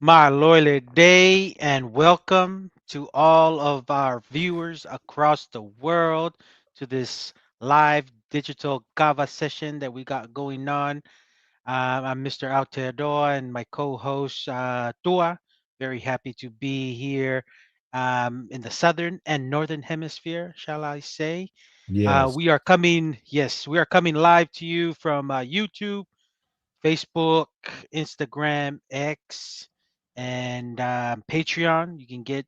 My loyal day, and welcome to all of our viewers across the world to this live digital kava session that we got going on. I'm Mr. Alterador and my co-host Tua. Very happy to be here in the southern and northern hemisphere, shall I say? Yes. We are coming live to you from YouTube, Facebook, Instagram, X, and Patreon. You can get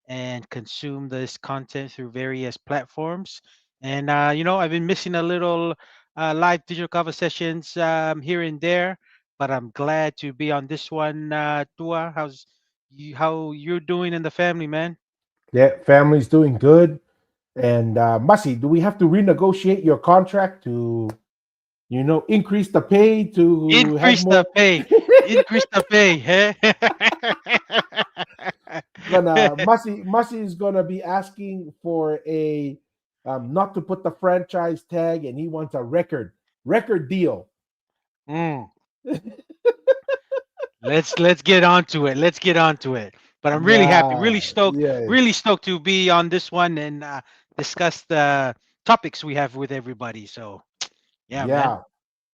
and consume this content through various platforms. And I've been missing a little live digital cover sessions here and there, but I'm glad to be on this one. Tua, how you're doing in the family, man? Yeah, family's doing good. And Masi, do we have to renegotiate your contract to, increase the pay to have Increase the more? pay. Increase the pay. Huh? Gonna Masi is gonna be asking for a not to put the franchise tag, and he wants a record deal. Mm. Let's get on to it. Let's get on to it. But I'm really happy, Nah, yes, really stoked to be on this one and discuss the topics we have with everybody. So yeah, man. yeah.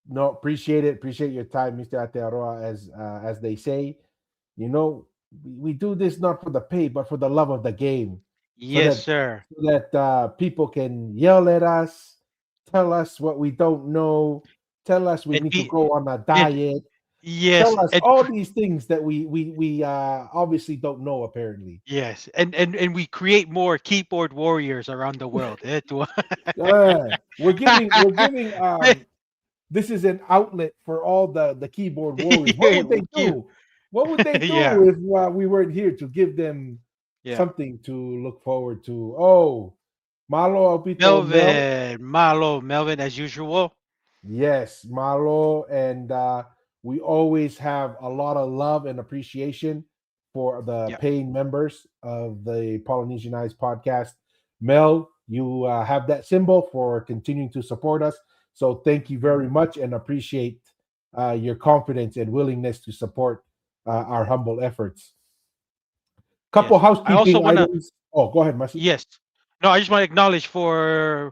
No, appreciate it. Appreciate your time, Mr. Atearoa. As they say, you know, we do this not for the pay, but for the love of the game, so Yes, that sir. people can yell at us, tell us what we don't know, tell us we And need to be go on a and diet, yes, tell us all these things that we obviously don't know apparently. yes, and we create more keyboard warriors around the world. We're giving this is an outlet for all the keyboard warriors. What would they do? What would they Yeah, do if we weren't here to give them yeah. something to look forward to? Oh, Malo Alpito Mel. Melvin, as usual. Yes, Malo. And we always have a lot of love and appreciation for the Yep. paying members of the Polynesian Eyes podcast. Mel, you have that symbol for continuing to support us. So thank you very Mhm. much and appreciate your confidence and willingness to support our humble efforts. Couple Yes. I also housekeeping want to. items. Oh, go ahead, Masi. Yes. No, I just want to acknowledge for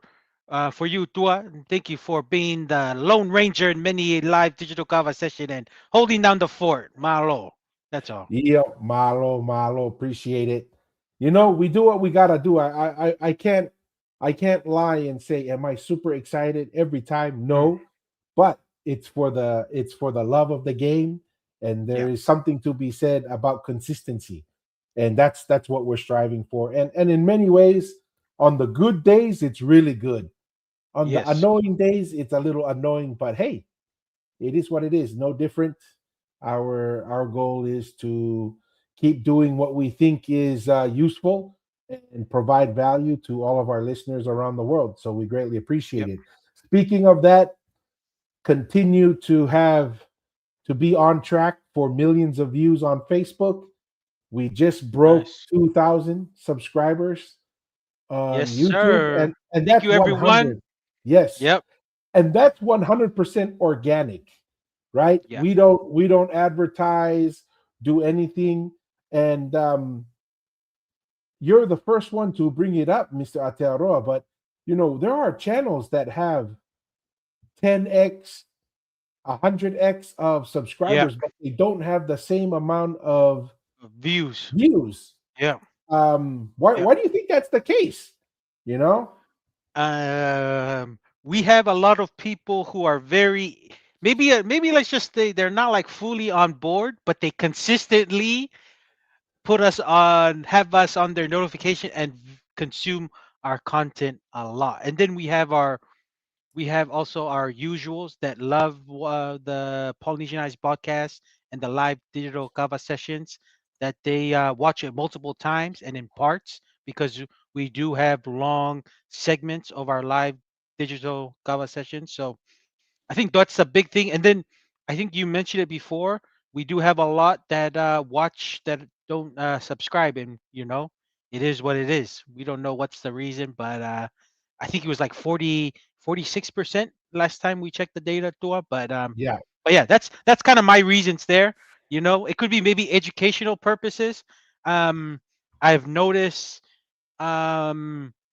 you, Tua. And thank you for being the Lone Ranger in many live digital conversation and holding down the fort. Malo. That's all. Yeah, Malo, appreciate it. We do what we gotta do. I can't lie and say, am I super excited every time? Mm, No, but it's for the love of the game, and there yeah. is something to be said about consistency, and that's what we're striving for. And in many ways, on the good days, it's really good. On the Yes. annoying days, it's a little annoying, but hey, it is what it is. No different. Our goal is to keep doing what we think is useful and provide value to all of our listeners around the world. So we greatly appreciate Yep. it. Speaking of that, continue to be on track for millions of views on Facebook. We just broke Nice. 2,000 subscribers on Yes, YouTube, sir. and Thank that's you, everyone. 100. Yes, Yep. and that's 100% organic, right? Yep. We don't advertise, do anything. And you're the first one to bring it up, Mr. Atearoa, but there are channels that have 10x, 100x of Yep. subscribers, but they don't have the same amount of Views. views. Yeah. Why Yeah. why do you think that's the case? you know We have a lot of people who are very maybe let's just say they're not like fully on board, but they consistently have us on their notification and consume our content a lot. And then we have also our usuals that love the Polynesianized podcast and the live digital kava sessions that they watch it multiple times and in parts because we do have long segments of our live digital kava sessions. So I think that's a big thing. And then I think you mentioned it before. We do have a lot that watch that don't subscribe, and it is what it is. We don't know what's the reason, but I think it was like 46% last time we checked the data to it. But yeah. yeah, that's kind of my reasons there. It could be maybe educational purposes. Um, I've noticed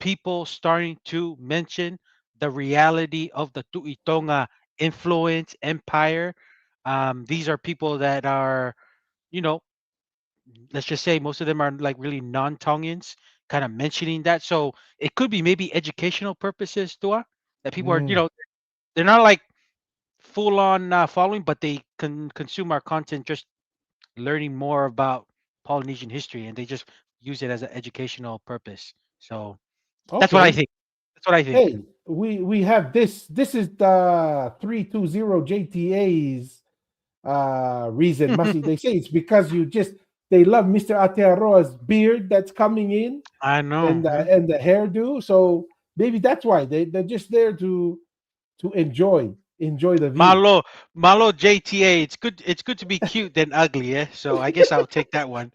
people starting to mention the reality of the Tuitonga influence empire. These are people that are, you know, let's just say most of them are like really non-Tongans, kind of mentioning that. So it could be maybe educational purposes, Tua, that people are, Mm. they're not like full on following, but they can consume our content just learning more about Polynesian history, and they just use it as an educational purpose. So that's what I Okay. think. That's what I think. Hey, we have this. This is the 320 JTA's reason, Masi. They say it's because they love Mr. Aotearoa's beard that's coming in, I know. Huh? and the hairdo. So maybe that's why they're just there to enjoy the view. Malo, Malo JTA. It's good to be cute than ugly, eh? So I guess I'll take that one.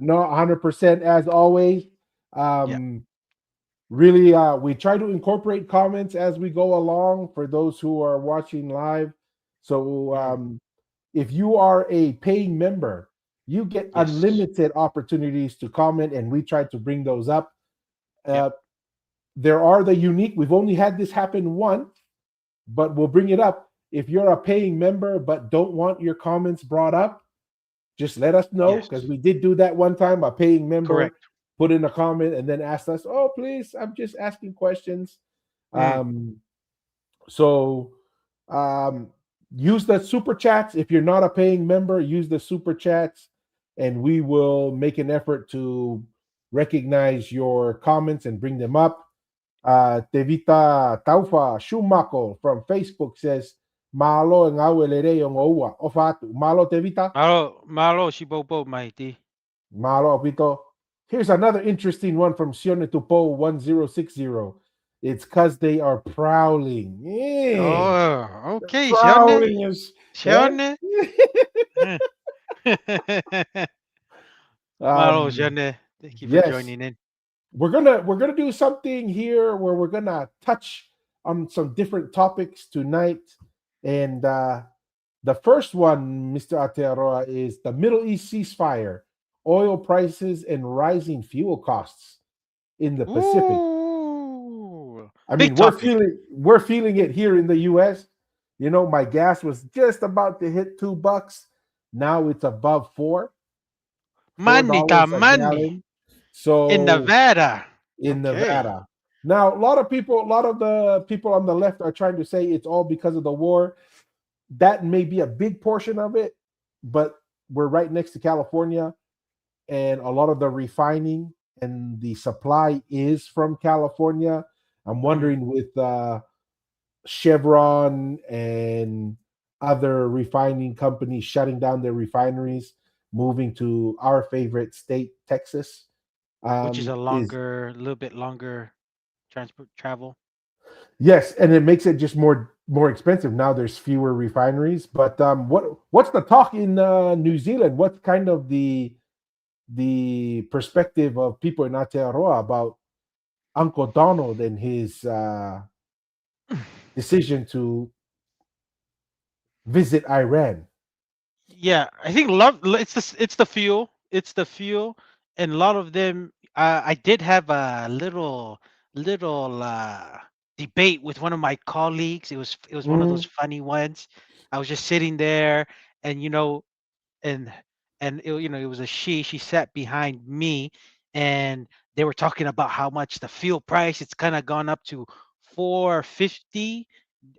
No, 100% as always. Yeah. Um, really, we try to incorporate comments as we go along for those who are watching live. So Mm, if you are a paying member, you get yes. unlimited opportunities to comment, and we try to bring those up. Yep. Uh, there are the unique. We've only had this happen once, but we'll bring it up. If you're a paying member but don't want your comments brought up, just let us know, Yes. because we did do that one time. A paying member Correct. put in a comment and then asked us, "Oh, please, I'm just asking questions." Mm, Um, so um, use the super chats. If you're not a paying member, use the super chats, and we will make an effort to recognize your comments and bring them up. Tevita Taufa Schumacher from Facebook says, Malo ang awelere yung owa. Ofatu. Malo Tevita. Malo Shibobo Mighty. Malo Apito. Here's another interesting one from Sione Tupo 1060. It's because they are prowling. Yeah. Oh, okay, Shone. Prowling is. Eh? Shone. Malo um, Shone. Thank you for yes. joining in. We're gonna do something here where we're gonna touch on some different topics tonight. And the first one, Mr. Aotearoa, is the Middle East ceasefire, oil prices, and rising fuel costs in the Pacific. Ooh, I big mean, topic. we're feeling it here in the US. You know, my gas was just about to hit $2. Now it's above four Money ta dollars a money gallon. in So Nevada. in Okay. Nevada. Now, a lot of the people on the left are trying to say it's all because of the war. That may be a big portion of it, but we're right next to California, and a lot of the refining and the supply is from California. I'm Mm, wondering with Chevron and other refining companies shutting down their refineries, moving to our favorite state, Texas, which is a is little bit longer transport travel. yes, and it makes it just more expensive. Now there's fewer refineries. But what's the talk in New Zealand? What's kind of the perspective of people in Aotearoa about Uncle Donald and his decision to visit Iran? Yeah, I think love it's the fuel. It's the fuel, and a lot of them. I did have a little debate with one of my colleagues. It was one of those Mm, funny ones. I was just sitting there, and and it was a she. She sat behind me, and they were talking about how much the fuel price. It's kind of gone up to 450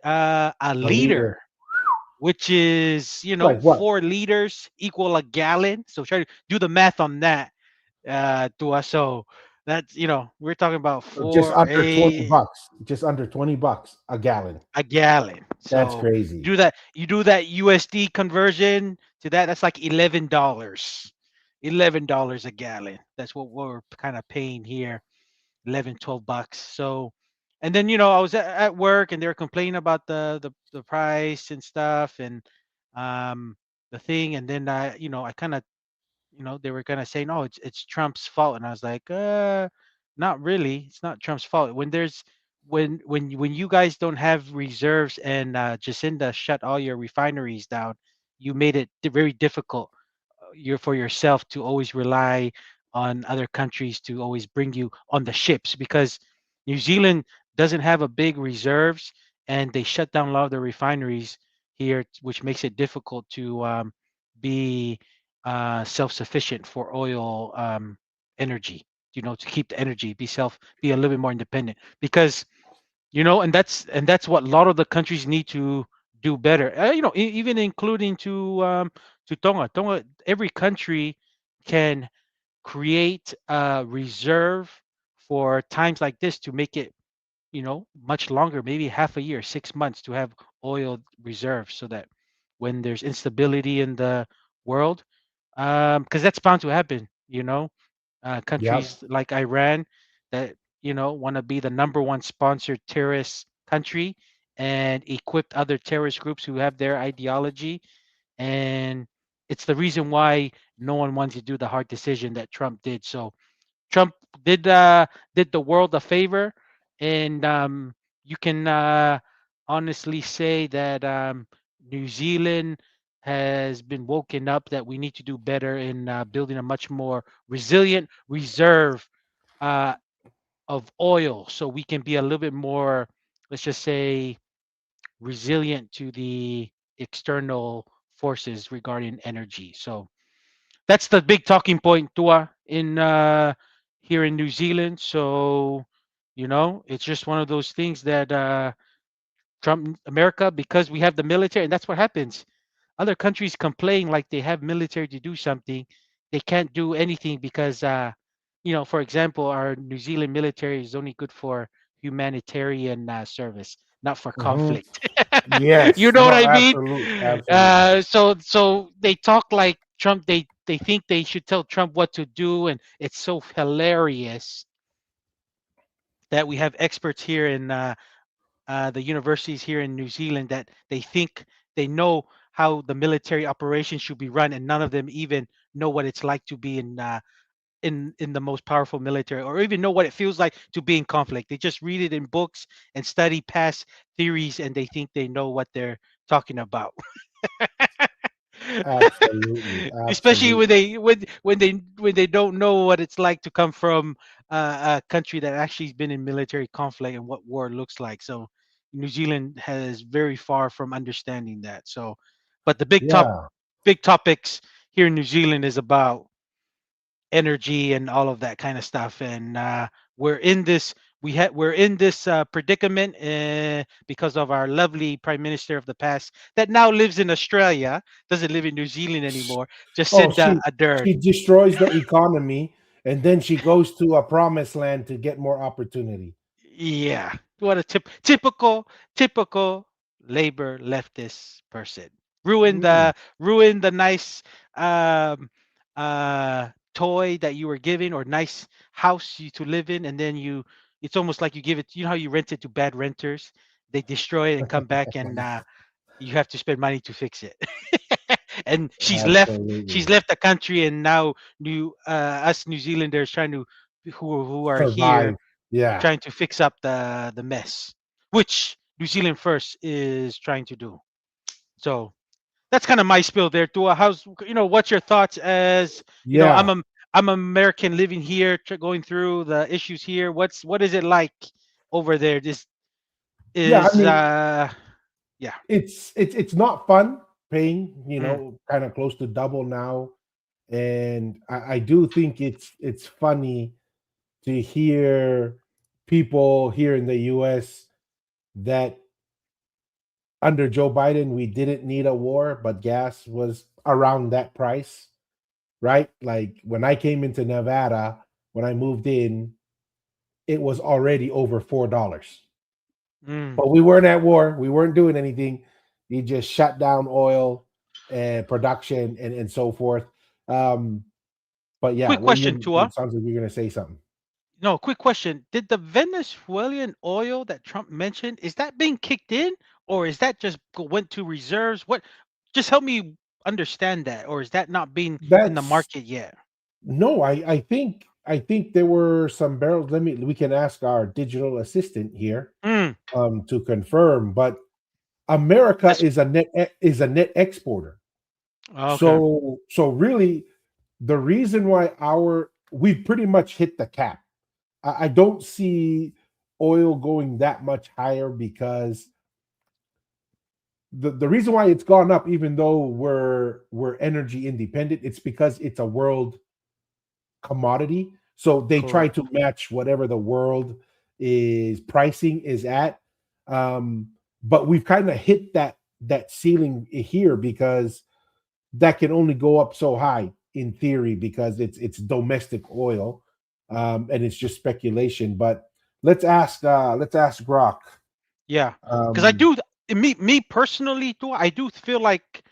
a a liter, liter, which is like what? 4 liters equal a gallon. So try to do the math on that, to us. So that's we're talking about Just four under 20 bucks. Just under $20 a gallon. a gallon. That's So crazy. you do that USD conversion to that. That's like $11. $11 a gallon. That's what we're kind of paying here. 11, 12 bucks. So, and then I was at work, and they were complaining about the price and stuff, and um the thing. And then I kind of, they were kind of saying, oh, it's Trump's fault. And I was like, not really. It's not Trump's fault. When there's when you guys don't have reserves and Jacinda shut all your refineries down, you made it very difficult for yourself to always rely on other countries to always bring you on the ships because New Zealand doesn't have a big reserves and they shut down a lot of the refineries here, which makes it difficult to be self-sufficient for oil energy. You know, to keep the energy, be a little bit more independent because and that's what a lot of the countries need to do better. Even including to Tonga. Tonga, every country can create a reserve for times like this to make it, much longer, maybe half a year, 6 months to have oil reserves so that when there's instability in the world, because that's bound to happen, Yep. countries like Iran that want to be the number one sponsored terrorist country and equipped other terrorist groups who have their ideology, and it's the reason why no one wants to do the hard decision that Trump did. So Trump did did the world a favor, and you can honestly say that New Zealand has been woken up that we need to do better in building a much more resilient reserve uh, of oil, so we can be a little bit more, let's just say, resilient to the external forces regarding energy. So that's the big talking point, Tua, in here in New Zealand. So, it's just one of those things that Trump, America, because we have the military, and that's what happens. Other countries complain like they have military to do something. They can't do anything because, for example, our New Zealand military is only good for humanitarian service, not for Hmm. conflict. You Yes. know what No, I mean? absolutely. Absolutely. So they talk like Trump. They think they should tell Trump what to do, and it's so hilarious that we have experts here in the universities here in New Zealand that they think they know how the military operation should be run, and none of them even know what it's like to be in the most powerful military, or even know what it feels like to be in conflict. They just read it in books and study past theories, and they think they know what they're talking about. Absolutely. Especially when Absolutely. they don't know what it's like to come from a country that actually has been in military conflict and what war looks like. So New Zealand has very far from understanding that. So, but the Yeah. big topics here in New Zealand is about energy and all of that kind of stuff, and we're in this predicament because of our lovely prime minister of the past that now lives in Australia, doesn't live in New Zealand anymore, Oh, Jacinda she Ardern. she destroys the economy, and then she goes to a promised land to get more opportunity. Yeah, what a typical labor leftist person. Mm, Ruin the nice um toy that you were given, or nice house to live in, and then it's almost like you give it, how you rent it to bad renters. They destroy it and come back, and you have to spend money to fix it. And she's absolutely. left the country, and now us New Zealanders trying to who are here Survive. Yeah. trying to fix up the mess, which New Zealand First is trying to do. So that's kind of my spill there. Tua, what's your thoughts as Yeah. I'm American living here, going through the issues here. What is it like over there? This Yeah. I is mean, yeah. it's not fun paying, Mm, kind of close to double now. And I do think it's funny to hear people here in the US that under Joe Biden we didn't need a war, but gas was around that price, right? Like when I came into Nevada, when I moved in, it was already over $4. mm. But we weren't at war. We weren't doing anything. He just shut down oil and production and so forth. Um, but yeah, Quick question, Tua. it sounds like you're gonna say something. No, quick question. Did the Venezuelan oil that Trump mentioned, is that being kicked in, or is that just went to reserves? What? Just help me understand that, or is that not being in the That's market yet? no, I think I think there were some barrels. We can ask our digital assistant here Mm, to confirm, but America that's is a net exporter. okay. So really, the reason why we've pretty much hit the cap. I don't see oil going that much higher because the reason why it's gone up, even though we're energy independent, it's because it's a world commodity. So they try Correct. to match whatever the world is pricing is at. Um, but we've kind of hit that ceiling here because that can only go up so high in theory because it's domestic oil, and it's just speculation. But let's ask Grok. Yeah, because I Um, do. Me personally, too. I do feel like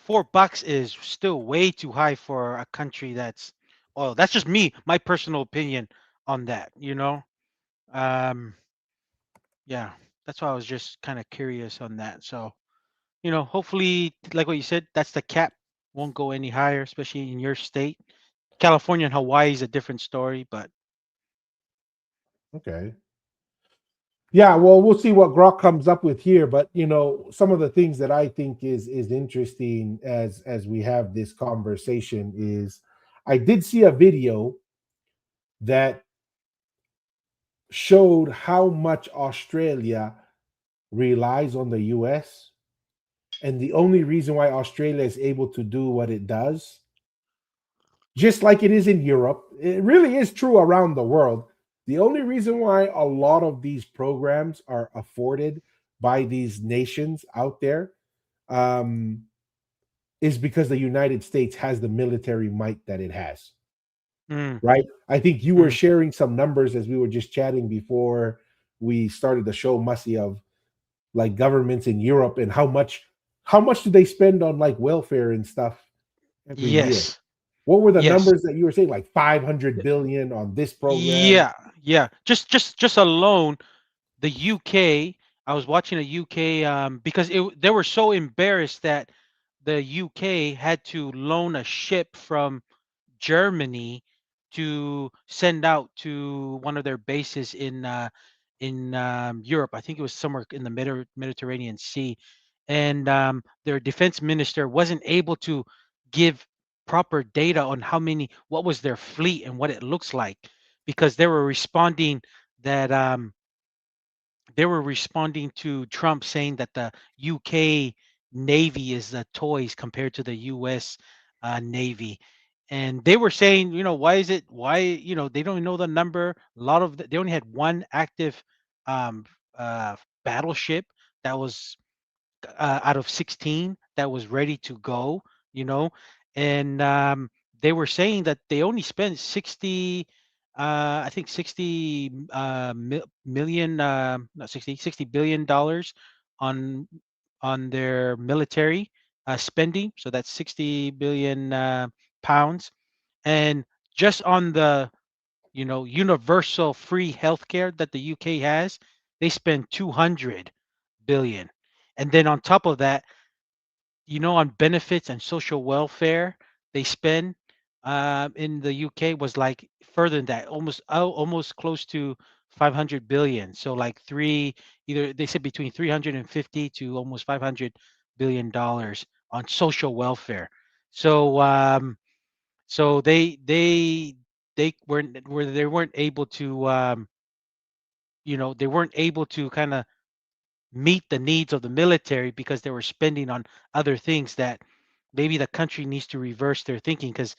$4 is still way too high for a country that's oil. That's just me, my personal opinion on that. Um, yeah, that's why I was just kind of curious on that. So, hopefully, like what you said, that's the cap. Won't go any higher, especially in your state. California and Hawaii is a different story, but okay. Yeah, well, we'll see what Grok comes up with here, but some of the things that I think is interesting as we have this conversation is I did see a video that showed how much Australia relies on the US, and the only reason why Australia is able to do what it does, just like it is in Europe, it really is true around the world. The only reason why a lot of these programs are afforded by these nations out there, um, is because the United States has the military might that it has. mm, Right? I think you were mm, sharing some numbers as we were just chatting before we started the show, Mussy, of like governments in Europe and how much do they spend on like welfare and stuff every year? yes, What were the yes. numbers that you were saying? Like 500 billion on this program? Yeah, yeah. Just alone, the UK. I was watching a UK because they were so embarrassed that the UK had to loan a ship from Germany to send out to one of their bases in Europe. I think it was somewhere in the Mediterranean Sea, and their defense minister wasn't able to give proper data on what was their fleet and what it looks like, because that they were responding to Trump saying that the UK Navy is the toys compared to the US Navy. And they were saying, why they don't know the number. They only had one active um, battleship that was out of 16 that was ready to go, you know, and they were saying that they only spent I think 60 million, not 60 billion dollars on their military spending. So that's 60 billion pounds, and just on the universal free healthcare that the UK has, they spend 200 billion. And then on top of that, on benefits and social welfare they spend in the UK was like further than that, almost close to 500 billion. So like either they said between 350 to almost 500 billion dollars on social welfare. So they weren't able to they weren't able to kind of meet the needs of the military because they were spending on other things that maybe the country needs to reverse their thinking, because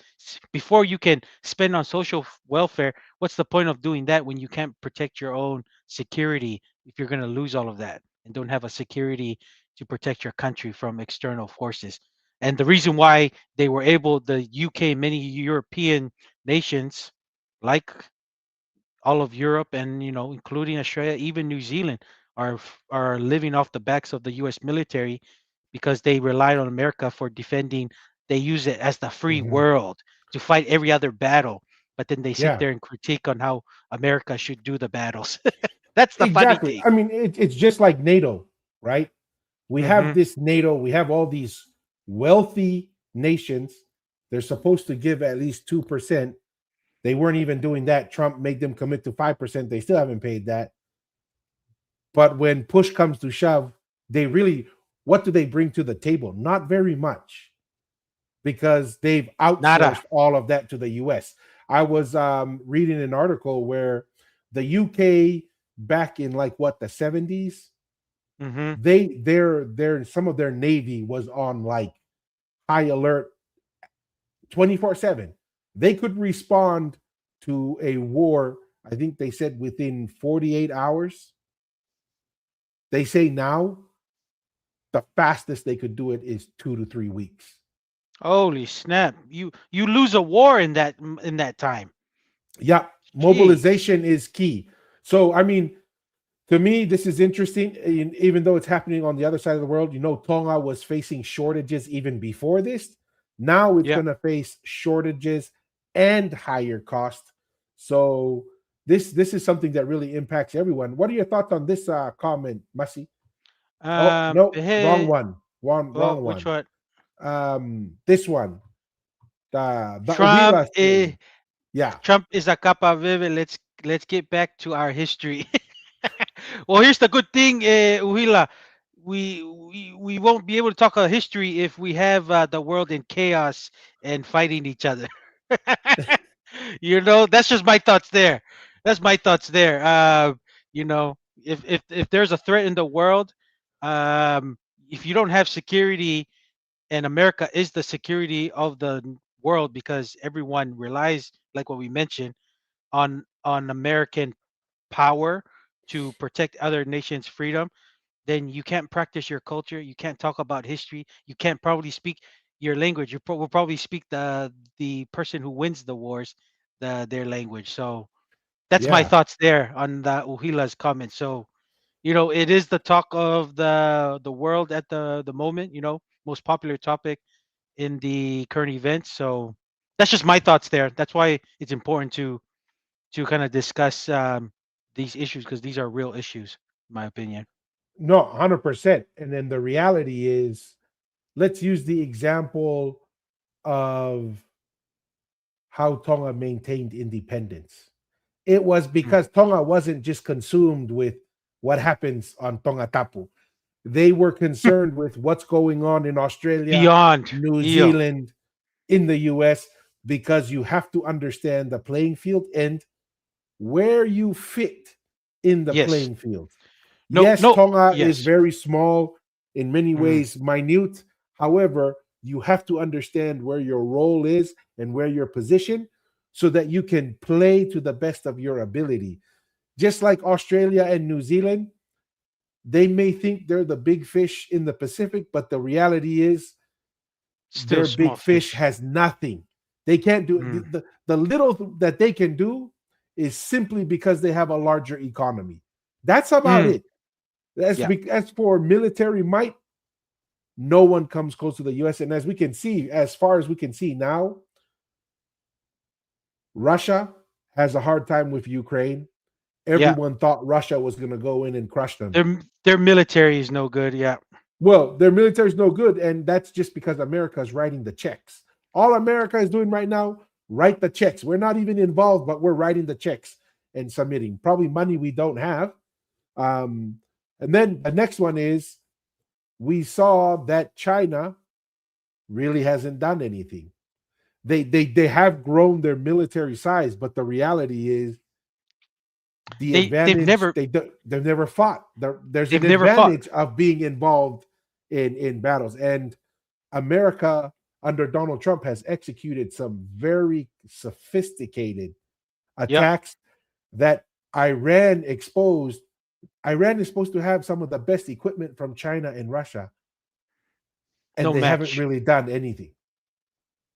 before you can spend on social welfare, what's the point of doing that when you can't protect your own security if you're going to lose all of that and don't have a security to protect your country from external forces? And the reason why the UK, many European nations like all of Europe and including Australia, even New Zealand are living off the backs of the US military because they relied on America for defending. They use it as the free Mhm. world to fight every other battle, but then they sit Yeah, there and critique on how America should do the battles. That's the funny exactly. thing. I mean, it's just like NATO, right? We have Hmm. this NATO, we have all these wealthy nations. They're supposed to give at least 2%. They weren't even doing that. Trump made them commit to 5%. They still haven't paid that. But when push comes to shove, they really, what do they bring to the table? Not very much, because they've Nada. outsourced all of that to the US. I was reading an article where the UK back in like what, the 70s, Mm-hmm. their some of their navy was on like high alert 24/7. They could respond to a war, I think they said within 48 hours. They say now the fastest they could do it is 2 to 3 weeks. Holy snap! You lose a war in that time. Yeah, Jeez. mobilization is key. So, I mean, to me, this is interesting. Even though it's happening on the other side of the world, Tonga was facing shortages even before this. Now it's Yeah. going to face shortages and higher cost. So this is something that really impacts everyone. What are your thoughts on this comment, Masi? Oh no, wrong Hey, one. Wrong oh, which one. one? This one. The Trump. Uhila thing. Yeah, Trump is a capa vive. Let's get back to our history. Well, here's the good thing, Uhila. We won't be able to talk about history if we have the world in chaos and fighting each other. That's just my thoughts there. That's my thoughts there. If there's a threat in the world, um, if you don't have security, and America is the security of the world because everyone relies, like what we mentioned, on American power to protect other nations' freedom, then you can't practice your culture. You can't talk about history. You can't probably speak your language. Will probably speak the person who wins the wars, their language. So that's my yeah. thoughts there on the Uhila's comment. So it is the talk of the world at the moment. Most popular topic in the current events. So that's just my thoughts there. That's why it's important to kind of discuss these issues because these are real issues, in my opinion. No, 100%. And then the reality is, let's use the example of how Tonga maintained independence. It was Mm. because Tonga wasn't just consumed with what happens on Tonga Tapu. They were concerned with what's going on in Australia, Beyond. New Yeah. Zealand, in the US, because you have to understand the playing field and where you fit in the Yes. playing field. No. Yes, No. Tonga is Yes. very small, in many Mm. ways minute. However, you have to understand where your role is and where your position so that you can play to the best of your ability. Just like Australia and New Zealand, they may think they're the big fish in the Pacific, but the reality is Still their small big fish fish. has nothing. They can't do Mm. the little that they can do is simply because they have a larger economy. That's about Mm. it. As, Yeah. as for military might, no one comes close to the US. And as we can see, as far as we can see now, Russia has a hard time with Ukraine. Yeah. Everyone thought Russia was going to go in and crush them. Their military is no good. Yeah. Well, their military is no good, and that's just because America is writing the checks. All America is doing right now, write the checks. We're not even involved, but we're writing the checks and submitting. Probably money we don't have. Um, and then the next one is we saw that China really hasn't done anything. They have grown their military size, but the reality is the They've advantage never they've never fought. There's an they've never fought. advantage of being involved in battles, and America under Donald Trump has executed some very sophisticated Yeah. attacks that Iran exposed. Iran is supposed to have some of the best equipment from China and Russia, and No they haven't match. really done anything,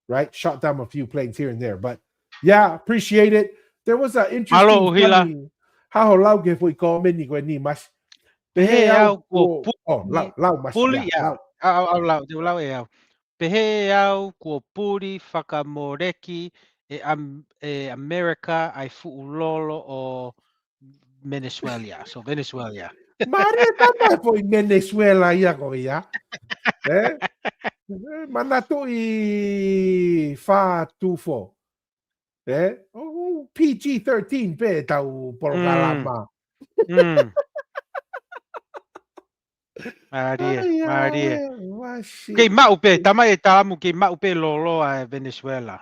right? Shot down a few planes here and there. But yeah, appreciate it. There was an Malo interesting, Uhila. funny, how loud que foi comment ni mas. Pehe Peheau au của ko, oh, Puri loud mas, Puri yeah, à, loud. au lau e au. Peheau của Puri whakamoreki America ai fu'ulolo o Venezuela. So Venezuela. Mare tama foi Venezuela ia ko ia. Eh? Manato i fa tufo. Eh? PG-13 pe tau Mm, programa. mm. Maria, Ay, Maria. ay, Kay shit. maupe, tama e tamo kay maupe lolo a Venezuela.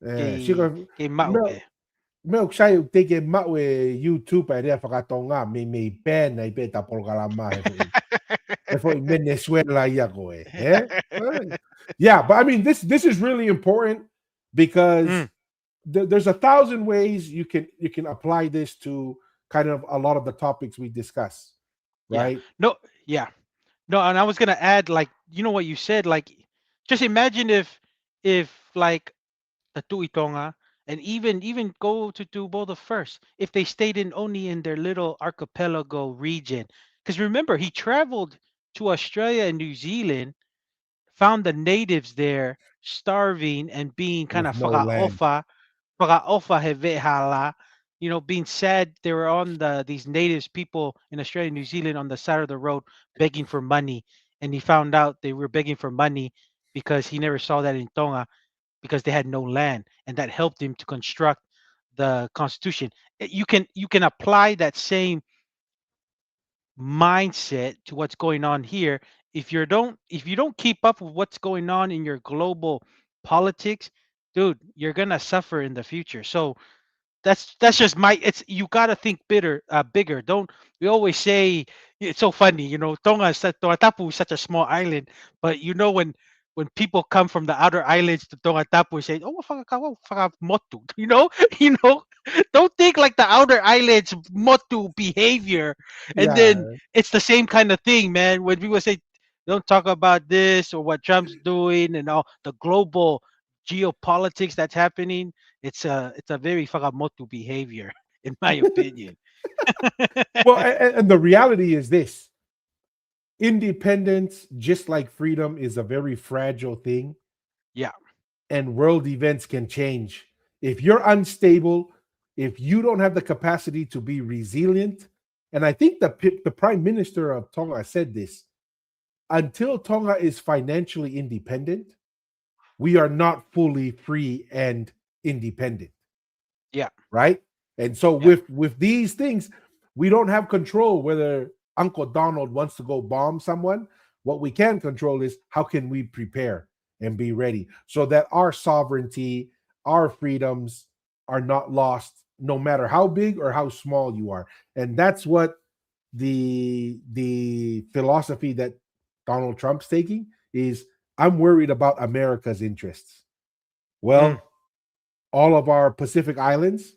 Siko Kay me maupe. me sai teke mau e YouTube ai rea whakatonga me pen ai pe ta programa he foi Venezuela ia koe, eh? Right. Yeah, but I mean this is really important because Mm, there's a thousand ways you can apply this to kind of a lot of the topics we discuss, yeah. right? No, yeah. No, and I was gonna add, like, you know what you said, like, just imagine if like the Tuitonga, and even go to Tubo first, if they stayed in only in their little archipelago region. Because remember, he traveled to Australia and New Zealand, found the natives there starving and being kind With of no land. whaka-ofa hevehala, being sad they were on these natives people in Australia and New Zealand on the side of the road begging for money. And he found out they were begging for money because he never saw that in Tonga, because they had no land, and that helped him to construct the Constitution. You can apply that same mindset to what's going on here. If you don't keep up with what's going on in your global politics, dude, you're gonna suffer in the future. So that's just my it's you got to think bigger. Don't We always say, it's so funny, Tongatapu is such a small island, but when people come from the outer islands to Tongatapu, say, oh, motu, you know don't think like the outer islands motu behavior. And then Yeah. it's the same kind of thing, man, when people say don't talk about this or what Trump's doing and all the global geopolitics that's happening. It's a very Fakamoto behavior, in my opinion. Well, and the reality is this: independence, just like freedom, is a very fragile thing, Yeah, and world events can change. If you're unstable, if you don't have the capacity to be resilient, and I think the prime minister of Tonga said this: until Tonga is financially independent, we are not fully free and independent, yeah, right? And so yeah, with these things, we don't have control whether Uncle Donald wants to go bomb someone. What we can control is how can we prepare and be ready so that our sovereignty, our freedoms are not lost, no matter how big or how small you are. And that's what the philosophy that Donald Trump's taking is. I'm worried about America's interests. mm, Well, all of our Pacific islands,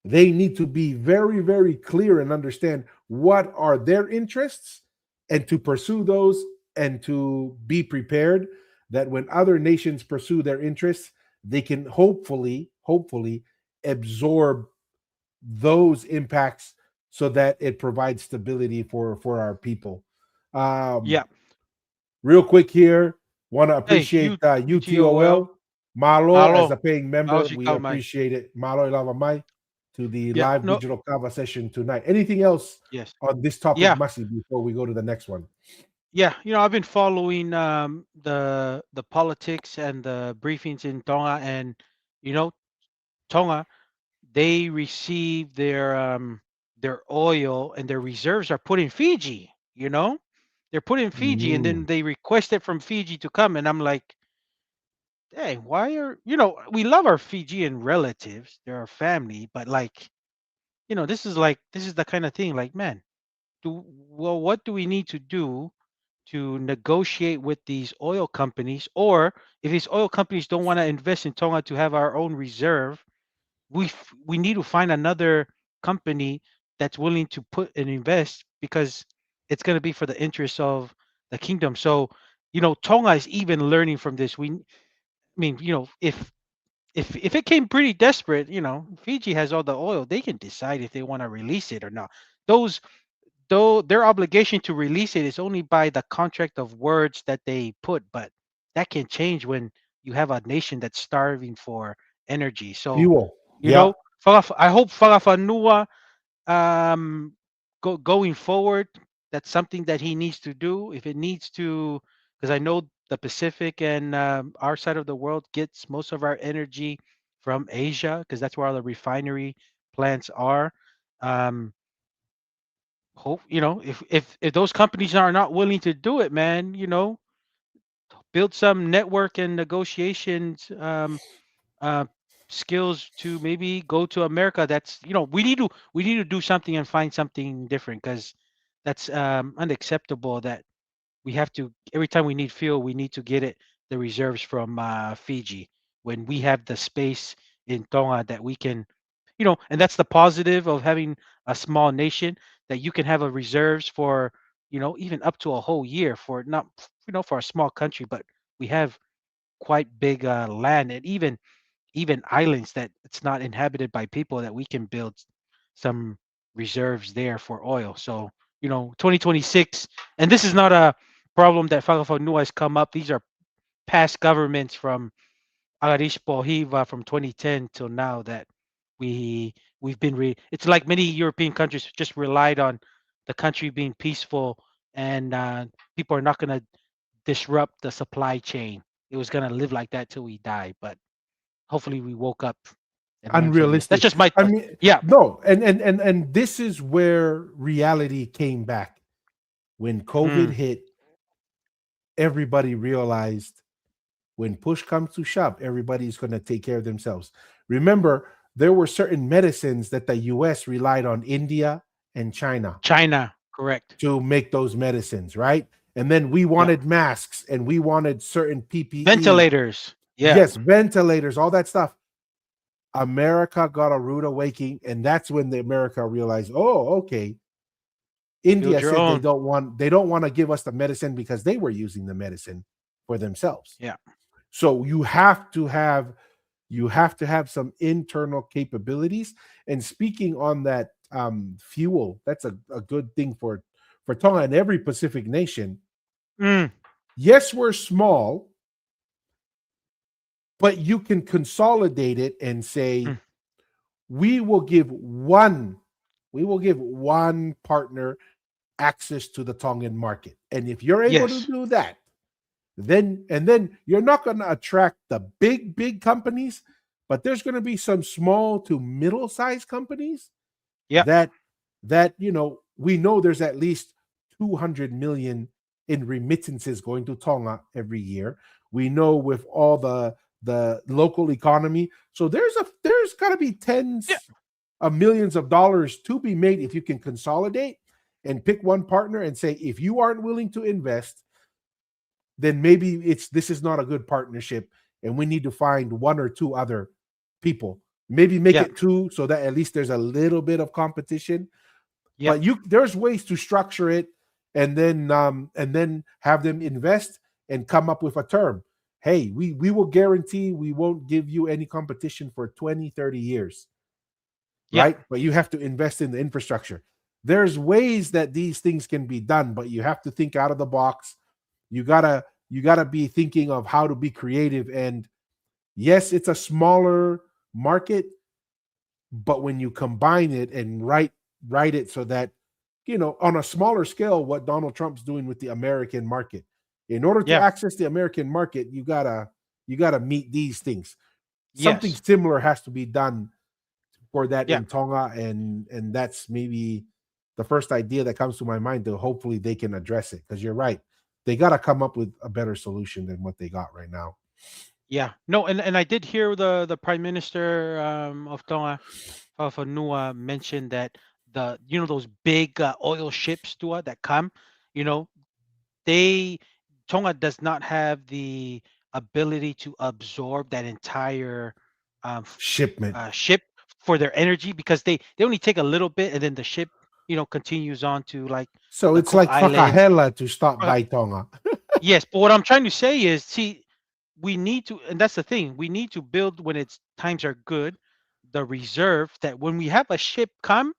they need to be very, very clear and understand what are their interests and to pursue those and to be prepared that when other nations pursue their interests, they can hopefully absorb those impacts so that it provides stability for our people. Um, yeah. Real quick here, want to Hey, appreciate UTOL, UTOL, Malo as Malo, a paying member. We Aussie Mai. appreciate it. Malo Ilavamai to the Yeah, live no, digital Kava session tonight. Anything else yes, on this topic, yeah, Masi, before we go to the next one? yeah. I've been following the politics and the briefings in Tonga, and you know, Tonga, they receive their oil and their reserves are put in Fiji. They're put in Fiji, and then Mm. they request it from Fiji to come, and I'm like, hey, why are we love our Fijian relatives, they're our family, but like, this is the kind of thing, like, man, what do we need to do to negotiate with these oil companies? Or if these oil companies don't want to invest in Tonga to have our own reserve, we need to find another company that's willing to put and invest, because it's going to be for the interest of the kingdom. So, Tonga is even learning from this. I mean, if it came pretty desperate, Fiji has all the oil. They can decide if they want to release it or not. Those Though their obligation to release it is only by the contract of words that they put, but that can change when you have a nation that's starving for energy. So, Fuel. you Yeah. know, I hope Fagafanua, going forward, that's something that he needs to do. If it needs to, because I know the Pacific and our side of the world gets most of our energy from Asia because that's where all the refinery plants are. Um, hope if those companies are not willing to do it, man, build some network and negotiations uh, skills to maybe go to America. That's we need to do something and find something different because that's unacceptable that we have to every time we need fuel we need to get it the reserves from Fiji when we have the space in Tonga that we can and that's the positive of having a small nation that you can have a reserves for even up to a whole year for not for a small country, but we have quite big land and even islands that it's not inhabited by people that we can build some reserves there for oil. So 2026, and this is not a problem that Fagafonua has come up. These are past governments from Agarispo Hiva from 2010 till now that we we've been it's like many European countries just relied on the country being peaceful and people are not going to disrupt the supply chain. It was going to live like that till we die, but hopefully we woke up and learned from this. That's Unrealistic. just my I thought. mean, Yeah. no, and this is where reality came back when COVID Mm, hit. Everybody realized when push comes to shove, everybody's going to take care of themselves. Remember, there were certain medicines that the US relied on India and China China, correct. to make those medicines, right? And then we Yeah. wanted masks and we wanted certain PPE. Ventilators. Yeah. Yes, ventilators, all that stuff. America got a rude awakening, and that's when the America realized, oh, okay. Build India your said own. they don't want to give us the medicine because they were using the medicine for themselves. Yeah. So you have to have some internal capabilities. And speaking on that fuel, that's a good thing for Tonga and every Pacific nation. Mm, Yes, we're small, but you can consolidate it and say mm. we will give one partner access to the Tongan market. And if you're able to Yes. do that, then you're not going to attract the big companies, but there's going to be some small to middle-sized companies Yeah. that we know there's at least 200 million in remittances going to Tonga every year. We know with all the local economy, so there's got to be Yeah. tens of millions of dollars to be made if you can consolidate and pick one partner and say, if you aren't willing to invest, then maybe this is not a good partnership and we need to find one or two other people. Maybe make Yeah. it two so that at least there's a little bit of competition. Yeah. But there's ways to structure it and then have them invest and come up with a term. Hey, we will guarantee we won't give you any competition for 20-30 years, Yeah. right? But you have to invest in the infrastructure. There's ways that these things can be done, but you have to think out of the box. You gotta be thinking of how to be creative. And yes, it's a smaller market, but when you combine it and write it so that on a smaller scale, what Donald Trump's doing with the American market, in order to Yeah. access the American market, you gotta meet these things. Something Yes. similar has to be done for that Yeah. in Tonga, and that's maybe the first idea that comes to my mind. To hopefully they can address it, because you're right, they got to come up with a better solution than what they got right now. Yeah. No, and I did hear the Prime Minister of Tonga, Fafanua, mention that those big oil ships that come, you know, they Tonga does not have the ability to absorb that entire Shipment. ship for their energy because they only take a little bit and then the ship continues on to like So the it's Cook like Islands. Fakahela to stop Uh, by Tonga. yes, but what I'm trying to say is, see, we need to, and that's the thing, we need to build when it's times are good, the reserve that when we have a ship come,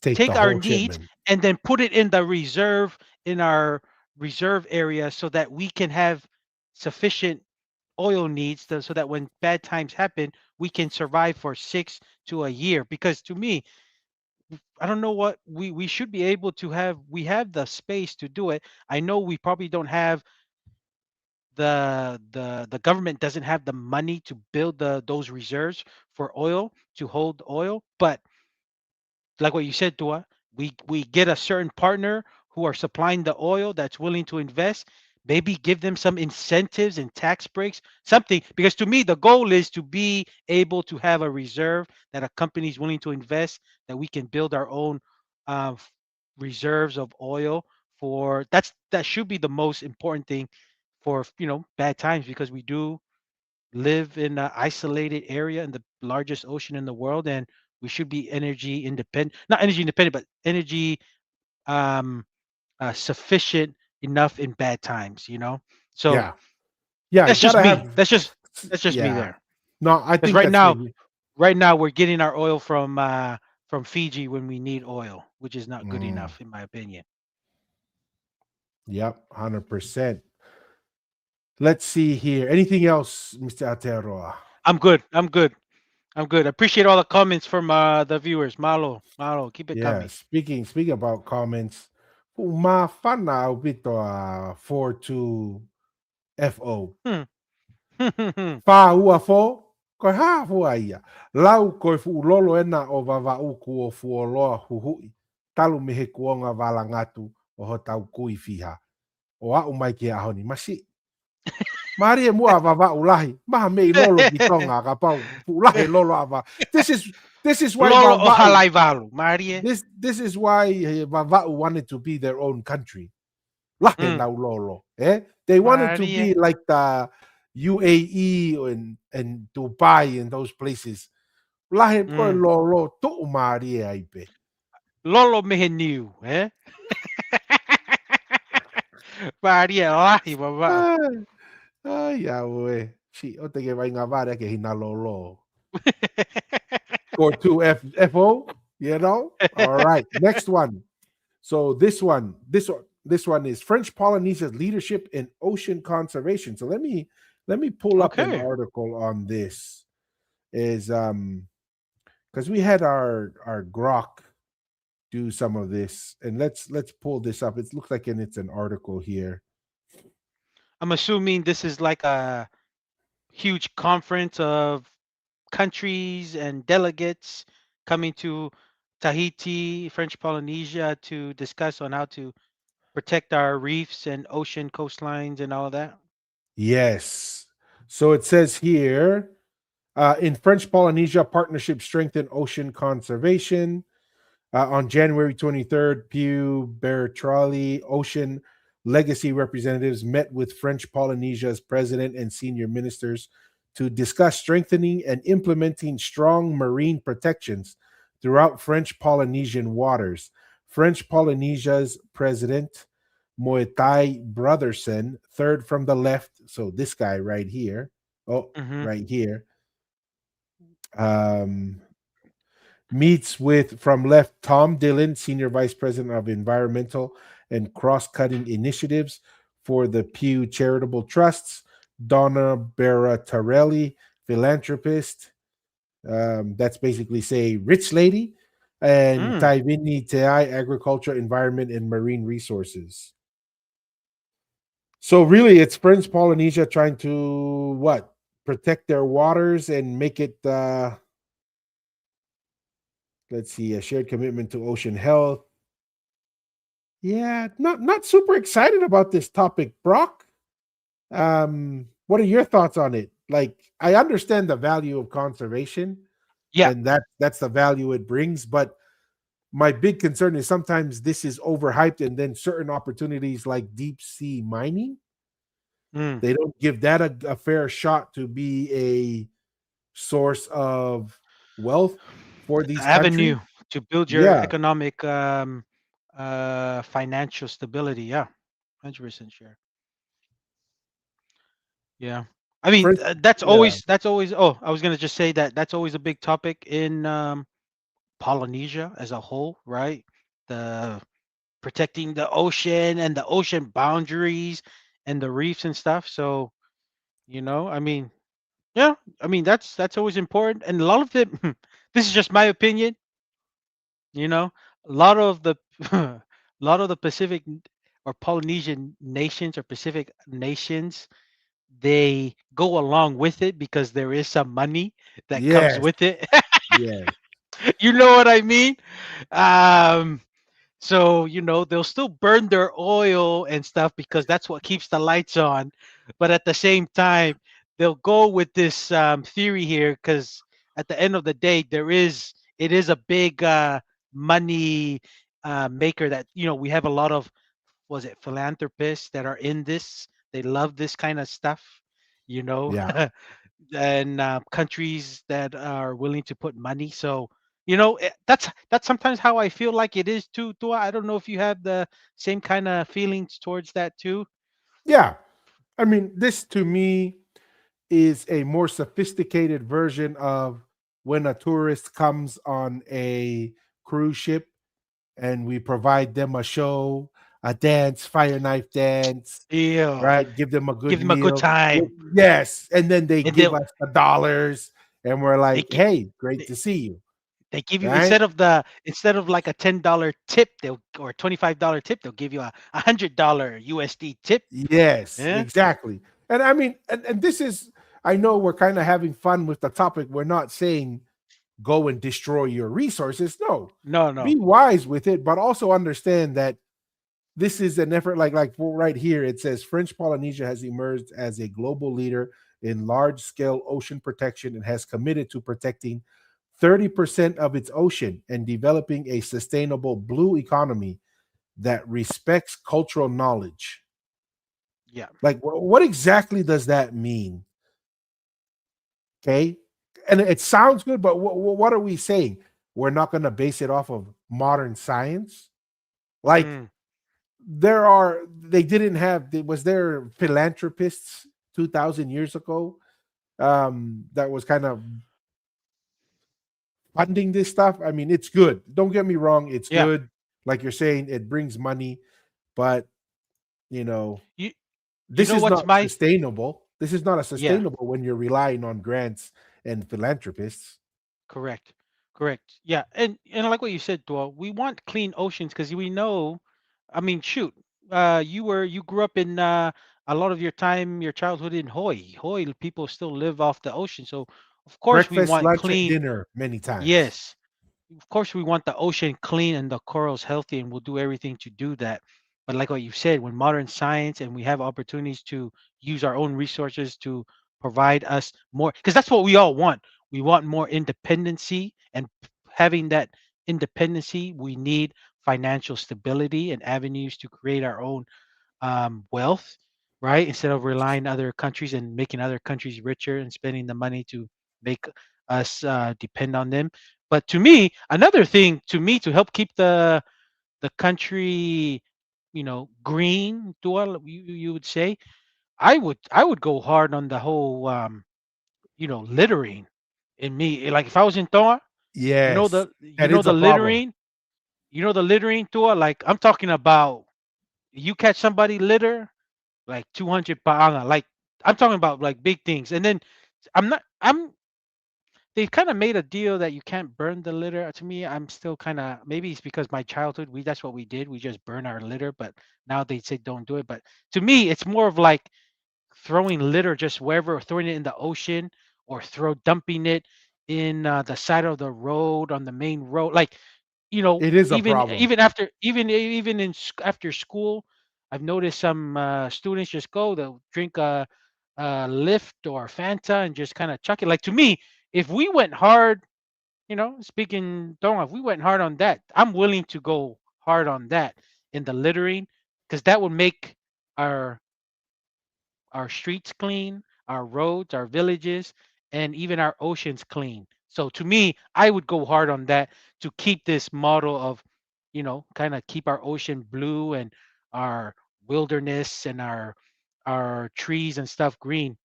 Take the take our whole needs shipment. and then put it in the reserve in our reserve area so that we can have sufficient oil needs so that when bad times happen we can survive for 6 to a year because to me I don't know what we should be able to have. We have the space to do it. I know we probably don't have the government doesn't have the money to build those reserves for oil to hold oil. But like what you said, Dua, we get a certain partner who are supplying the oil that's willing to invest. Maybe give them some incentives and tax breaks, something. Because to me, the goal is to be able to have a reserve that a company is willing to invest, that we can build our own f- reserves of oil. For that should be the most important thing for bad times, because we do live in an isolated area in the largest ocean in the world, and we should be energy independent, not energy independent, but energy um sufficient enough in bad times, so Yeah. Yeah, that's just gotta me, have. that's just me Yeah. there. No, I Because think that's maybe. right now we're getting our oil from Fiji when we need oil, which is not good Mm, enough in my opinion. yep, 100%. Let's see here. Anything else, Mr. Aotearoa? I'm good. I appreciate all the comments from the viewers. Malo, keep it Yeah, coming. speaking about comments, umafana ubito 42 FO. Hmm. Fa ua fo, ko ha fo ia. Lau ko fu lolo ena o vava uku o fu loa huhui. Talu mehe kuonga vala ngatu o ho tau kui fiha. O a umai ke ahoni masi. Mari e mua vava ulahi. Maha mei lolo ki tonga ka pau. Ulahi lolo ava. This is this is why Lolo o vava halaivalu, Marie. this is why Vava'u wanted to be their own country. Lahe Mm, na ulolo. Eh? They wanted to Marie. be like the UAE and Dubai and those places. Lahe ko Mm. lolo to umari aipe. Lolo meheniu, eh? Marie, lahi babao. Ai, ai awe. Si, o te ke vai ngā vare ke hina lolo. Score 2 FO, you know? All right. Next one. So this one is French Polynesia's leadership in ocean conservation. So let me pull up an Okay. article on this. Is because we had our Grok do some of this, and let's pull this up. It looks like it's an article here. I'm assuming this is like a huge conference of countries and delegates coming to Tahiti, French Polynesia, to discuss on how to protect our reefs and ocean coastlines and all that. Yes. So it says here in French Polynesia, partnership strengthen ocean conservation. On January 23rd, Pew Bertrali Ocean Legacy representatives met with French Polynesia's president and senior ministers to discuss strengthening and implementing strong marine protections throughout French Polynesian waters. French Polynesia's president, Moetai Brotherson, third from the left, so this guy right here, oh, Hmm. right here, um, meets with from left Tom Dillon, Senior Vice President of Environmental and Cross Cutting Initiatives for the Pew Charitable Trusts, Donna Baratarelli, philanthropist. That's basically say rich lady, and Mm. Taivini Teai, agriculture, environment, and marine resources. So really, it's French Polynesia trying to what protect their waters and make it let's see, a shared commitment to ocean health. Yeah, not super excited about this topic, Brock. What are your thoughts on it? Like, I understand the value of conservation, Yeah. and that's the value it brings, but my big concern is sometimes this is overhyped, and then certain opportunities like deep sea mining, Mm. they don't give that a fair shot to be a source of wealth for these countries. Avenue to build your Yeah, economic financial stability. Yeah, 100% sure. Yeah. I mean, French, that's yeah, always. Oh, I was gonna just say that that's always a big topic in Polynesia as a whole, right? The protecting the ocean and the ocean boundaries and the reefs and stuff. So I mean, yeah, I mean that's always important, and a lot of it. This is just my opinion. You know, a lot of the a lot of the Pacific or Polynesian nations or Pacific nations, they go along with it because there is some money that comes Yes, with it. yes, You know what I mean? Um, so, they'll still burn their oil and stuff because that's what keeps the lights on. But at the same time, they'll go with this theory here because at the end of the day, it is a big money maker that, we have a lot of, was it philanthropists that are in this? They love this kind of stuff, you know. yeah, And countries that are willing to put money. So that's sometimes how I feel like it is too. Tua. I don't know if you have the same kind of feelings towards that too. yeah. I mean, this to me is a more sophisticated version of when a tourist comes on a cruise ship and we provide them a show, a dance, fire knife dance, Yeah, right? Give them a give good them a good meal. time, Yes. And then they and give us the dollars and we're they like, gi- hey, great they, to see you. they give you Right? instead of like a $10 tip, they'll or $25 tip, they'll give you a $100 USD tip. Yes, Yeah, exactly. And I mean, and this is, I know we're kind of having fun with the topic. We're not saying go and destroy your resources. No, no, be no, wise with it, but also understand that this is an effort right here it says French Polynesia has emerged as a global leader in large scale ocean protection and has committed to protecting 30% of its ocean and developing a sustainable blue economy that respects cultural knowledge. yeah. Like what exactly does that mean? Okay, and it sounds good, but what are we saying? We're not going to base it off of modern science. Like Mm, they didn't have, was there philanthropists 2000 years ago that was kind of funding this stuff? I mean, it's good, don't get me wrong, it's yeah. good. Like you're saying, it brings money, but you know, You you this know is what's not my sustainable. This is not a yeah. sustainable when you're relying on grants and philanthropists. Correct. Correct. Yeah. And like what you said, Dwell, we want clean oceans because we know, I mean, shoot, you grew up in a lot of your time, your childhood in Hawaii. Hawaii people still live off the ocean. So of course we Breakfast, want lunch, and clean. dinner many times. Yes. Of course we want the ocean clean and the corals healthy, and we'll do everything to do that. But like what you said, when modern science and we have opportunities to use our own resources to provide us more, because that's what we all want. We want more independency, and having that independency, we need financial stability and avenues to create our own wealth, right? Instead of relying on other countries and making other countries richer and spending the money to make us depend on them. But to me, another thing to me to help keep the country, green, you would say, I would go hard on the whole, littering. In me, like if I was in Toa, Yes, you that know is the a problem. littering, Toa. Like I'm talking about, you catch somebody litter, like 200 paanga. Like I'm talking about like big things. And then I'm not. I'm. They've kind of made a deal that you can't burn the litter. To me, I'm still kind of, maybe it's because my childhood. That's what we did. We just burn our litter. But now they say don't do it. But to me, it's more of like throwing litter just wherever, or throwing it in the ocean, or dumping it in the side of the road, on the main road. Like, It is a even problem. even after even after school, I've noticed some students just go, they'll drink a lift or Fanta and just kind of chuck it. Like to me, if we went hard, speaking Tonga, if we went hard on that, I'm willing to go hard on that in the littering, because that would make our streets clean, our roads, our villages, and even our oceans clean. So to me, I would go hard on that to keep this model of, kind of keep our ocean blue and our wilderness and our trees and stuff green.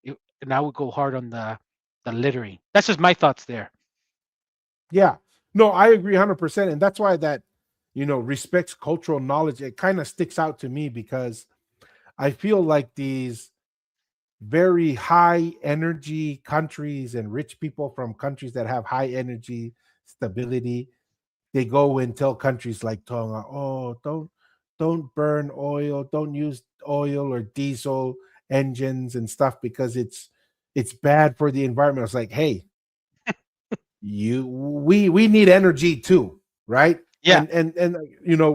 And I would go hard on the littering. That's just my thoughts there. Yeah. No, I agree 100%. And that's why that, respects cultural knowledge, it kind of sticks out to me because I feel like these very high energy countries and rich people from countries that have high energy stability, they go and tell countries like Tonga, oh, don't burn oil, don't use oil or diesel engines and stuff because it's bad for the environment. It's like, hey, we need energy too, right? Yeah. And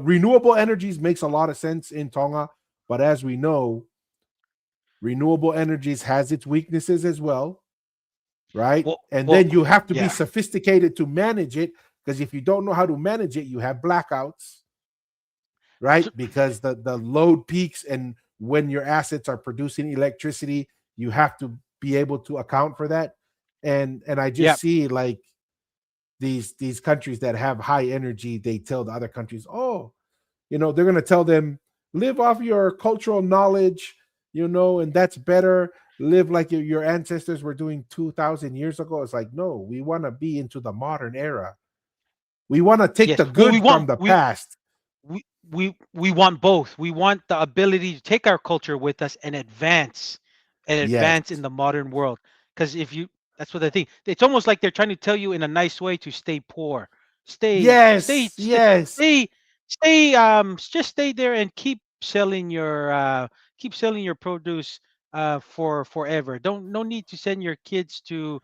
renewable energies makes a lot of sense in Tonga, but as we know, renewable energies has its weaknesses as well, right? Well, And well, then you have to be yeah. sophisticated to manage it, because if you don't know how to manage it, you have blackouts, That's right? Because the load peaks, and when your assets are producing electricity, you have to be able to account for that. And I yeah. just see like these countries that have high energy, they tell the other countries, oh, they're going to tell them, live off your cultural knowledge, and that's better. Live like your ancestors were doing 2,000 years ago. It's like, no, we want to be into the modern era. We want to take Yes. the Well, good from the past. we want both. We want the ability to take our culture with us and Yes. advance in the modern world. Because if you, that's what I think. It's almost like they're trying to tell you in a nice way to stay poor, stay, stay, Yes. stay, Yes. stay, stay. Just stay there and keep selling your produce for forever. Don't no need to send your kids to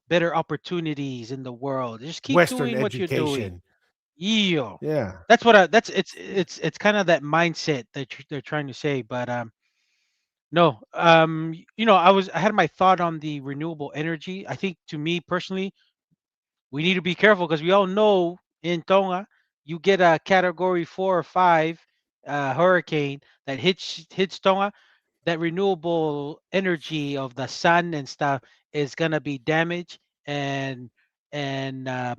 better opportunities in the world. Just keep Western doing what you're doing. education. Yeah, Yeah. that's what I. That's it's kind of that mindset that they're trying to say. But no, I had my thought on the renewable energy. I think to me personally, we need to be careful because we all know in Tonga, you get a category 4 or 5 hurricane that hits Tonga, that renewable energy of the sun and stuff is gonna be damaged and It'll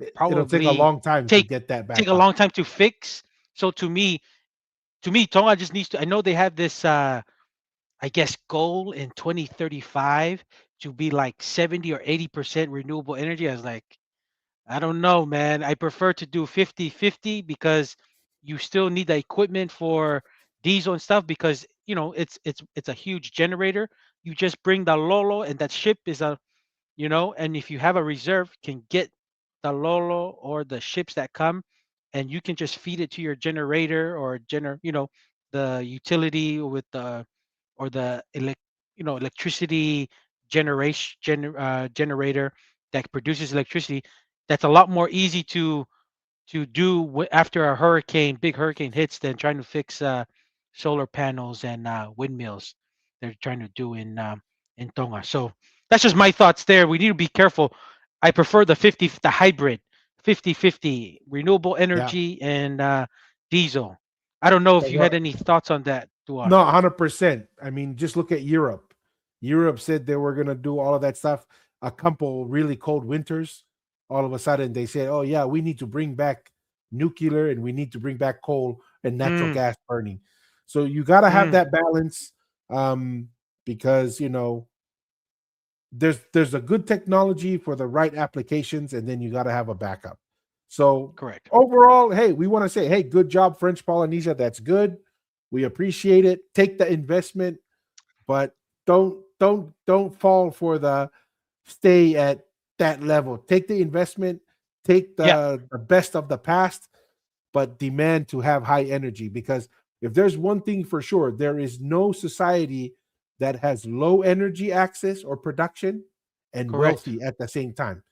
take a probably long time to take get that take back a up. long time to fix. So to me, Tonga just needs to. I know they have this, I guess, goal in 2035 to be like 70 or 80% renewable energy. I was like, I don't know, man. I prefer to do 50-50 because you still need the equipment for diesel and stuff because it's a huge generator. You just bring the lolo and that ship is and if you have a reserve, can get the lolo or the ships that come, and you can just feed it to your generator or the utility with the or the electricity generator that produces electricity. That's a lot more easy to do after a big hurricane hits than trying to fix solar panels and windmills they're trying to do in Tonga. So that's just my thoughts there. We need to be careful. I prefer the hybrid 50-50 renewable Yeah. energy and diesel. I don't know if you had Well, any thoughts on that, Duar. no, 100%. I mean, just look at Europe. Europe said they were going to do all of that stuff. A couple really cold winters, all of a sudden they said, oh, yeah, we need to bring back nuclear and we need to bring back coal and natural Mm, gas burning. So you got to have mm, that balance, um, because, there's a good technology for the right applications, and then you got to have a backup. So correct. overall, hey, we want to say, hey, good job, French Polynesia. That's good. We appreciate it. Take the investment, but don't fall for the stay at that level. Take the investment, take Yeah, the best of the past, but demand to have high energy. Because if there's one thing for sure, there is no society that has low energy access or production and correct. wealthy at the same time.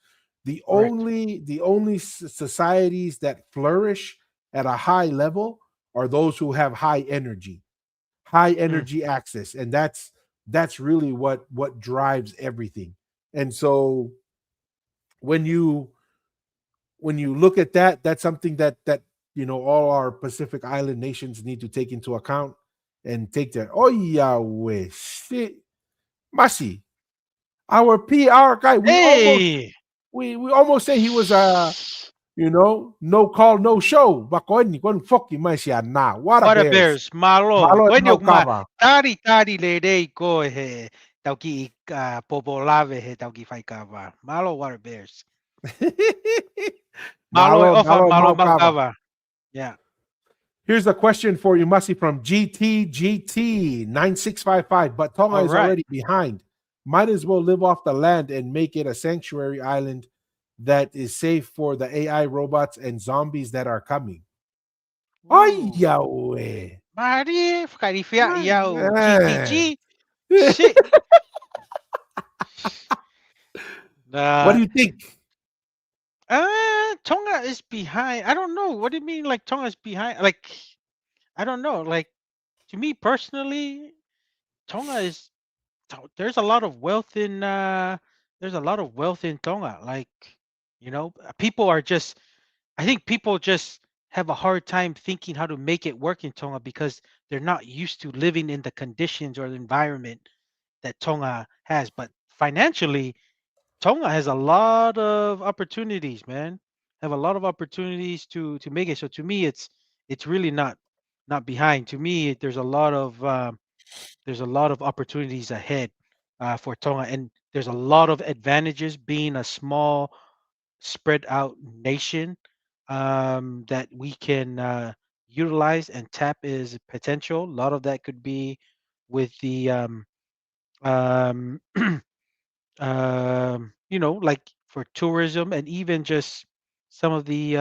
The Correct. only the only societies that flourish at a high level are those who have high Mm, energy access, and that's really what drives everything. And so when you look at that, that's something that all our Pacific Island nations need to take into account and take their, oh yeah, we shit, Masi, our PR guy. hey, We almost say he was a, no call, no show. But kon fucking Masi na water what a bears. bears, malo. Malo at When yung Malkava. tari le day ko he tauki popolave he tauki fai kava. Malo water bears. Malo Malo, ofa Malo malo Malkava. malkava. Yeah. Here's a question for you, Masi, from GTGT9655. But Tonga All is right. already behind. Might as well live off the land and make it a sanctuary island that is safe for the AI robots and zombies that are coming. Ay, Ooh. Yahweh. Mari, karifia Man, yao GTG. Shit. What Uh, do you think? Tonga is behind. I don't know. What do you mean, like Tonga is behind? Like, I don't know. Like, to me personally, Tonga is. There's a lot of wealth in. There's a lot of wealth in Tonga. Like, people are just. I think people just have a hard time thinking how to make it work in Tonga because they're not used to living in the conditions or the environment that Tonga has. But financially, Tonga has a lot of opportunities, man. Have a lot of opportunities to make it. So to me, it's really not behind. To me, there's a lot of opportunities ahead for Tonga, and there's a lot of advantages being a small, spread out nation that we can utilize and tap is potential. A lot of that could be with the um, like for tourism and even just some of the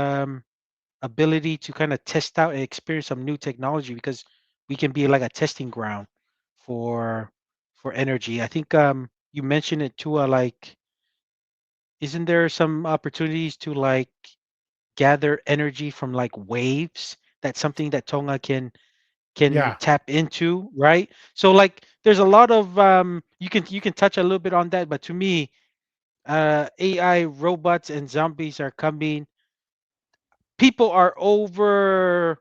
ability to kind of test out and experience some new technology because we can be like a testing ground for for energy. I think you mentioned it too. Like, isn't there some opportunities to like gather energy from like waves? That's something that Tonga can Yeah. tap into, right? So like, there's a lot of you can touch a little bit on that, but to me, AI robots and zombies are coming. People are over,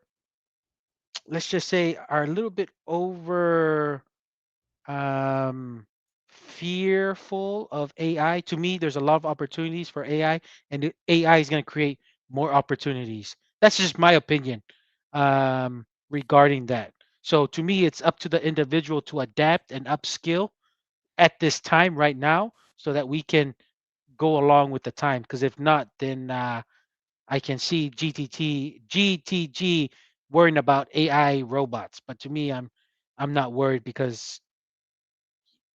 let's just say, are a little bit over um, fearful of AI. To me, there's a lot of opportunities for AI, and the AI is going to create more opportunities. That's just my opinion regarding that. So to me, it's up to the individual to adapt and upskill at this time right now so that we can go along with the time. Because if not, then I can see GTG worrying about AI robots. But to me, I'm not worried because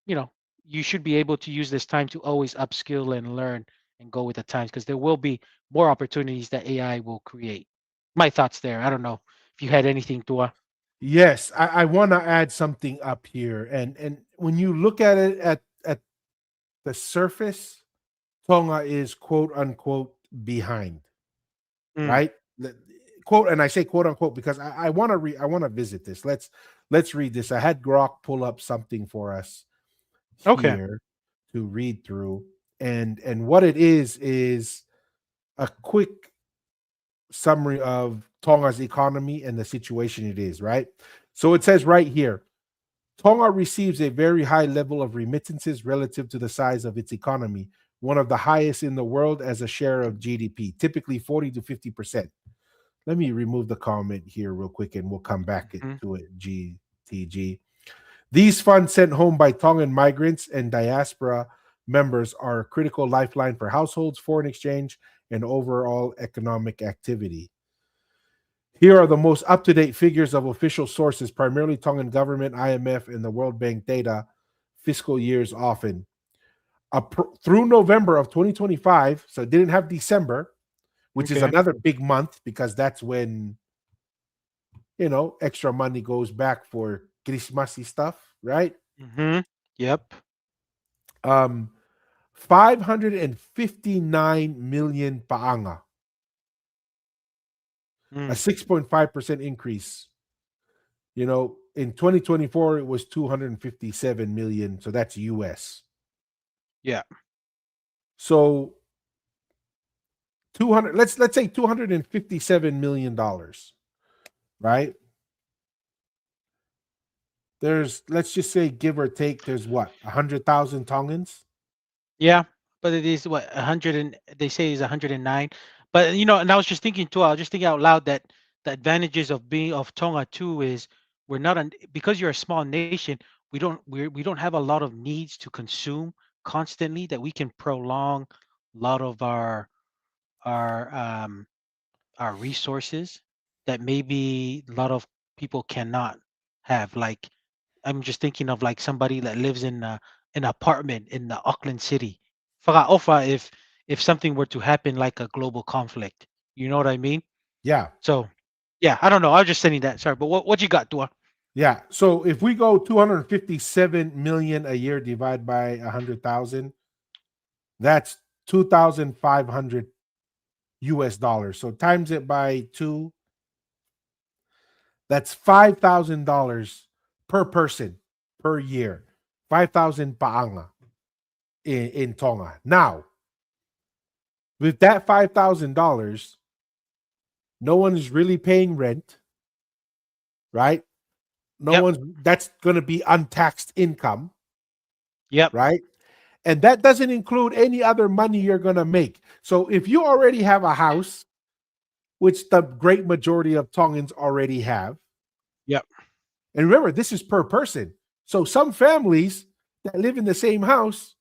you know you should be able to use this time to always upskill and learn and go with the times because there will be more opportunities that AI will create. My thoughts there. I don't know if you had anything to. Yes, I want to add something up here, and when you look at it at the surface, Tonga is quote unquote behind, Mm, right? Quote, and I say quote unquote because I want to I want to visit this. Let's read this. I had Grok pull up something for us okay. here to read through, and what it is a quick summary of Tonga's economy and the situation it is, right? So it says right here, Tonga receives a very high level of remittances relative to the size of its economy, one of the highest in the world as a share of GDP, typically 40 to 50%. Let me remove the comment here real quick and we'll come back Mhm. to it. GTG. These funds sent home by Tongan migrants and diaspora members are a critical lifeline for households, foreign exchange, and overall economic activity. Here are the most up to date figures of official sources, primarily Tongan government, IMF, and the World Bank data, fiscal years often. Through November of 2025, so it didn't have December, which is Okay. another big month because that's when, extra money goes back for Christmassy stuff, right? Hmm. Yep. Um, 559 million paanga, a Mm, 6.5% increase. In 2024, it was 257 million. So that's US. yeah. So 200, let's say $257 million, right? Let's just say, give or take, there's what, 100,000 Tongans? Yeah, but it is what 100 and they say is 109. But and I was just thinking too. I was just thinking out loud that the advantages of being of Tonga too is we're not because you're a small nation. We don't have a lot of needs to consume constantly that we can prolong a lot of our our resources that maybe a lot of people cannot have. Like I'm just thinking of like somebody that lives in an apartment in the Auckland city. Whakaofa if something were to happen like a global conflict. You know what I mean? Yeah. So yeah, I don't know. I was just saying that. Sorry, but what you got, Dua? Yeah. So if we go 257 million a year divided by 100,000, that's 2,500 US dollars. So times it by two, that's $5,000 per person per year. 5,000 paanga in Tonga. Now, with that $5,000, no one is really paying rent, right? No Yep. one's That's going to be untaxed income, Yep. right? And that doesn't include any other money you're going to make. So if you already have a house, which the great majority of Tongans already have, Yep. and remember, this is per person. So some families that live in the same house,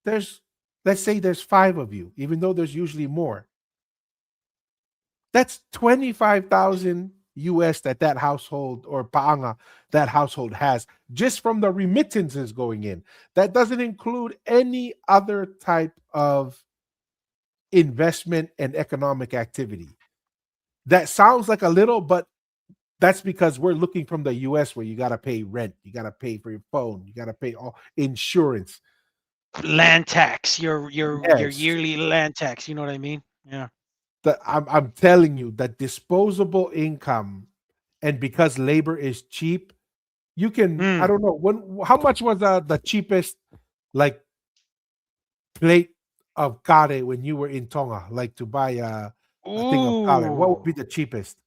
there's, let's say there's five of you, even though there's usually more. That's 25,000 US that household or paanga that household has just from the remittances going in. That doesn't include any other type of investment and economic activity. That sounds like a little, but that's because we're looking from the US where you got to pay rent, you got to pay for your phone, you got to pay all insurance. Land tax, your Yes. yearly land tax. You know what I mean? Yeah. I'm telling you that disposable income, and because labor is cheap, you can, I Mm. don't know, how much was the cheapest like plate of kare when you were in Tonga, like to buy a thing of kare? What would Ooh, be the cheapest?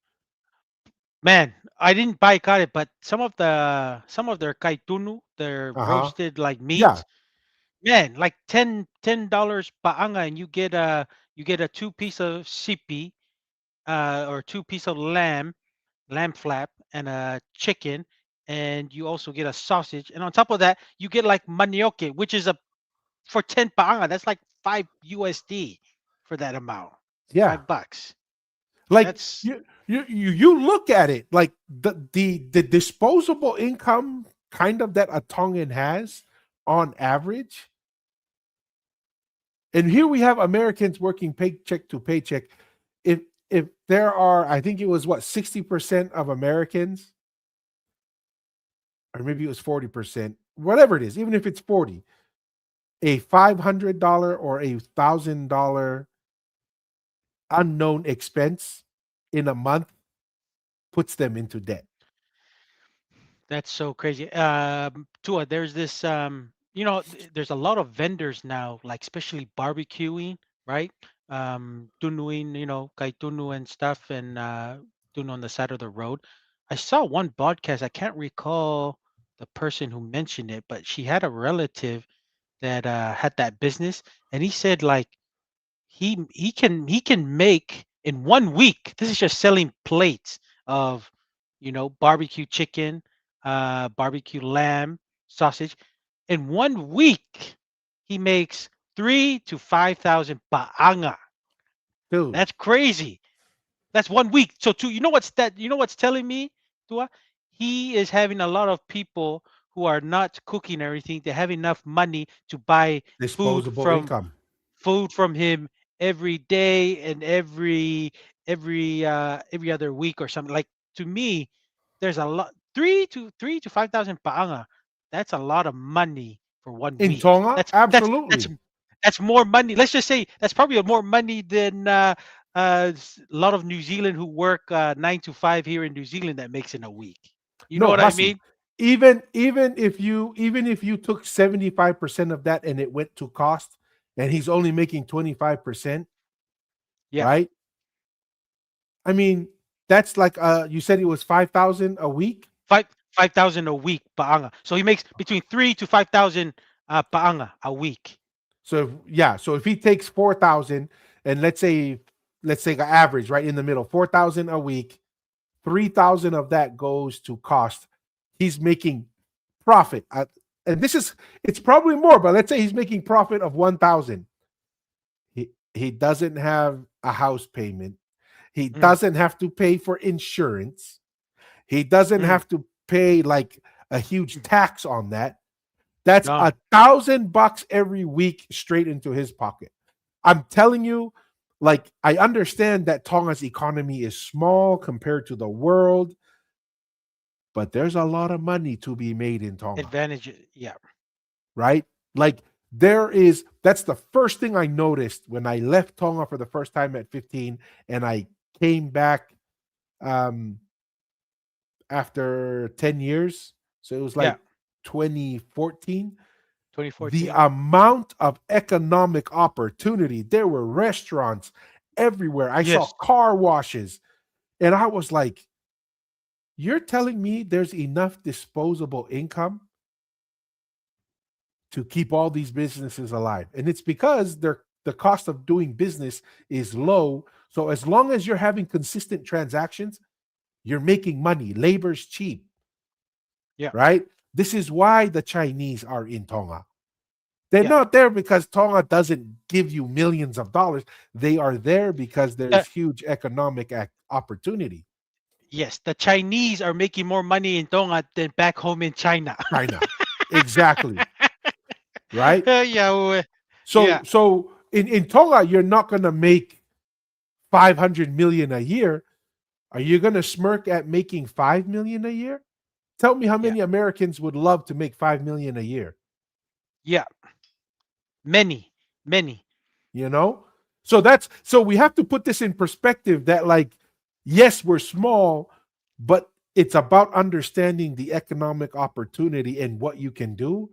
man, I didn't buy kare, but some of their kaitunu, their Uh-huh. roasted like Yeah. meats, man, like $10 paanga, and you get a two-piece of sipi, or two-piece of lamb flap, and a chicken, and you also get a sausage, and on top of that, you get like manioke, which is a for 10 paanga. That's like 5 USD for that amount. Yeah. $5. Like That's you look at it like the disposable income kind of that a Tongan has on average. And here we have Americans working paycheck to paycheck. If there are, I think it was what, 60% of Americans, or maybe it was 40%, whatever it is, even if it's 40, a $500 or $1,000 unknown expense in a month puts them into debt. That's so crazy. Tua, there's this, there's a lot of vendors now, like especially barbecuing, right? Tunuin, kay tunu and stuff, and tunu on the side of the road. I saw one broadcast. I can't recall the person who mentioned it, but she had a relative that had that business, and he said like he can make in 1 week. This is just selling plates of barbecue chicken, barbecue lamb, sausage. In 1 week, he makes 3 to 5 thousand paanga. Dude, That's crazy. That's 1 week. So two, you know what's telling me, Tua? He is having a lot of people who are not cooking everything. They have enough money to buy food disposable from income. him every day and every other week or something. Like, to me, there's a lot, 3 to 5 thousand paanga. That's a lot of money for one In week. Tonga, That's absolutely. that's more money. Let's just say that's probably more money than a lot of New Zealand who work 9 to 5 here in New Zealand that makes in a week. You know No, what I Hasi. mean? Even if you took 75% of that and it went to cost, and he's only making 25%, Yeah, right? I mean, that's like you said it was 5,000 a week. 5,000 a week paanga. So he makes between 3 to 5 thousand paanga a week. So yeah, so if he takes 4,000, and let's say an average right in the middle, 4,000 a week, 3,000 of that goes to cost. He's making profit. And this is, it's probably more, but let's say he's making profit of 1,000. He doesn't have a house payment. He Mm, doesn't have to pay for insurance. He doesn't mm, have to pay like a huge tax on that. That's done. $1,000 every week straight into his pocket. I'm telling you, like, I understand that Tonga's economy is small compared to the world, but there's a lot of money to be made in Tonga, Advantage. Yeah. right? Like that's the first thing I noticed when I left Tonga for the first time at 15 and I came back um after 10 years. So it was Yeah. like 2014. The 2014. amount of economic opportunity, there were restaurants everywhere. I saw Yes. car washes, and I was like, you're telling me there's enough disposable income to keep all these businesses alive? And it's because the cost of doing business is low. So as long as you're having consistent transactions, you're making money. Labor's cheap, Yeah. right? This is why the Chinese are in Tonga. They're Yeah. not there because Tonga doesn't give you millions of dollars. They are there because The, there's huge economic opportunity. yes. The Chinese are making more money in Tonga than back home in China. China. Exactly. Right? Yeah. Yeah. So in Tonga, you're not gonna make 500 million a year. Are you gonna smirk at making 5 million a year? Tell me how Yeah. many Americans would love to make 5 million a year. Yeah. Many. Many. You know, so we have to put this in perspective that, like, yes, we're small, but it's about understanding the economic opportunity and what you can do,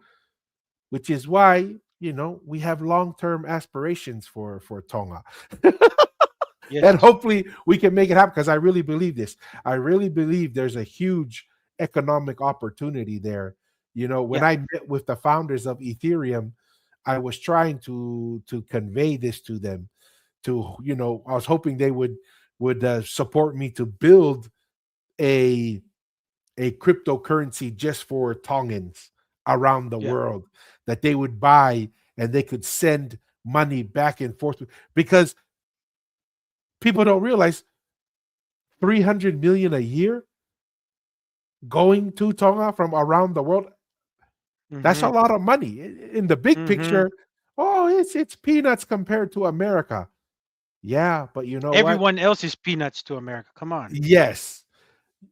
which is why, we have long-term aspirations for Tonga. Yes. And hopefully we can make it happen, because I really believe this. I really believe there's a huge economic opportunity there. When Yeah. I met with the founders of Ethereum, I was trying to convey this to them. I was hoping they would support me to build a a cryptocurrency just for Tongans around the Yeah. world, that they would buy and they could send money back and forth, because people don't realize 300 million a year going to Tonga from around the world. That's a Mm-hmm. lot of money in the big Mm-hmm. picture. Oh, it's peanuts compared to America. Yeah, but you know what? Everyone else is peanuts to America. Come on. Yes.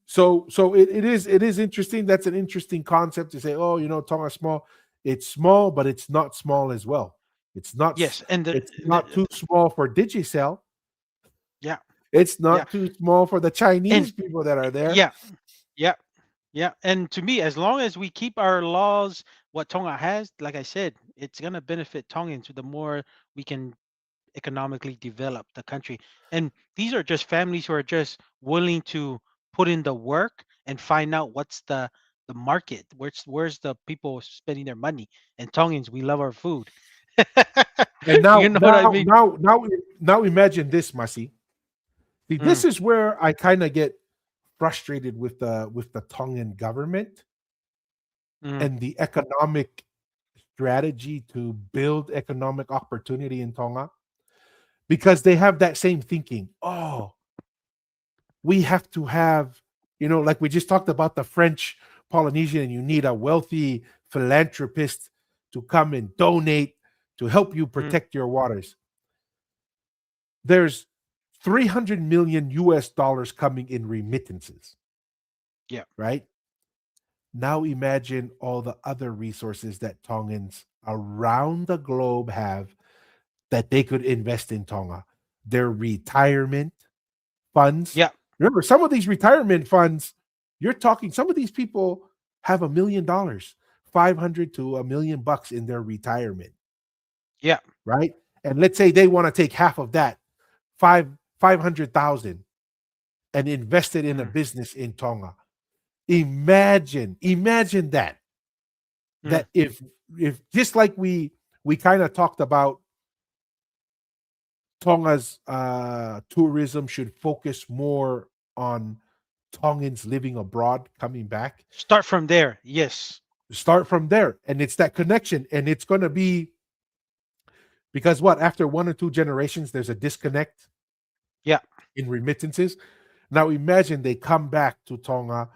So it is interesting. That's an interesting concept to say, oh, Tonga small. It's small, but it's not small as well. It's not Yes. And it's not too small for Digicel. yeah. It's Yeah. not too small for the And Chinese people that are there. yeah. Yeah. Yeah. And to me, as long as we keep our laws, what Tonga has, like I said, it's gonna benefit Tongans. The more we can economically develop the country. And these are just families who are just willing to put in the work and find out what's the market. Where's the people spending their money? And Tongans, we love our food. And You now, know what I now, mean? now, now, now, imagine this, Masi. See, Mm, this is where I kind of get frustrated with the Tongan government mm, and the economic strategy to build economic opportunity in Tonga, because they have that same thinking. Oh, we have to have, like we just talked about the French Polynesian, and you need a wealthy philanthropist to come and donate to help you mm. protect your waters. There's 300 million US dollars coming in remittances, Yeah, right? Now imagine all the other resources that Tongans around the globe have that they could invest in Tonga. Their retirement funds. yeah. Remember, some of these retirement funds, you're talking, some of these people have $1 million, 500 to $1 million in their retirement, Yeah. right? And let's say they want to take half of that, 500,000, and invest it in a Mm, business in Tonga. Imagine mm. that if just like we kind of talked about, Tonga's tourism should focus more on Tongans living abroad coming back. Start from there. Yes. Start from there, and it's that connection, and it's going to be, because what, after one or two generations there's a disconnect Yeah. in remittances. Now imagine they come back to Tonga,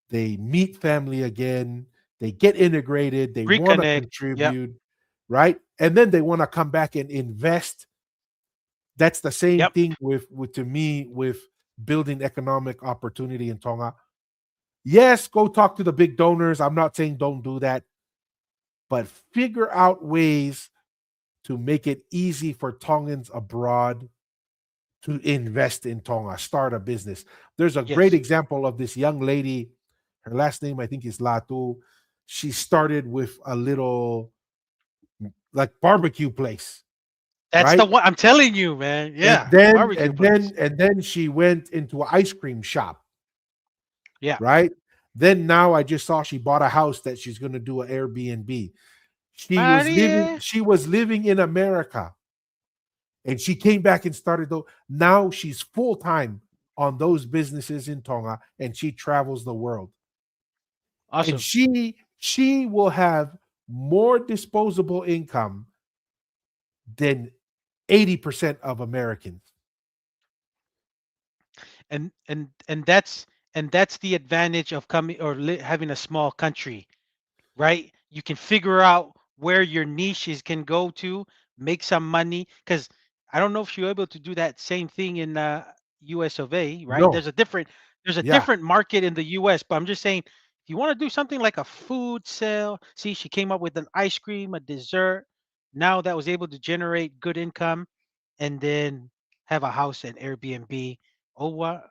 they meet family again, they get integrated, they want to Reconnect. Yeah. contribute, right? And then they want to come back and invest. That's the same Yep. thing with to me with building economic opportunity in Tonga. Yes, go talk to the big donors. I'm not saying don't do that, but figure out ways to make it easy for Tongans abroad to invest in Tonga, start a business. There's a great Yes, example of this young lady. Her last name, I think, is Latu. She started with a little like barbecue place, that's the right? one I'm telling you, man. Yeah, barbecue place. And then she went into an ice cream shop, Yeah, right? Then now I just saw she bought a house that she's going to do an Airbnb. yeah. She was living in America, and she came back and started though. Now she's full time on those businesses in Tonga, and she travels the world. And Awesome. she will have more disposable income than 80% of Americans. And that's the advantage of coming or having a small country, right? You can figure out where your niches can go to, make some money. Because I don't know if you're able to do that same thing in US of A, right? No, There's a yeah, different market in the US, but I'm just saying if you want to do something like a food sale, see, she came up with an ice cream, a dessert. Now that was able to generate good income and then have a house and Airbnb. Oh, what?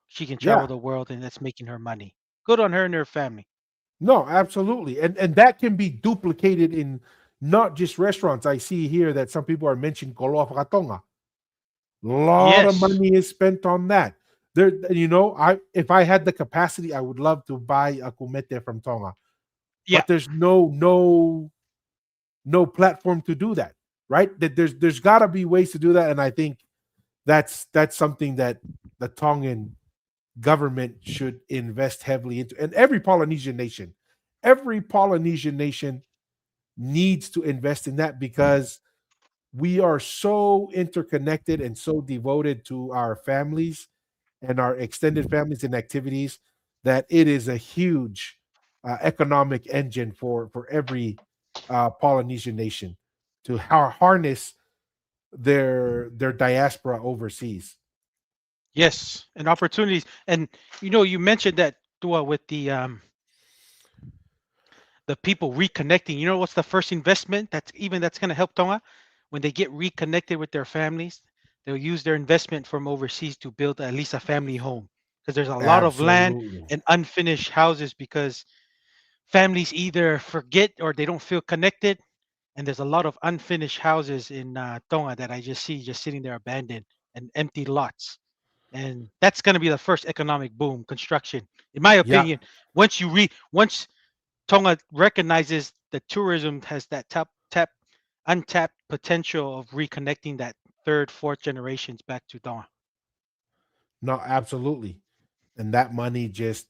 She can travel yeah, the world and that's making her money. Good on her and her family. no, absolutely, and that can be duplicated in not just restaurants. I see here that some people are mentioning Koloa Whakatonga. A lot of Yes. money is spent on that. There, you know, I if I had the capacity, I would love to buy a kumete from Tonga, Yeah. but there's no platform to do that, right? That there's got to be ways to do that, and I think that's something that the Tongan government should invest heavily into, and every Polynesian nation needs to invest in that because we are so interconnected and so devoted to our families and our extended families and activities that it is a huge economic engine for every Polynesian nation to harness their diaspora overseas. Yes. And opportunities. And you mentioned that Dua, with the people reconnecting. You know what's the first investment that's going to help Tonga when they get reconnected with their families? They'll use their investment from overseas to build at least a family home because there's a lot of land Absolutely. and unfinished houses because families either forget or they don't feel connected. And there's a lot of unfinished houses in Tonga that I just see just sitting there abandoned and empty lots. And that's going to be the first economic boom, construction, in my Yeah. opinion. Once Tonga recognizes that tourism has that untapped potential of reconnecting that third, fourth generations back to Tonga. No, absolutely. And that money just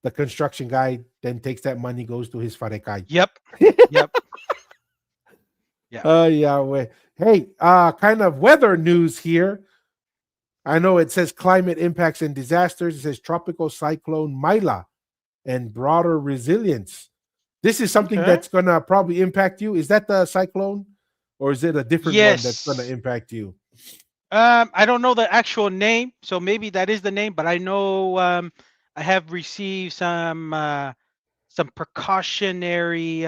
the construction guy then takes that money, goes to his farekai. Yep, yep, yeah. Yahweh. Hey, kind of weather news here. I know it says climate impacts and disasters. It says tropical cyclone Mila and broader resilience. This is something Okay. that's gonna probably impact you. Is that the cyclone, or is it a different one that's gonna Yes. impact you? I don't know the actual name, so maybe that is the name, but I know I have received some precautionary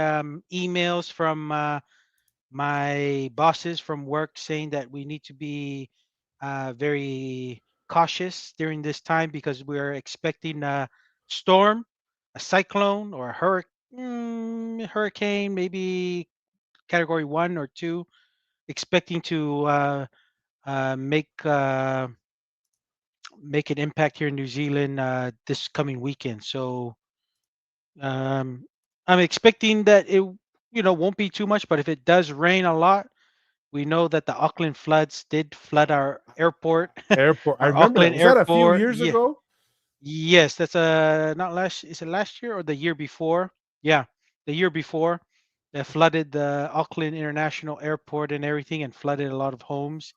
emails from my bosses from work saying that we need to be very cautious during this time because we're expecting a storm, a cyclone, or a hurricane, maybe category 1 or 2, expecting to make an impact here in New Zealand this coming weekend. So um, I'm expecting that it won't be too much, but if it does rain a lot, we know that the Auckland floods did flood our airport, Airport. I our remember that. Auckland Was that a few airport. years Yeah, ago? yes, that's not last. Is it last year or the year before? Yeah, the year before. That flooded the Auckland International Airport and everything, and flooded a lot of homes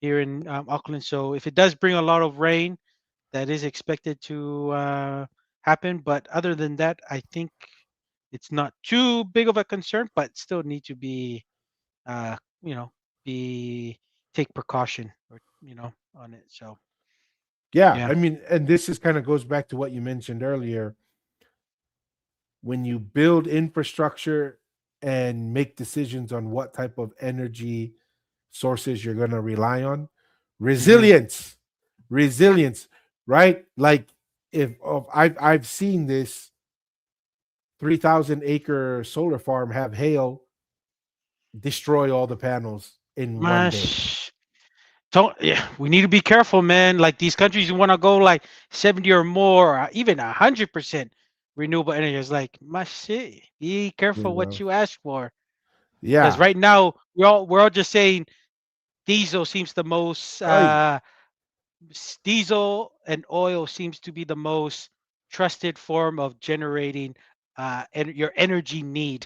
here in Auckland. So if it does bring a lot of rain, that is expected to happen. But other than that, I think it's not too big of a concern, but still need to be uh, you know, be take precaution or on it. So Yeah, Yeah. I mean, and this is kind of goes back to what you mentioned earlier. When you build infrastructure and make decisions on what type of energy sources you're going to rely on, Hmm. resilience, resilience, right? Like if of I've seen this 3,000 acre solar farm have hail destroy all the panels in one day. Mash. Don't, yeah, we need to be careful, man. Like these countries who want to go like 70 or more, or even 100% renewable energy. It's like, my shit. Be You careful what know, you ask for, because yeah, right now we're all just saying diesel seems the most. right. Diesel and oil seems to be the most trusted form of generating your energy need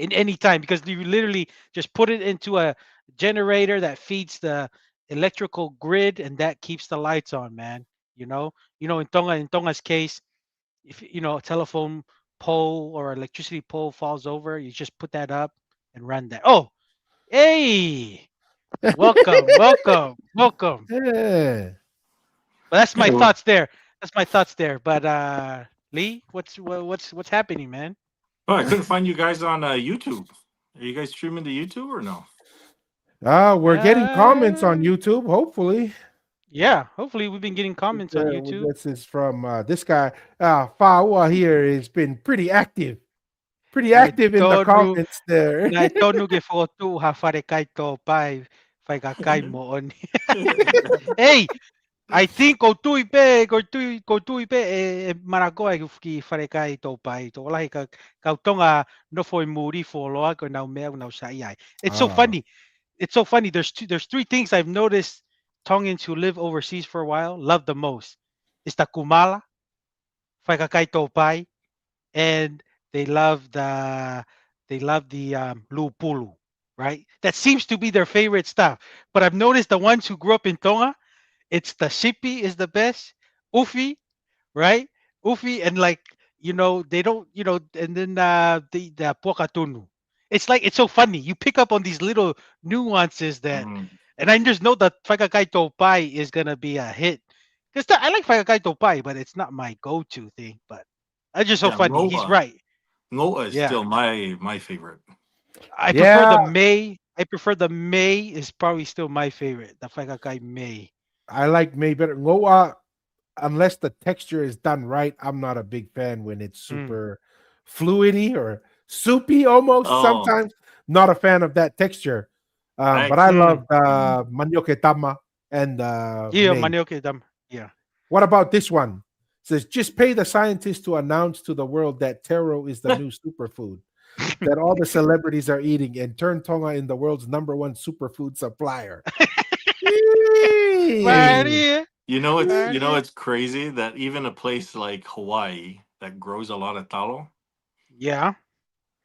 in any time, because you literally just put it into a generator that feeds the electrical grid and that keeps the lights on, man. In Tonga's case, if a telephone pole or electricity pole falls over, you just put that up and run that. Oh, hey, welcome, welcome, welcome. Yeah. But that's my Hey, well, thoughts there. That's my thoughts there. But Lee, what's happening, man? I couldn't find you guys on YouTube. Are you guys streaming to YouTube or no? We're getting comments on Uh, YouTube, hopefully. yeah. Hopefully, we've been getting comments on YouTube. This is from this guy. Fawa here has been pretty Na active in the tonu comments there. na tonu ke foto ha fare kai to pai fai ka kai mo on. Hey, I think ko tui pe maragoa ki fare kai to pai to lai ka tonga no foi muri fo loa ko na me na sai ai. It's so Ah, funny. It's so funny. There's three things I've noticed Tongans who live overseas for a while love the most. It's the kumala, whaikakai topai, and they love the lupulu, right? That seems to be their favorite stuff. But I've noticed the ones who grew up in Tonga, it's the shipi is the best, ufi, right? Ufi and like they don't and then the pokatunu. It's so funny. You pick up on these little nuances that, Mhm. and I just know that Fagakai Topai is gonna be a hit because I like Fagakai Topai, but it's not my go-to thing. But it's just so Yeah, funny. He's Ngoa. right. Ngoa is Yeah, still my favorite. I prefer the yeah, May. I prefer the May is probably still my favorite. The Fagakai May. I like May better. Ngoa, unless the texture is done right, I'm not a big fan when it's Mm. super fluidy or soupy almost Oh, sometimes. Not a fan of that texture. I But I actually, love Mm. the manioke tama and Yeah, May. manioke dam. Yeah. What about this one? It says just pay the scientists to announce to the world that taro is the new superfood that all the celebrities are eating and turn Tonga in the world's number one superfood supplier. hey, Yee. Maria, Maria. it's crazy that even a place like Hawaii that grows a lot of talo, Yeah.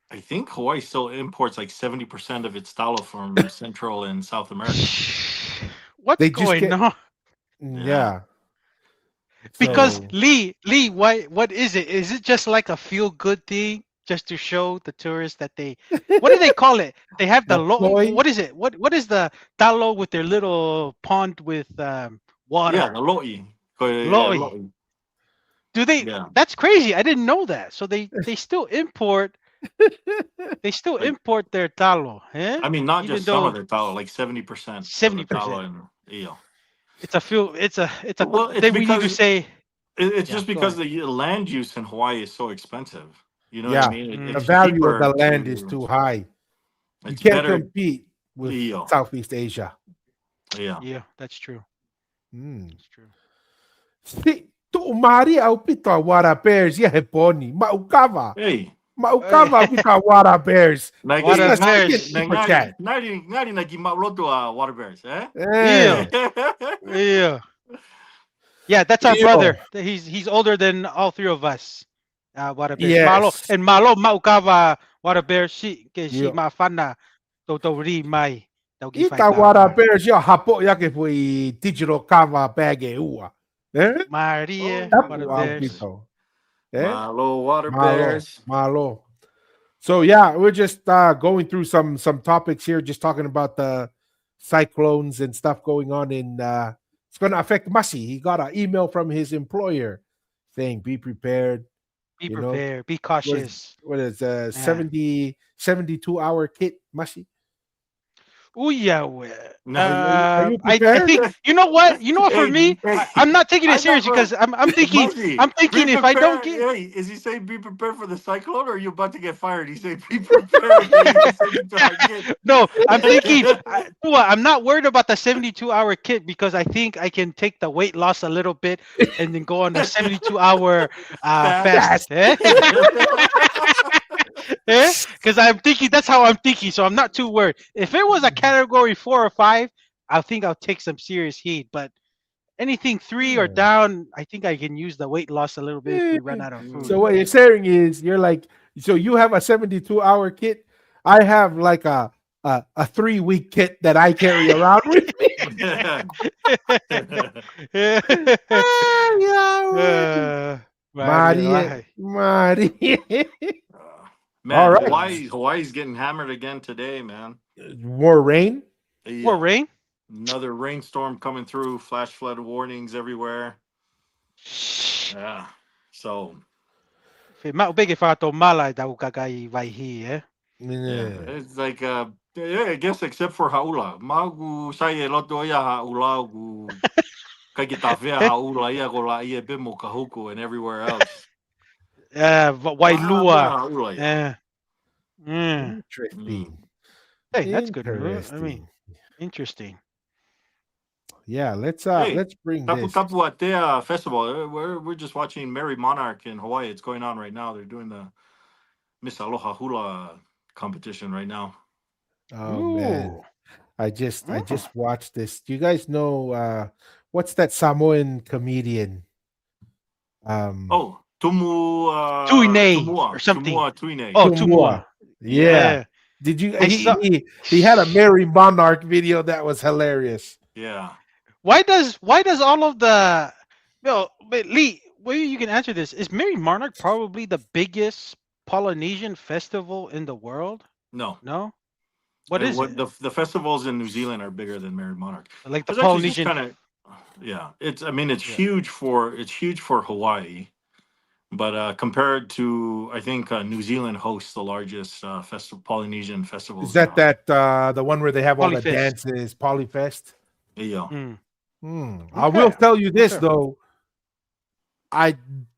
I think Hawaii still imports like 70% of its talo from Central and South America. What's They just going get on? Yeah. yeah. Because So Lee, why? What is it? Is it just like a feel-good thing, just to show the tourists that they? What do they call it? They have the lo. Maploy, What is it? What is the talo with their little pond with Yeah, the water? lo'i. Loi. Lo'i. Do they? Yeah. That's crazy. I didn't know that. So they still import. They still Like, import their talo, eh? I mean, not Even just some of though the talo, like 70% of the 70%. talo in eel. It's a feel. It's a. Well, it's Then we need to because say. it's Yeah. just Go because ahead. the land use in Hawaii is so expensive. You know what I yeah. mean? The Mm, It's value of the cheaper land is to. too high. You It's can't better. compete with Eel. Southeast Asia. Yeah. yeah, that's true. Mm. That's true. Si tu umari au pita wara bears ya heponi. Hey, Hey, Maukava pita wara bears. what Just a a nagi second bears. super chat. nari nagi mauloto a water bears, eh? Eh. Yeah, yeah, yeah. That's our Yo. brother. He's older than all three of us. What a bears. Malo Yes. and Malo maukava what a bears. Si Yo. mafana to ri mai tau gi fai Ita wara kava. bears ya hapo yake fui digital kava bag ua. Eh? Maria, Oh what a Tapu au my. bears. pito. Eh? Malo water Malo. bears. Malo. So yeah, we're just going through some topics here, just talking about the cyclones and stuff going on in it's going to affect Masi. He got an email from his employer saying, "Be prepared." Be You know, prepared. Be what is cautious. what is Yeah. 72-hour kit, Masi? Oh yeah. No. Are you I prepared? think you know what. You know what? For Hey, me, hey, I'm not taking I it serious never. because I'm thinking. Muzzy, I'm be thinking if I don't prepared. get Hey, is he saying be prepared for the cyclone, or are you about to get fired? He said be prepared. Hey, he said it to our kid. no, I'm thinking. I'm not worried about the 72-hour kit because I think I can take the weight loss a little bit and then go on a 72-hour Fast. fast. Because I'm thinking that's how I'm thinking. So I'm not too worried. If it was a category 4 or 5, I think I'll take some serious heat. But anything 3 or Yeah. down, I think I can use the weight loss a little bit if we run out of So food. what you're saying is you're like, so you have a 72-hour kit. I have like a 3-week kit that I carry around with me. Yeah, Mario, Mari, Mari. All Man, right. Hawaii's getting hammered again today, man. More rain. more Yeah. rain? Another rainstorm coming through, flash flood warnings everywhere. Yeah. So, Big if I to mala da ukagai vai eh? yeah, Yeah. it's like, yeah, I guess except for Haula. Magu sai loto ia Haula gu kagitafea Haula ia go la ia bimo kahuku and everywhere else. Wailua. Haula ia. Yeah. Mm. Interesting. Hey, that's good news. I mean, Interesting. interesting. Yeah, let's Hey, bring Tapu this. Tapu Atea Festival. We're just watching Merry Monarch in Hawaii. It's going on right now. They're doing the Miss Aloha Hula competition right now. Oh man. Ooh. I just watched this. Do you guys know what's that Samoan comedian? Oh, Tumu Tuine or Tumua something. Tumua Tuine. Oh, Tumua. Tumua. Yeah. Yeah. Did you I saw. he had a Mary Monarch video that was hilarious. Yeah. Why does all of the but Lee, well you can answer this. Is Mary Monarch probably the biggest Polynesian festival in the world? No. No? What is What it? the festivals in New Zealand are bigger than Merry Monarch. Like the It's actually just Polynesian. kind of, yeah. It's Yeah. huge for Hawaii. But compared to, I think New Zealand hosts the largest Polynesian festivals. Is that the one where they have all the Polyfest. dances, Polyfest? Yeah. I will tell you this Okay. though.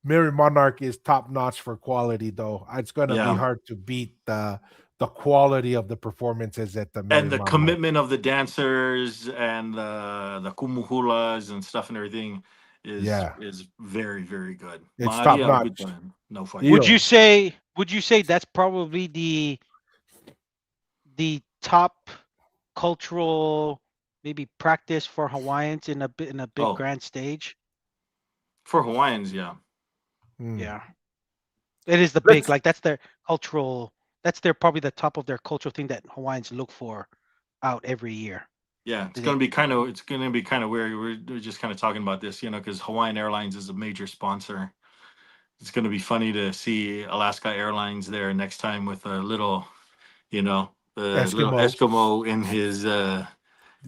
Mary Monarch is top notch for quality though. It's gonna be Yeah. hard to beat the quality of the performances at the Mary And the Monarch. commitment of the dancers and the kumuhulas and stuff and everything is very, very good. It's top notch. No fight. Yeah. Would you say that's probably the top cultural maybe practice for Hawaiians in a big Oh. grand stage? For Hawaiians, yeah. Yeah. It is the big like that's their cultural probably the top of their cultural thing that Hawaiians look for out every year. Yeah, it's gonna be kind of weird. We're just kind of talking about this, because Hawaiian Airlines is a major sponsor. It's gonna be funny to see Alaska Airlines there next time with a little, little Eskimo in his.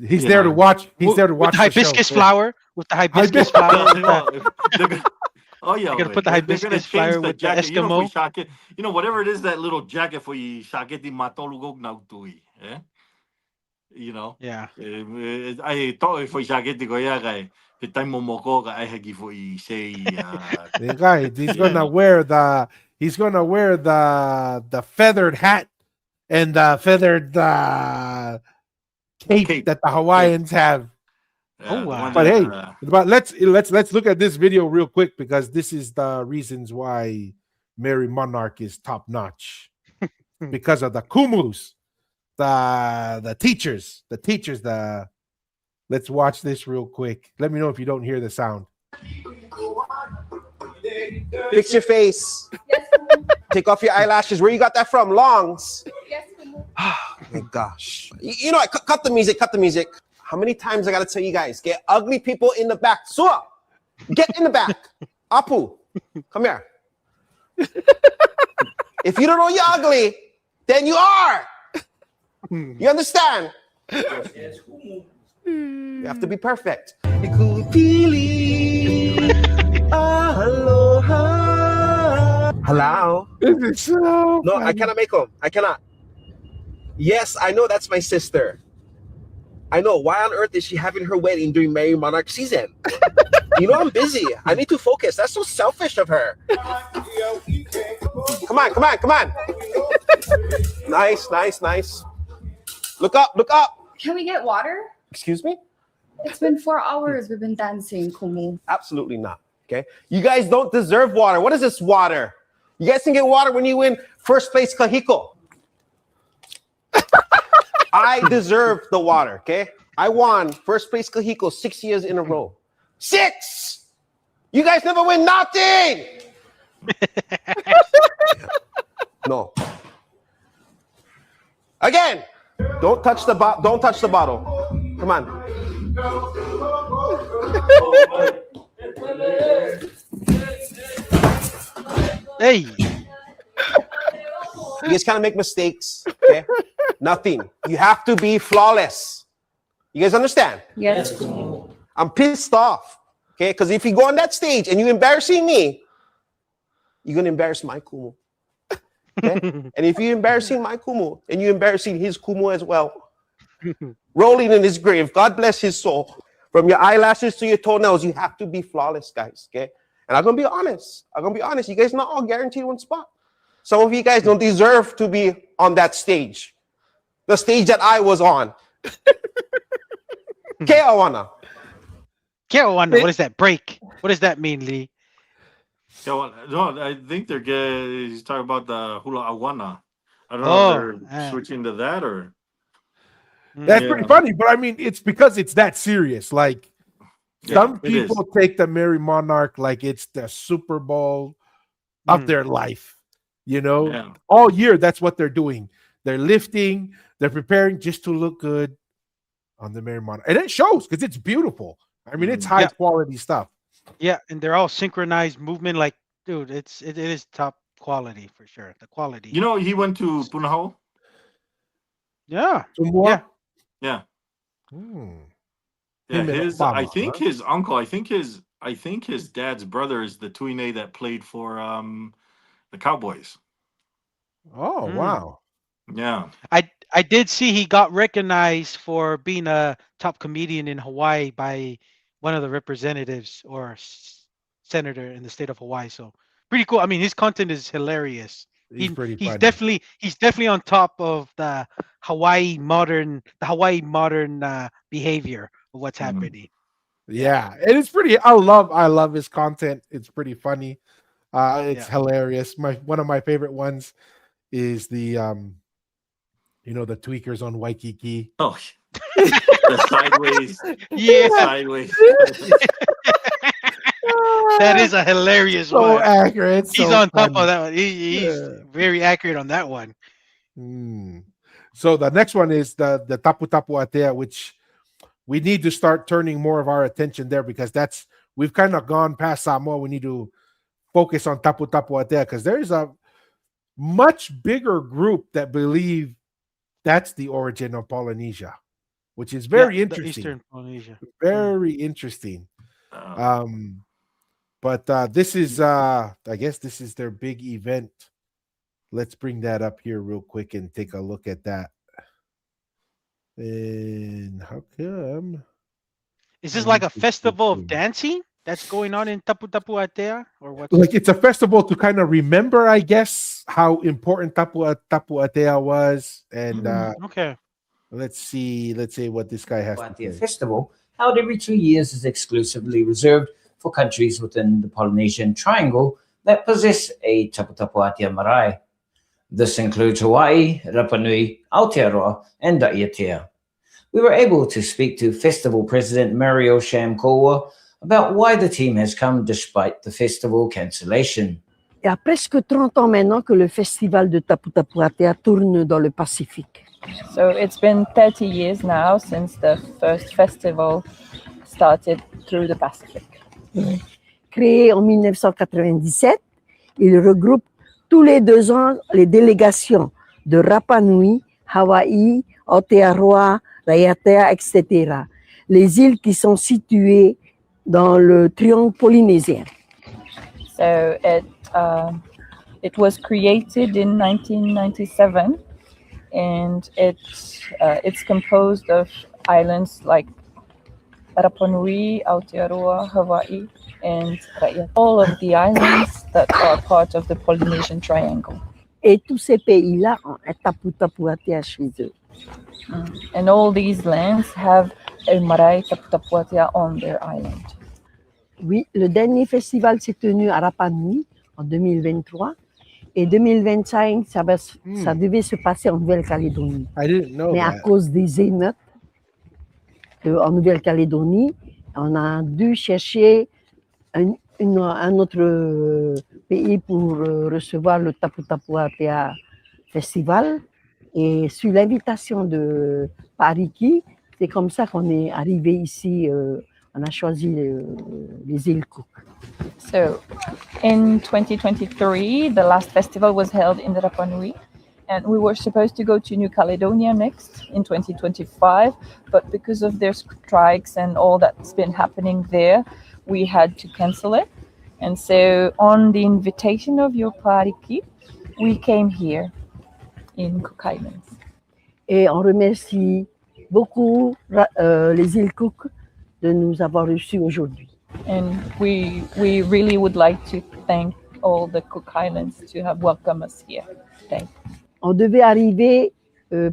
He's there to watch. He's there to watch with the hibiscus flower. With the hibiscus flower. Oh yeah, you're gonna put the hibiscus flower with the jacket. Eskimo. Whatever it is, that little jacket for you jacket di matolugog na utui. Yeah. I thought for jacket di goya kay pitay momoko ka ay hagi for I say. The guy, he's gonna wear the feathered hat and the feathered cape that the Hawaiians have. Oh wow! But hey, let's look at this video real quick because this is the reasons why Mary Monarch is top notch because of the kumus, the teachers. Let's watch this real quick. Let me know if you don't hear the sound. Fix your face. Yes. Take off your eyelashes. Where you got that from? Longs. Yes. Oh my gosh. You know what? Cut the music. Cut the music. How many times I gotta tell you guys? Get ugly people in the back. Sua, get in the back. Apu, come here. If you don't know you're ugly, then you are. You understand? Yes. You have to be perfect. Aloha. Hello. This is so No, I funny. cannot make them. I cannot. Yes, I know that's my sister. I know. Why on earth is she having her wedding during Merry Monarch season? You know I'm busy. I need to focus. That's so selfish of her. Come on, come on, come on. Nice, nice, nice. Look up, look up. Can we get water? Excuse me? It's been 4 hours we've been dancing, Kumu. Absolutely not. Okay. You guys don't deserve water. What is this water? You guys can get water when you win first place Kahiko. I deserve the water. Okay. I won first place Kahiko 6 years in a row. 6! You guys never win nothing. No. Again. Don't touch the don't touch the bottle. Come on. Hey, You guys kind of make mistakes. Okay. Nothing. You have to be flawless. You guys understand? Yes. I'm pissed off. Okay. Because if you go on that stage and you embarrassing me, you're gonna embarrass my Kumu. Okay? And if you're embarrassing my Kumu, and you're embarrassing his Kumu as well, rolling in his grave, God bless his soul. From your eyelashes to your toenails, you have to be flawless, guys. Okay? And I'm gonna be honest. You guys not all guaranteed one spot. Some of you guys don't deserve to be on that stage. The stage that I was on. Okay, Awana. Carolina, what is that? Break. What does that mean, Lee? Yeah, well, no, I think they're good. He's talking about the hula awana. I don't know Oh, if they're switching to that or. That's Yeah. pretty funny, but I mean, it's because it's that serious. Like some it is. people take the Merry Monarch like it's the Super Bowl of their life. You know, Yeah. all year that's what they're doing. They're lifting, they're preparing just to look good on the Merry Monarch, and it shows because it's beautiful. I mean, it's high Yeah. quality stuff. Yeah, and they're all synchronized movement. Like, dude, it is top quality for sure. The quality. You know, he went to Punahou. Yeah. Tumua? Yeah. Yeah. Hmm. Yeah, Him and his. Obama, I think huh? his uncle. I think his dad's brother is the Tuine that played for the Cowboys. Oh, Mm. wow. Yeah. I did see he got recognized for being a top comedian in Hawaii by one of the representatives or senator in the state of Hawaii. So pretty cool. I mean, his content is hilarious. He's pretty He's funny. definitely on top of the Hawaii modern behavior of what's Mhm. happening. Yeah, and it's pretty. I love his content. It's pretty funny. It's Yeah. hilarious. One of my favorite ones is the the tweakers on Waikiki. Oh, the sideways. Yeah, Sideways. that is a hilarious So one. accurate. He's so on top funny. of that one. He's Yeah. very accurate on that one. So the next one is the Tapu Tapu Atea, which we need to start turning more of our attention there because we've kind of gone past Samoa. We need to focus on Tapu Tapu Atea because there's a much bigger group that believe that's the origin of Polynesia, which is very Yeah, the interesting. Eastern Polynesia. Very interesting. But this is I guess this is their big event. Let's bring that up here real quick and take a look at that. And how come? Is this like a Mm, festival mm, of dancing that's going on in Tapu Tapu Atea, or what's Like it's a festival to kind of remember, I guess, how important Tapu Atea was. And okay? let's see what this guy has to Atea say. Festival, held every 2 years, is exclusively reserved for countries within the Polynesian Triangle that possess a Tapu Tapu Atea marae. This includes Hawaii, Rapa Nui, Aotearoa, and Daiatea. We were able to speak to Festival President Mario Shamkoa about why the team has come despite the festival cancellation. Il y a presque 30 ans maintenant que le festival de Tapu Tapu Atea tourne dans le Pacifique. So it's been 30 years now since the first festival started through the Pacific. Créé en 1997, il regroupe tous les 2 ans les délégations de Rapa Nui, Hawaï, Aotearoa, Raiatea, etc. les îles qui sont situées dans le triangle polynésien. So it was created in 1997, and it's composed of islands like Rapa Nui, Aotearoa, Hawaii, and Raia. All of the islands that are part of the Polynesian Triangle. Et tous ces pays-là ont un tapu-tapuatea chez eux. And all these lands have a marae taputapuatea on their island. Oui, le dernier festival s'est tenu à Rapa Nui en 2023 et 2025, ça devait se passer en Nouvelle-Calédonie. I didn't know Mais à that. cause des émeutes en Nouvelle-Calédonie, on a dû chercher un autre pays pour recevoir le Tapu-Tapuatea Festival. Et sur l'invitation de Pariki, c'est comme ça qu'on est arrivé ici. On a choisi les îles Cook. So in 2023, the last festival was held in the Rapa Nui, and we were supposed to go to New Caledonia next in 2025, but because of their strikes and all that's been happening there, we had to cancel it. And so on the invitation of your Pariki, we came here in Cook Islands. Et on remercie beaucoup les îles Cook de nous avoir reçus aujourd'hui. And we really would like to thank all the Cook Islands to have welcomed us here today. On devait arriver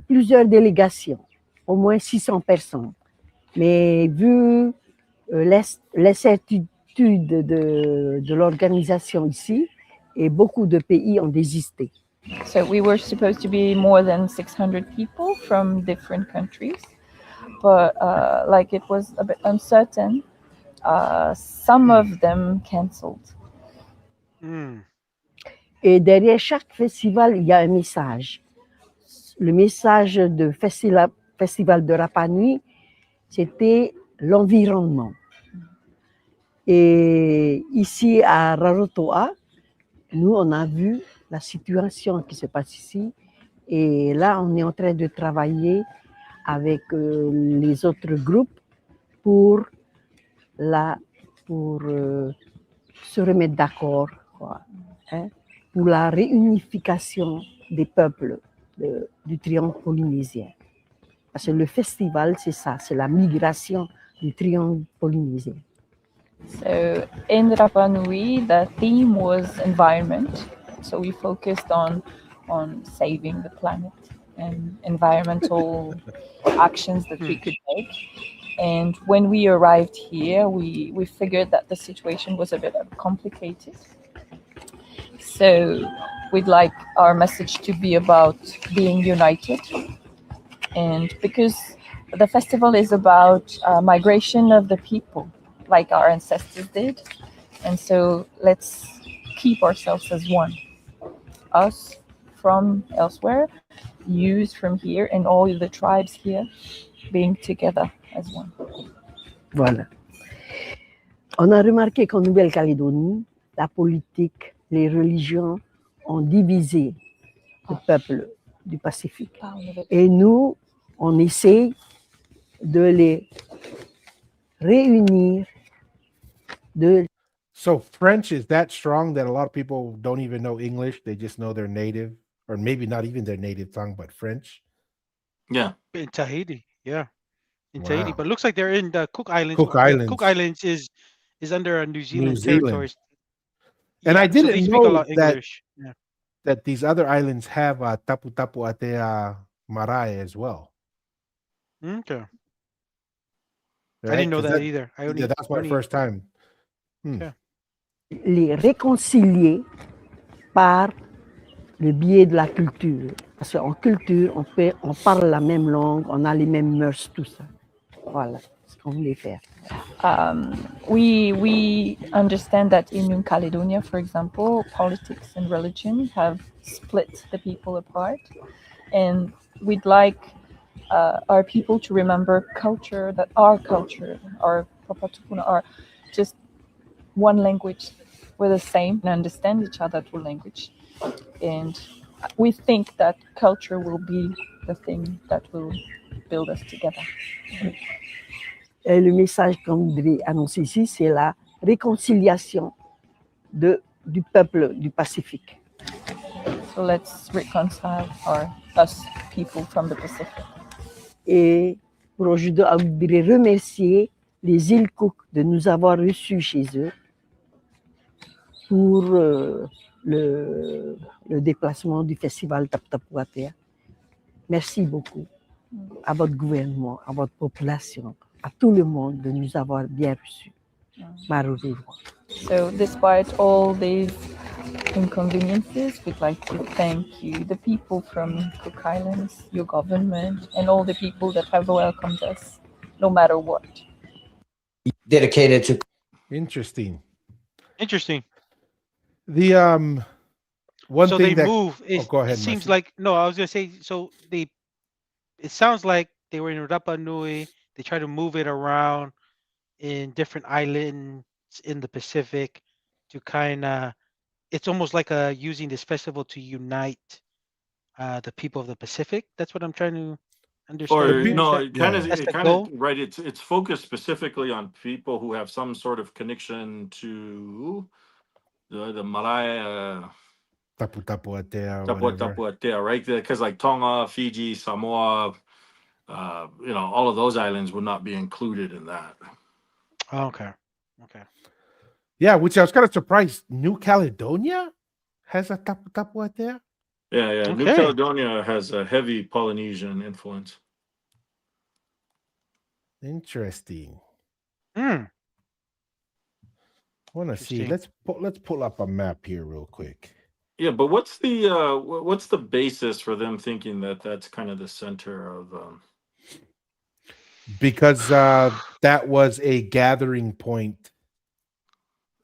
plusieurs délégations, au moins 600 personnes. Mais vu l'incertitude de l'organisation ici, et beaucoup de pays ont désisté. So we were supposed to be more than 600 people from different countries, but like it was a bit uncertain, some of them canceled. Et derrière chaque festival, il y a un message. Le message du festival de Rapa Nui, c'était l'environnement. Et ici à Rarotoa, nous, on a vu la situation qui se passe ici. Et là, on est en train de travailler avec les autres groupes pour se remettre d'accord, quoi, hein, pour la réunification des peuples du triangle polynésien. Parce que le festival, c'est ça, c'est la migration du triangle polynésien. So in Rapa Nui, the theme was environment. So we focused on saving the planet and environmental actions that we could make. And when we arrived here, we figured that the situation was a bit complicated. So we'd like our message to be about being united. And because the festival is about migration of the people, like our ancestors did. And so let's keep ourselves as one. Us from elsewhere, yous from here, and all the tribes here being together as one. Voilà. On a remarqué qu'en Nouvelle-Calédonie, la politique, les religions ont divisé le peuple du Pacifique. Et nous, on essaie de les réunir. So French is that strong that a lot of people don't even know English. They just know their native, or maybe not even their native tongue, but French. Yeah. In Tahiti, yeah. In Wow. Tahiti. But it looks like they're in the Cook Islands. Cook The Islands. Cook Islands is under a New Zealand Zealand. territory. And I so they didn't speak know a lot that English. Yeah. that these other islands have a Tapu Tapu Atea Marae as well. Okay. Right? I didn't know 'Cause that either. That's my first time. Yeah. Les réconcilier par le biais de la culture. Parce qu'en culture, on parle la même langue, on a les mêmes mœurs, tout ça. Voilà ce qu'on voulait faire. We understand that in New Caledonia, for example, politics and religion have split the people apart, and we'd like our people to remember culture, that our culture, our Papatupuna, are just one language. We're the same and understand each other through language, and we think that culture will be the thing that will build us together. Et le message qu'on voudrait annoncer ici, c'est la réconciliation du peuple du Pacifique. So let's reconcile us people from the Pacific. Et pour aujourd'hui, on voudrait remercier les îles Cook de nous avoir reçus chez eux pour le déplacement du festival Tapu Tapu Atea. Merci beaucoup à votre gouvernement, à votre population, à tout le monde de nous avoir bien reçus. Maruru. So despite all these inconveniences, we'd like to thank you, the people from Cook Islands, your government, and all the people that have welcomed us, no matter what. Dedicated to Interesting. Interesting. The one So thing they that move. go ahead, It seems Mercy. like no. I was gonna say. So they. It sounds like they were in Rapa Nui. They try to move it around in different islands in the Pacific to kind of. It's almost like using this festival to unite the people of the Pacific. That's what I'm trying to understand Or here. no, Is it kind of that's it the kind of goal? right. It's focused specifically on people who have some sort of connection to the Malay Tapu Tapu Atea or Tapu whatever. Tapu Atea, right? Because like Tonga, Fiji, Samoa, all of those islands would not be included in that. Oh, okay. Okay. Yeah, which I was kind of surprised. New Caledonia has a Tapu Tapu Atea. Yeah. New Okay. Caledonia has a heavy Polynesian influence. Interesting. Hmm. I want to see. Interesting. Let's pull up a map here real quick. Yeah, but what's the basis for them thinking that that's kind of the center of? Because that was a gathering point,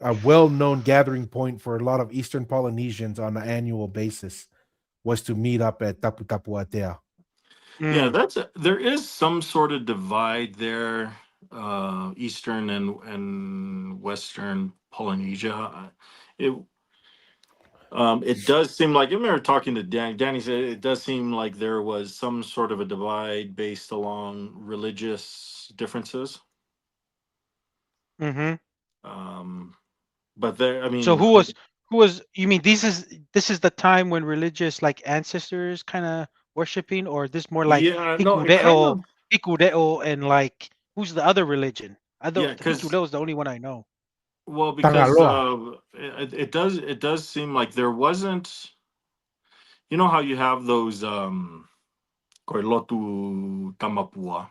a well-known gathering point for a lot of Eastern Polynesians on an annual basis, was to meet up at Tapu Tapu Atea. Yeah, Mm. there is some sort of divide there, Eastern and Western Polynesia. It does seem like, I remember talking to Danny. Danny said it does seem like there was some sort of a divide based along religious differences. Mm-hmm. But there, I So mean, who was you mean this is the time when religious like ancestors kind of worshiping, or this more like yeah, no, it kind Hikudeo, of, Hikudeo, and like who's the other religion? I yeah, don't because Hikudeo is the only one I know. well, because Tangaloa. it does seem like there wasn't. You know how you have those koilotu tamapua.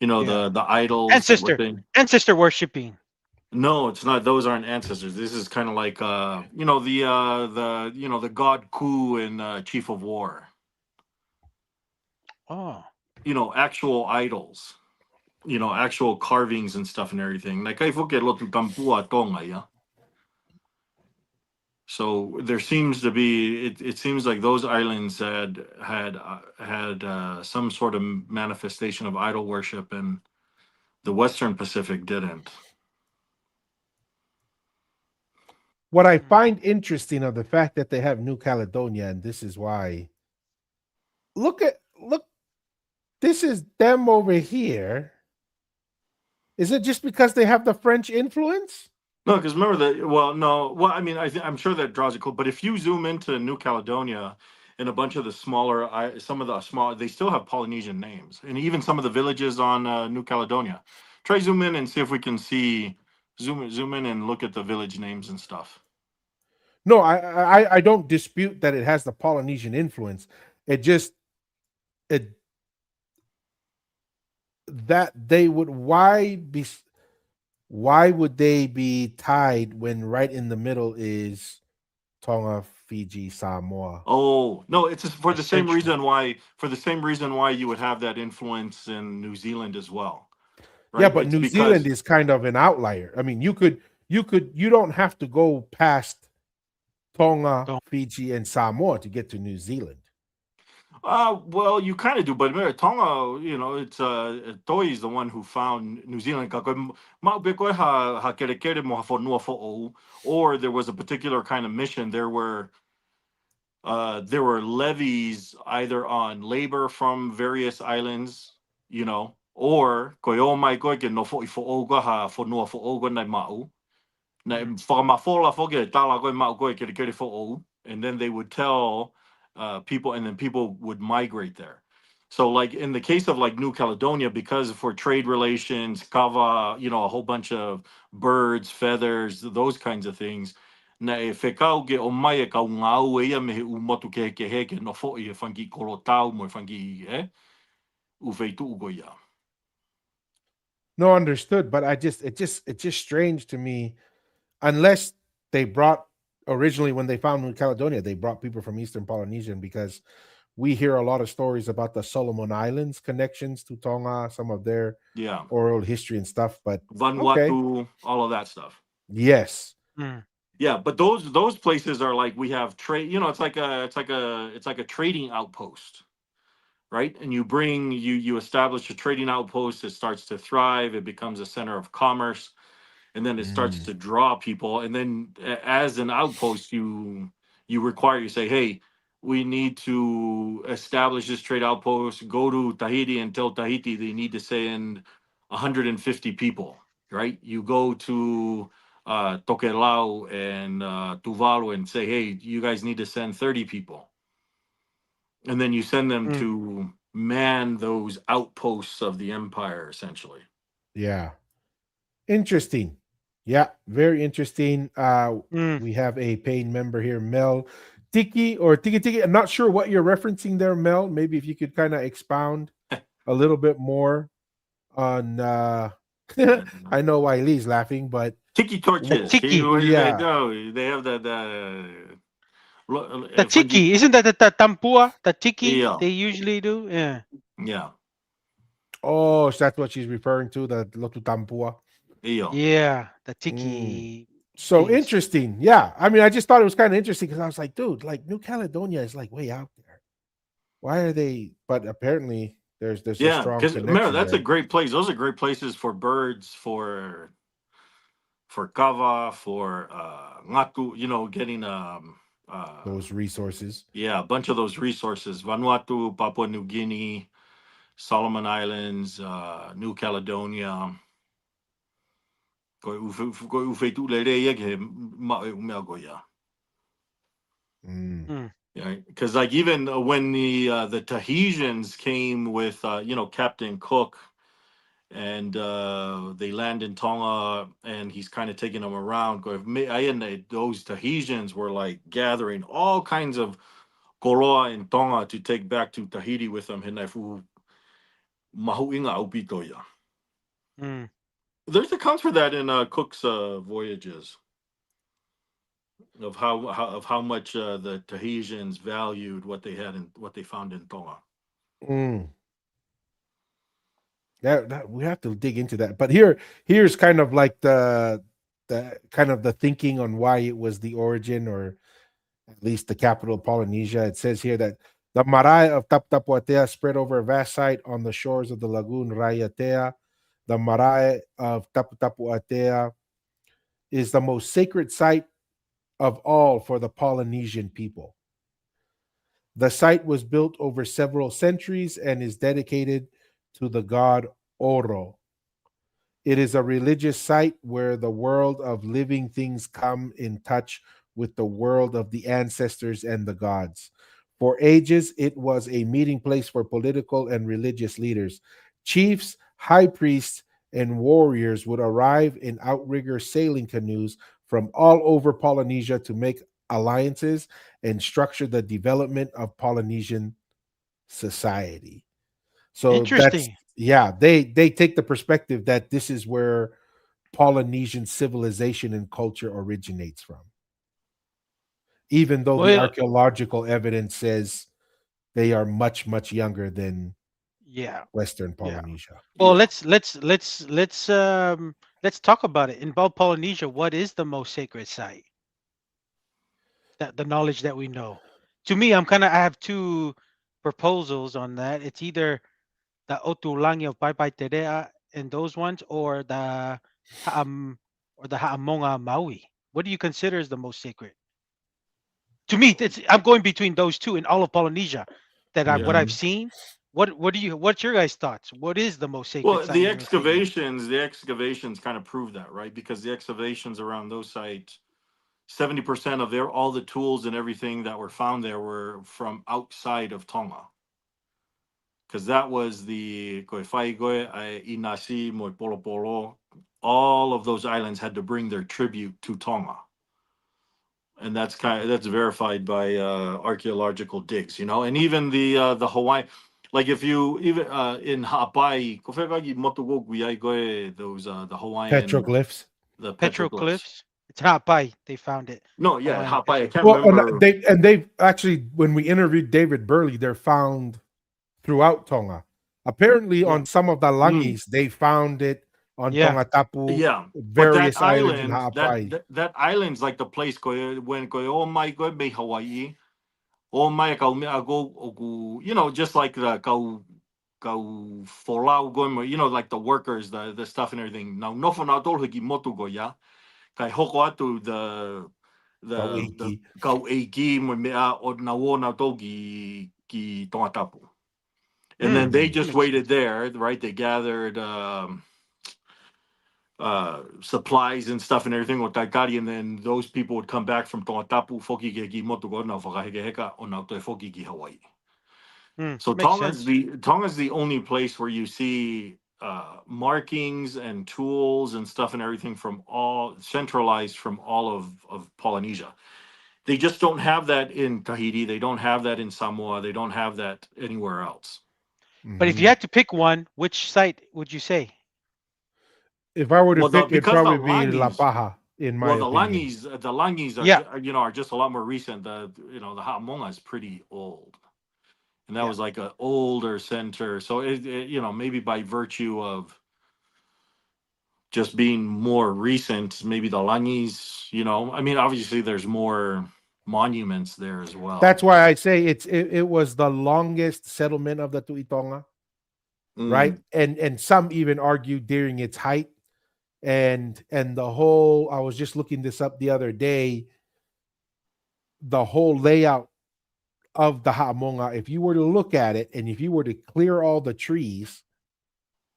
Yeah. The idols that were thing. Ancestor worshiping. No, it's not. Those aren't ancestors. This is kind of like the god Ku in Chief of War. Oh. Actual idols. Actual carvings and stuff and everything. Like I forget lotu tampua tonga, yeah. So there seems to be. It seems like those islands had some sort of manifestation of idol worship, and the Western Pacific didn't. What I find interesting of the fact that they have New Caledonia, and this is why. Look, this is them over here. Is it just because they have the French influence? No, because remember that. Well, no. Well, I mean, I'm sure that draws a clue. But if you zoom into New Caledonia and a bunch of the some of the small, they still have Polynesian names, and even some of the villages on New Caledonia. Try zoom in and see if we can see. Zoom in and look at the village names and stuff. No, I don't dispute that it has the Polynesian influence. It just that they would why would they be tied when right in the middle is Tonga, Fiji, Samoa? Oh no, it's just for the same Essential. reason why. For the same reason why you would have that influence in New Zealand as well. Right? Yeah, but It's New Zealand is kind of an outlier. I mean, you don't have to go past Tonga, Don't. Fiji, and Samoa to get to New Zealand. Well, you kind of do, but remember, Tonga, it's Toi is the one who found New Zealand. Or there was a particular kind of mission. There were levies either on labor from various islands, Or ko o mai ko ke no fo I fo oga ha fo no fo oga nei mau. Na whakamafola whoke tala koe mau koe kere fo o. And then they would tell people, and then people would migrate there. So like in the case of like New Caledonia, because for trade relations, kava, a whole bunch of birds, feathers, those kinds of things. Na e whekau ke o mai e kau ngau e ia me he umotu ke heke no fo I e whangi koro tau mo e whangi u wheitu ugo ia. No, understood. But it's just strange to me, unless they brought originally when they found New Caledonia, they brought people from Eastern Polynesian, because we hear a lot of stories about the Solomon Islands connections to Tonga, some of their Yeah. oral history and stuff. But okay, Vanuatu, all of that stuff. yes, Yeah, but those places are like we have trade. It's like a trading outpost, right? And you establish a trading outpost. It starts to thrive. It becomes a center of commerce, and then it starts to draw people. And then as an outpost, you say, hey, we need to establish this trade outpost. Go to Tahiti and tell Tahiti they need to send 150 people, right? You go to Tokelau and Tuvalu and say, hey, you guys need to send 30 people. And then you send them to man those outposts of the empire, essentially. yeah, interesting. Yeah, very interesting. We have a paying member here, Mel Tiki or Tiki Tiki. I'm not sure what you're referencing there, Mel. Maybe if you could kind of expound a little bit more on I know why Lee's laughing, but Tiki torches. Tiki. Yeah. They have the The tiki, isn't that the tampua? The tiki Yeah. they usually do. Yeah. Yeah. Oh, so that's what she's referring to, the Lotu Tampua. Yeah. Yeah. The tiki. So things. interesting. Yeah. I mean, I just thought it was kind of interesting because I was like, dude, like New Caledonia is like way out there. Why are they? But apparently there's a strong because connection remember that's there. a great place. Those are great places for birds, for kava, for ngatu. Getting Those resources. yeah, a bunch of those resources. Vanuatu, Papua New Guinea, Solomon Islands, New Caledonia. Yeah, because like even when the Tahitians came with Captain Cook, and they land in Tonga, and he's kind of taking them around. Those Tahitians were like gathering all kinds of koroa in Tonga to take back to Tahiti with them. There's accounts for that in Cook's voyages of how much the Tahitians valued what they had and what they found in Tonga. That we have to dig into that. But here's kind of like the kind of the thinking on why it was the origin, or at least the capital of Polynesia. It says here that the marae of Taptapuatea spread over a vast site on the shores of the lagoon Raiatea. The marae of Taptapuatea is the most sacred site of all for the Polynesian people. The site was built over several centuries and is dedicated to the god Oro. It is a religious site where the world of living things come in touch with the world of the ancestors and the gods. For ages, it was a meeting place for political and religious leaders. Chiefs, high priests, and warriors would arrive in outrigger sailing canoes from all over Polynesia to make alliances and structure the development of Polynesian society. So that's, Interesting. they take the perspective that this is where Polynesian civilization and culture originates from. Even though the Well, archaeological evidence says they are much, much younger than yeah. Western Yeah. Polynesia. Well, Yeah. let's talk about it. In Polynesia, what is the most sacred site? That the knowledge that we know. To me, I have two proposals on that. It's either the Otulangi of Pai Pai Terea and those ones, or the Ha'amonga Maui. What do you consider is the most sacred? To me, I'm going between those two in all of Polynesia. What Yeah. I've seen, What's your guys' thoughts? What is the most sacred Well, site in your opinion? the excavations kind of prove that, right? Because the excavations around those sites, 70% of all the tools and everything that were found there were from outside of Tonga. Because that was the Koefaigoe, Inasi, Moipolopolo, all of those islands had to bring their tribute to Tonga. And that's verified by archaeological digs, and even the Hawaii, like if you even in Hawaii, those the Hawaiian Petroglyphs. the petroglyphs. Petroglyphs. It's not by they found it. No, yeah, Hawaiian Hawaii. I petro- can't Well, remember. they've actually, when we interviewed David Burley, they're found throughout Tonga. Apparently, Yeah. on some of the langis, they found it on Yeah. Tonga Tapu, Yeah, but various that islands in island, Hawaii. that island's like the place when oh my god, me Hawaii, oh my go, just like the go folau go, like the workers, the stuff and everything. Now no for now hiki motu go ya, kai hoko atu the kau eiki mo mea o na wo na tau ki Tonga Tapu. And then they just makes waited there, right? They gathered supplies and stuff and everything with Taikari, and then those people would come back from Tonga Tapu, foki ki motu go na whakaheke o na toi foki ki Hawaii. So makes sense. Tonga's the only place where you see markings and tools and stuff and everything from all centralized from all of Polynesia. They just don't have that in Tahiti. They don't have that in Samoa. They don't have that anywhere else. But if you had to pick one, which site would you say? If I were to Well, pick, it'd because the probably be La Langis, Paja, in my well, opinion. the Langis are Yeah. are just a lot more recent. The Ha'amonga is pretty old, and that Yeah. was like an older center. So it maybe by virtue of just being more recent, maybe the Langis. I mean, obviously there's more monuments there as well. That's why I say it was the longest settlement of the Tuitonga, right? And some even argued during its height. And the whole, I was just looking this up the other day, the whole layout of the Ha'amonga, if you were to look at it and if you were to clear all the trees,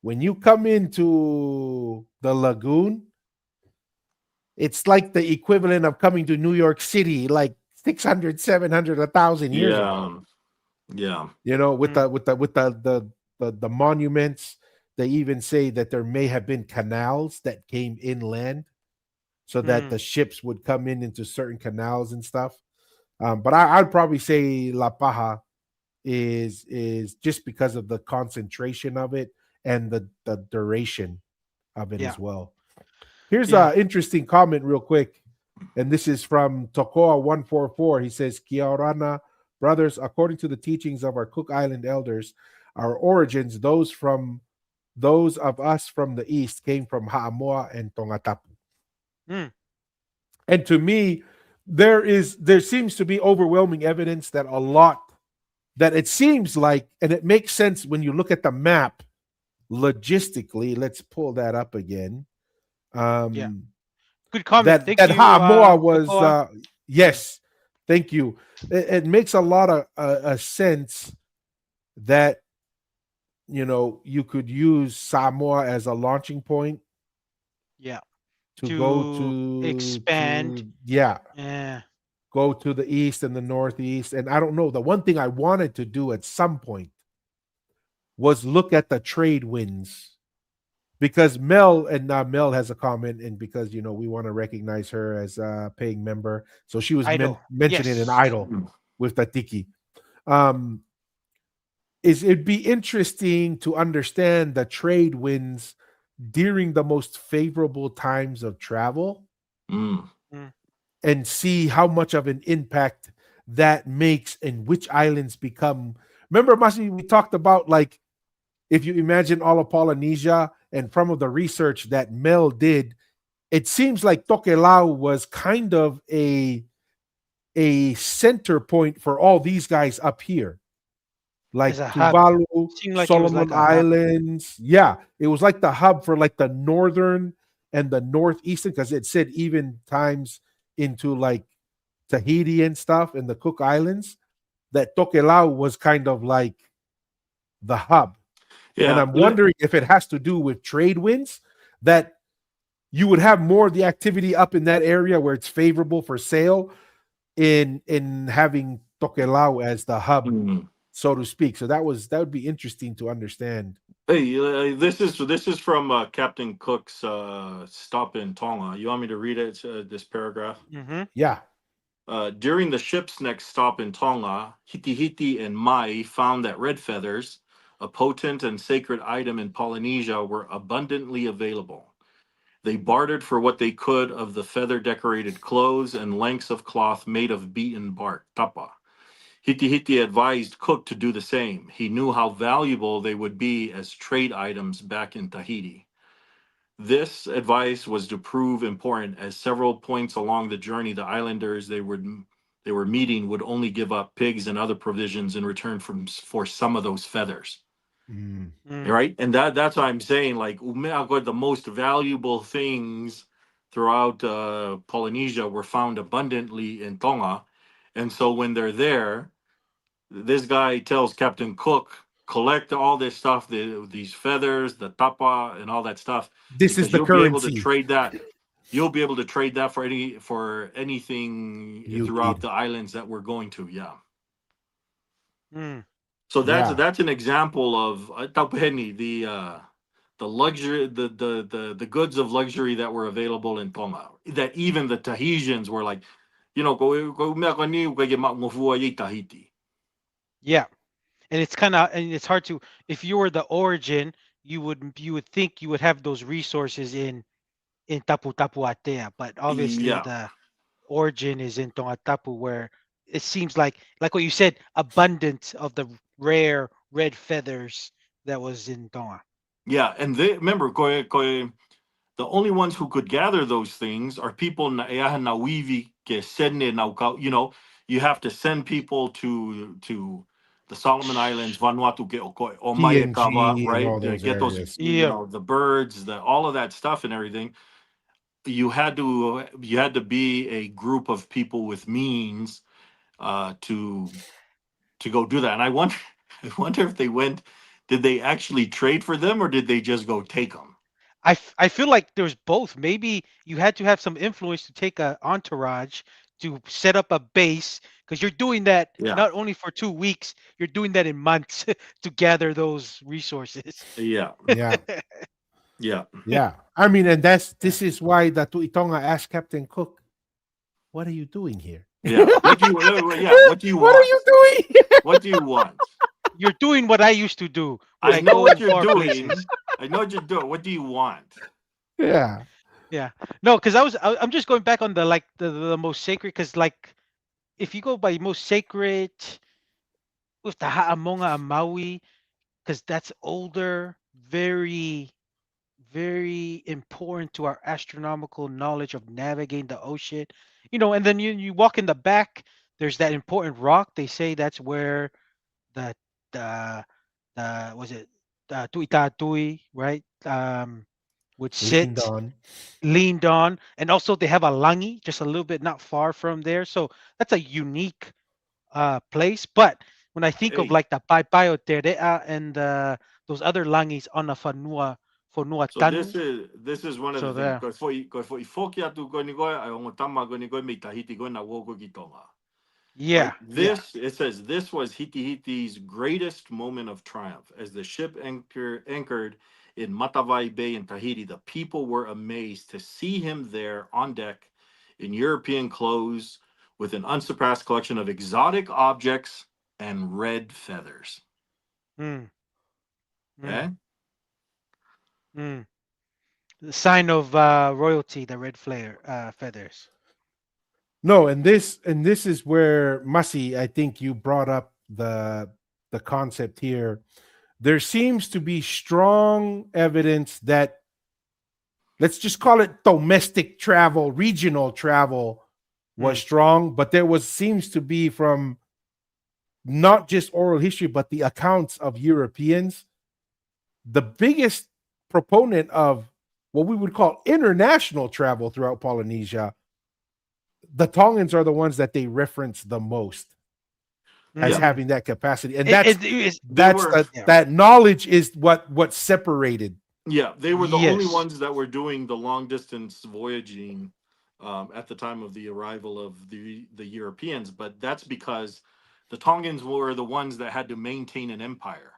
when you come into the lagoon, it's like the equivalent of coming to New York City, like 600, 700, 1,000 years ago. Yeah. With the monuments, they even say that there may have been canals that came inland so that the ships would come into certain canals and stuff. But I'd probably say La Paja is just because of the concentration of it and the duration of it as well. Here's an interesting comment real quick. And this is from Tokoa 144. He says, Kia orana, brothers, according to the teachings of our Cook Island elders, our origins, those of us from the east, came from Ha'amoa and Tonga Tapu. And to me, there seems to be overwhelming evidence that it seems like, and it makes sense when you look at the map logistically. Let's pull that up again. Good comment. That Ha'amoa was yes, thank you. It makes a lot of sense that you could use Samoa as a launching point. Yeah. To go to expand. Go to the east and the northeast. And I don't know. The one thing I wanted to do at some point was look at the trade winds. Because Mel has a comment, and because we want to recognize her as a paying member, so she was mentioning an idol with the tiki. It'd be interesting to understand the trade winds during the most favorable times of travel, and see how much of an impact that makes and which islands become. Remember, Masi, we talked about, like, if you imagine all of Polynesia. And from the research that Mel did, it seems like Tokelau was kind of a center point for all these guys up here. Like Tuvalu, Solomon Islands. Yeah, it was like the hub for like the northern and the northeastern, because it said even times into like Tahiti and stuff and the Cook Islands, that Tokelau was kind of like the hub. Yeah, And I'm wondering if it has to do with trade winds, that you would have more of the activity up in that area where it's favorable for sale in having Tokelau as the hub, so to speak. So that would be interesting to understand. Hey, this is from Captain Cook's stop in Tonga. You want me to read it? This paragraph. Yeah. During the ship's next stop in Tonga, Hiti and Mai found that red feathers, a potent and sacred item in Polynesia, were abundantly available. They bartered for what they could of the feather-decorated clothes and lengths of cloth made of beaten bark, tapa. Hiti advised Cook to do the same. He knew how valuable they would be as trade items back in Tahiti. This advice was to prove important, as several points along the journey the islanders they were meeting would only give up pigs and other provisions in return for some of those feathers. Right? And that's why I'm saying, like, the most valuable things throughout Polynesia were found abundantly in Tonga. And so when they're there, this guy tells Captain Cook, collect all this stuff, these feathers, the tapa, and all that stuff. This is the you'll be able to currency. trade that. You'll be able to trade that for anything You throughout need. the islands that we're going to. Yeah. Mm. So Yeah. that's an example of Taupeheni, the luxury, the goods of luxury that were available in Tonga. That even the Tahitians were like, Tahiti. Yeah, and it's hard to, if you were the origin, you would think you would have those resources in Tapu Tapu Atea, but obviously Yeah. the origin is in Tongatapu, where it seems like what you said, abundance of the rare red feathers that was in Tonga. Yeah, and they remember the only ones who could gather those things are people na eaha na wivi ke sene na ukau. You have to send people to the Solomon Islands, Vanuatu ke o Maekawa, PNG and right? all To those get those, areas. Yeah. the birds, all of that stuff and everything. You had to be a group of people with means to go do that. And I wonder I wonder if they went. Did they actually trade for them, or did they just go take them? I feel like there's both. Maybe you had to have some influence to take a entourage to set up a base, because you're doing that Yeah. not only for 2 weeks, you're doing that in months to gather those resources. Yeah. Yeah. Yeah. Yeah. I mean, and this is why the Tuitonga asked Captain Cook, "What are you doing here?" Yeah. What do you want? What are you doing? What do you want? You're doing what I used to do when I I know go what in you're far doing. places. I know what you're doing. What do you want? Yeah. Yeah. No, because I'm just going back on the most sacred, because like if you go by most sacred with the Ha'amonga and Maui, because that's older, very, very important to our astronomical knowledge of navigating the ocean. And then you walk in the back, there's that important rock. They say that's where the the was it Tuitatui, right? Would Leaned sit, on. leaned on, and also they have a langi just a little bit not far from there. So that's a unique place. But when I think of Hey, like the Paipaio Terea and those other langis on a Fonua so Tanu, this is one of the so things. there. Ko foi foki atu ko ni koe, ai ongo tama ko ni koe me Tahiti koe na woko ki Tonga. Yeah, Right? yeah. It says this was Hiti's greatest moment of triumph. As the ship anchored in Matavai Bay in Tahiti, the people were amazed to see him there on deck in European clothes with an unsurpassed collection of exotic objects and red feathers. Mm, Okay? mm, mm. The sign of royalty, the red flare feathers. No, and this is where Masi, I think you brought up the concept here. There seems to be strong evidence that, let's just call it domestic travel, regional travel was strong, but there seems to be, from not just oral history but the accounts of Europeans, the biggest proponent of what we would call international travel throughout Polynesia. The Tongans are the ones that they reference the most. as Yeah. having that capacity, and They were, that knowledge is what separated. yeah, they were the only Yes. ones that were doing the long distance voyaging at the time of the arrival of the Europeans. But that's because the Tongans were the ones that had to maintain an empire.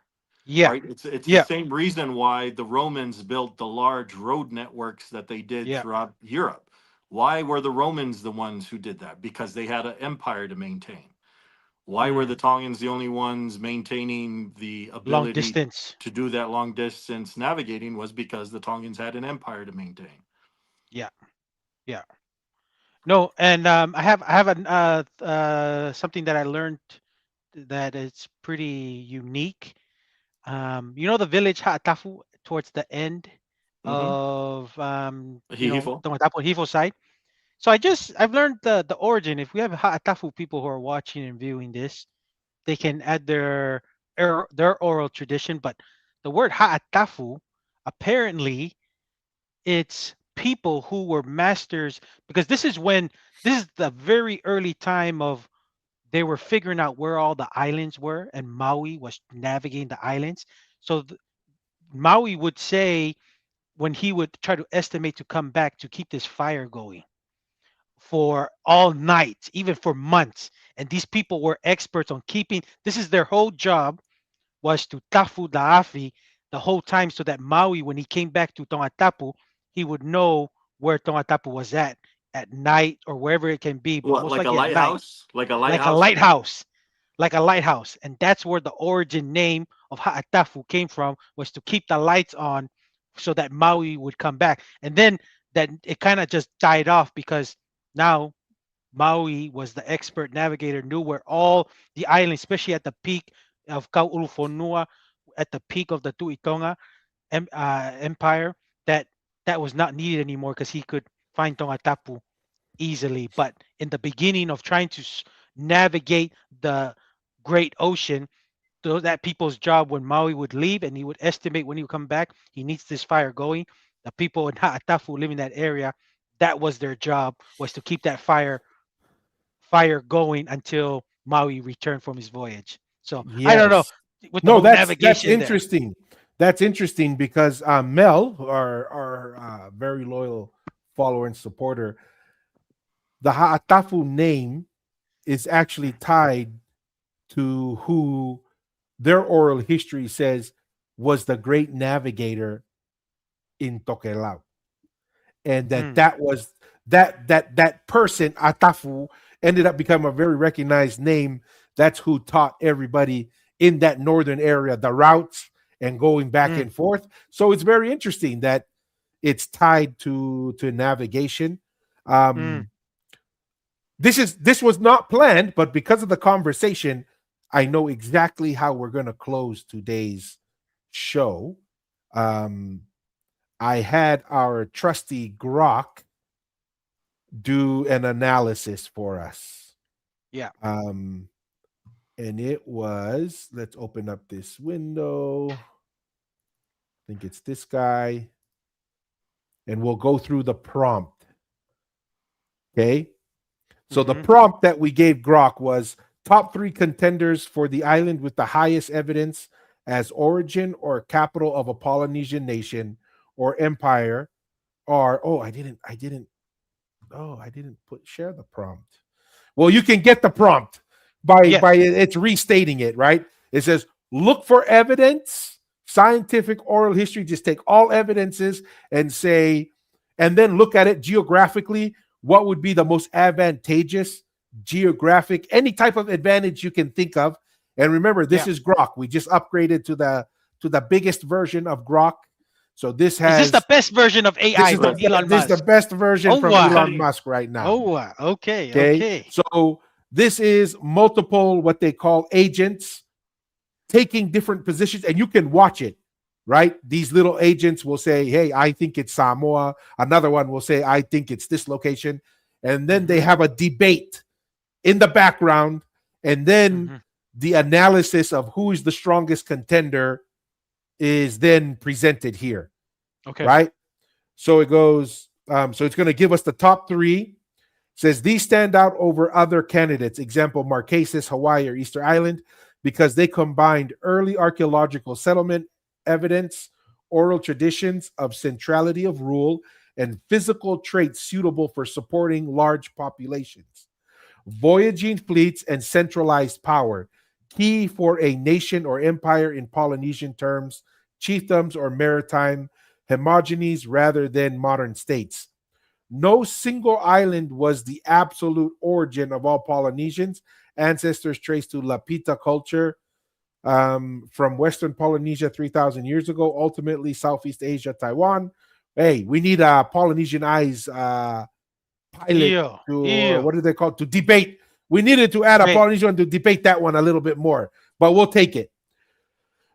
Yeah. Right? It's the Yeah. same reason why the Romans built the large road networks that they did Yeah. throughout Europe. Why were the Romans the ones who did that? Because they had an empire to maintain. Why were the Tongans the only ones maintaining the Long ability distance. to do that long distance navigating? Was because the Tongans had an empire to maintain. Yeah. Yeah. No, and I have something that I learned that is pretty unique. You know the village Ha'atafu towards the end Mm-hmm. of Hihifo. Tongatapu Hifo side. So I've learned the origin. If we have Ha'atafu people who are watching and viewing this, they can add their oral tradition. But the word Ha'atafu, apparently, it's people who were masters, because this is the very early time of they were figuring out where all the islands were, and Maui was navigating the islands. So Maui would say, when he would try to estimate to come back, to keep this fire going for all night, even for months. And these people were experts on keeping, this is their whole job, was to tafu da'afi the whole time, so that Maui, when he came back to Tongatapu, he would know where Tongatapu was at night, or wherever it can be, but What, most like a likely at night, lighthouse? Like a like a lighthouse? lighthouse, like a lighthouse. And that's where the origin name of Ha'atafu came from, was to keep the lights on so that Maui would come back. And then that it kind of just died off, because now Maui was the expert navigator, knew where all the islands, especially at the peak of Kaulufonua, at the peak of the Tuitonga Empire, that that was not needed anymore, because he could find Tongatapu easily. But in the beginning of trying to navigate the Great Ocean, that people's job, when Maui would leave and he would estimate when he would come back, he needs this fire going. The people in Ha'atafu live in that area. That was their job, was to keep that fire going until Maui returned from his voyage. So I don't know, Yes. with the No, whole that's navigation there. interesting. That's interesting because Mel, our very loyal follower and supporter, the Ha'atafu name is actually tied to who their oral history says was the great navigator in Tokelau, and that was that person Atafu ended up becoming a very recognized name. That's who taught everybody in that northern area the routes and going back and forth. So it's very interesting that it's tied to navigation. This was not planned, but because of the conversation, I know exactly how we're going to close today's show. I had our trusty Grok do an analysis for us. Yeah. And it was, let's open up this window. I think it's this guy. And we'll go through the prompt. Okay. So the prompt that we gave Grok was top 3 contenders for the island with the highest evidence as origin or capital of a Polynesian nation or empire are, I didn't share the prompt. Well, you can get the prompt by it's restating it, right? It says, look for evidence, scientific oral history, just take all evidences and say, and then look at it geographically. What would be the most advantageous geographic, any type of advantage you can think of. And remember, this is Grok. We just upgraded to the biggest version of Grok. So this has, is this the best version of AI from Elon Musk? This is the best version from Elon Musk right now. Okay. So this is multiple, what they call agents, taking different positions, and you can watch it, right? These little agents will say, hey, I think it's Samoa. Another one will say, I think it's this location. And then they have a debate in the background. And then the analysis of who is the strongest contender is then presented here. Okay. Right? So it goes, so it's going to give us the top 3. Says these stand out over other candidates, example Marquesas, Hawaii, or Easter Island, because they combined early archaeological settlement evidence, oral traditions of centrality of rule, and physical traits suitable for supporting large populations. Voyaging fleets and centralized power, key for a nation or empire in Polynesian terms, chiefdoms or maritime homogenies rather than modern states. No single island was the absolute origin of all Polynesians. Ancestors traced to Lapita culture from Western Polynesia 3,000 years ago, ultimately Southeast Asia, Taiwan. Hey, we need a Polynesian eyes pilot or what do they call it, to debate. We needed to add a Polynesian to debate that one a little bit more, but we'll take it.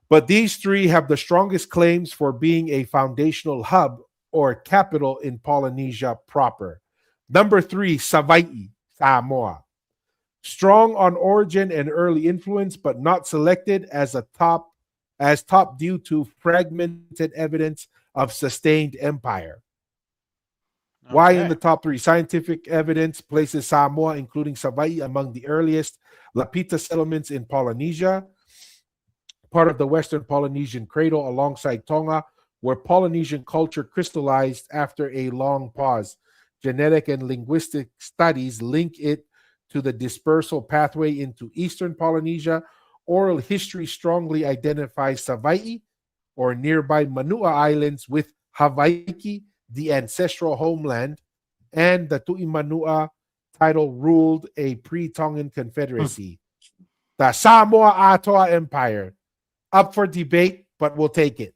But these three have the strongest claims for being a foundational hub or capital in Polynesia proper. Number 3, Savaii, Samoa. Strong on origin and early influence, but not selected as top due to fragmented evidence of sustained empire. Okay. Why in the top 3? Scientific evidence places Samoa, including Savaii, among the earliest Lapita settlements in Polynesia, part of the Western Polynesian cradle alongside Tonga, where Polynesian culture crystallized after a long pause. Genetic and linguistic studies link it to the dispersal pathway into Eastern Polynesia. Oral history strongly identifies Savaii or nearby Manua Islands with Hawaii, the ancestral homeland, and the Tu'imanua title ruled a pre-Tongan confederacy. The Samoa Atoa Empire, up for debate, but we'll take it.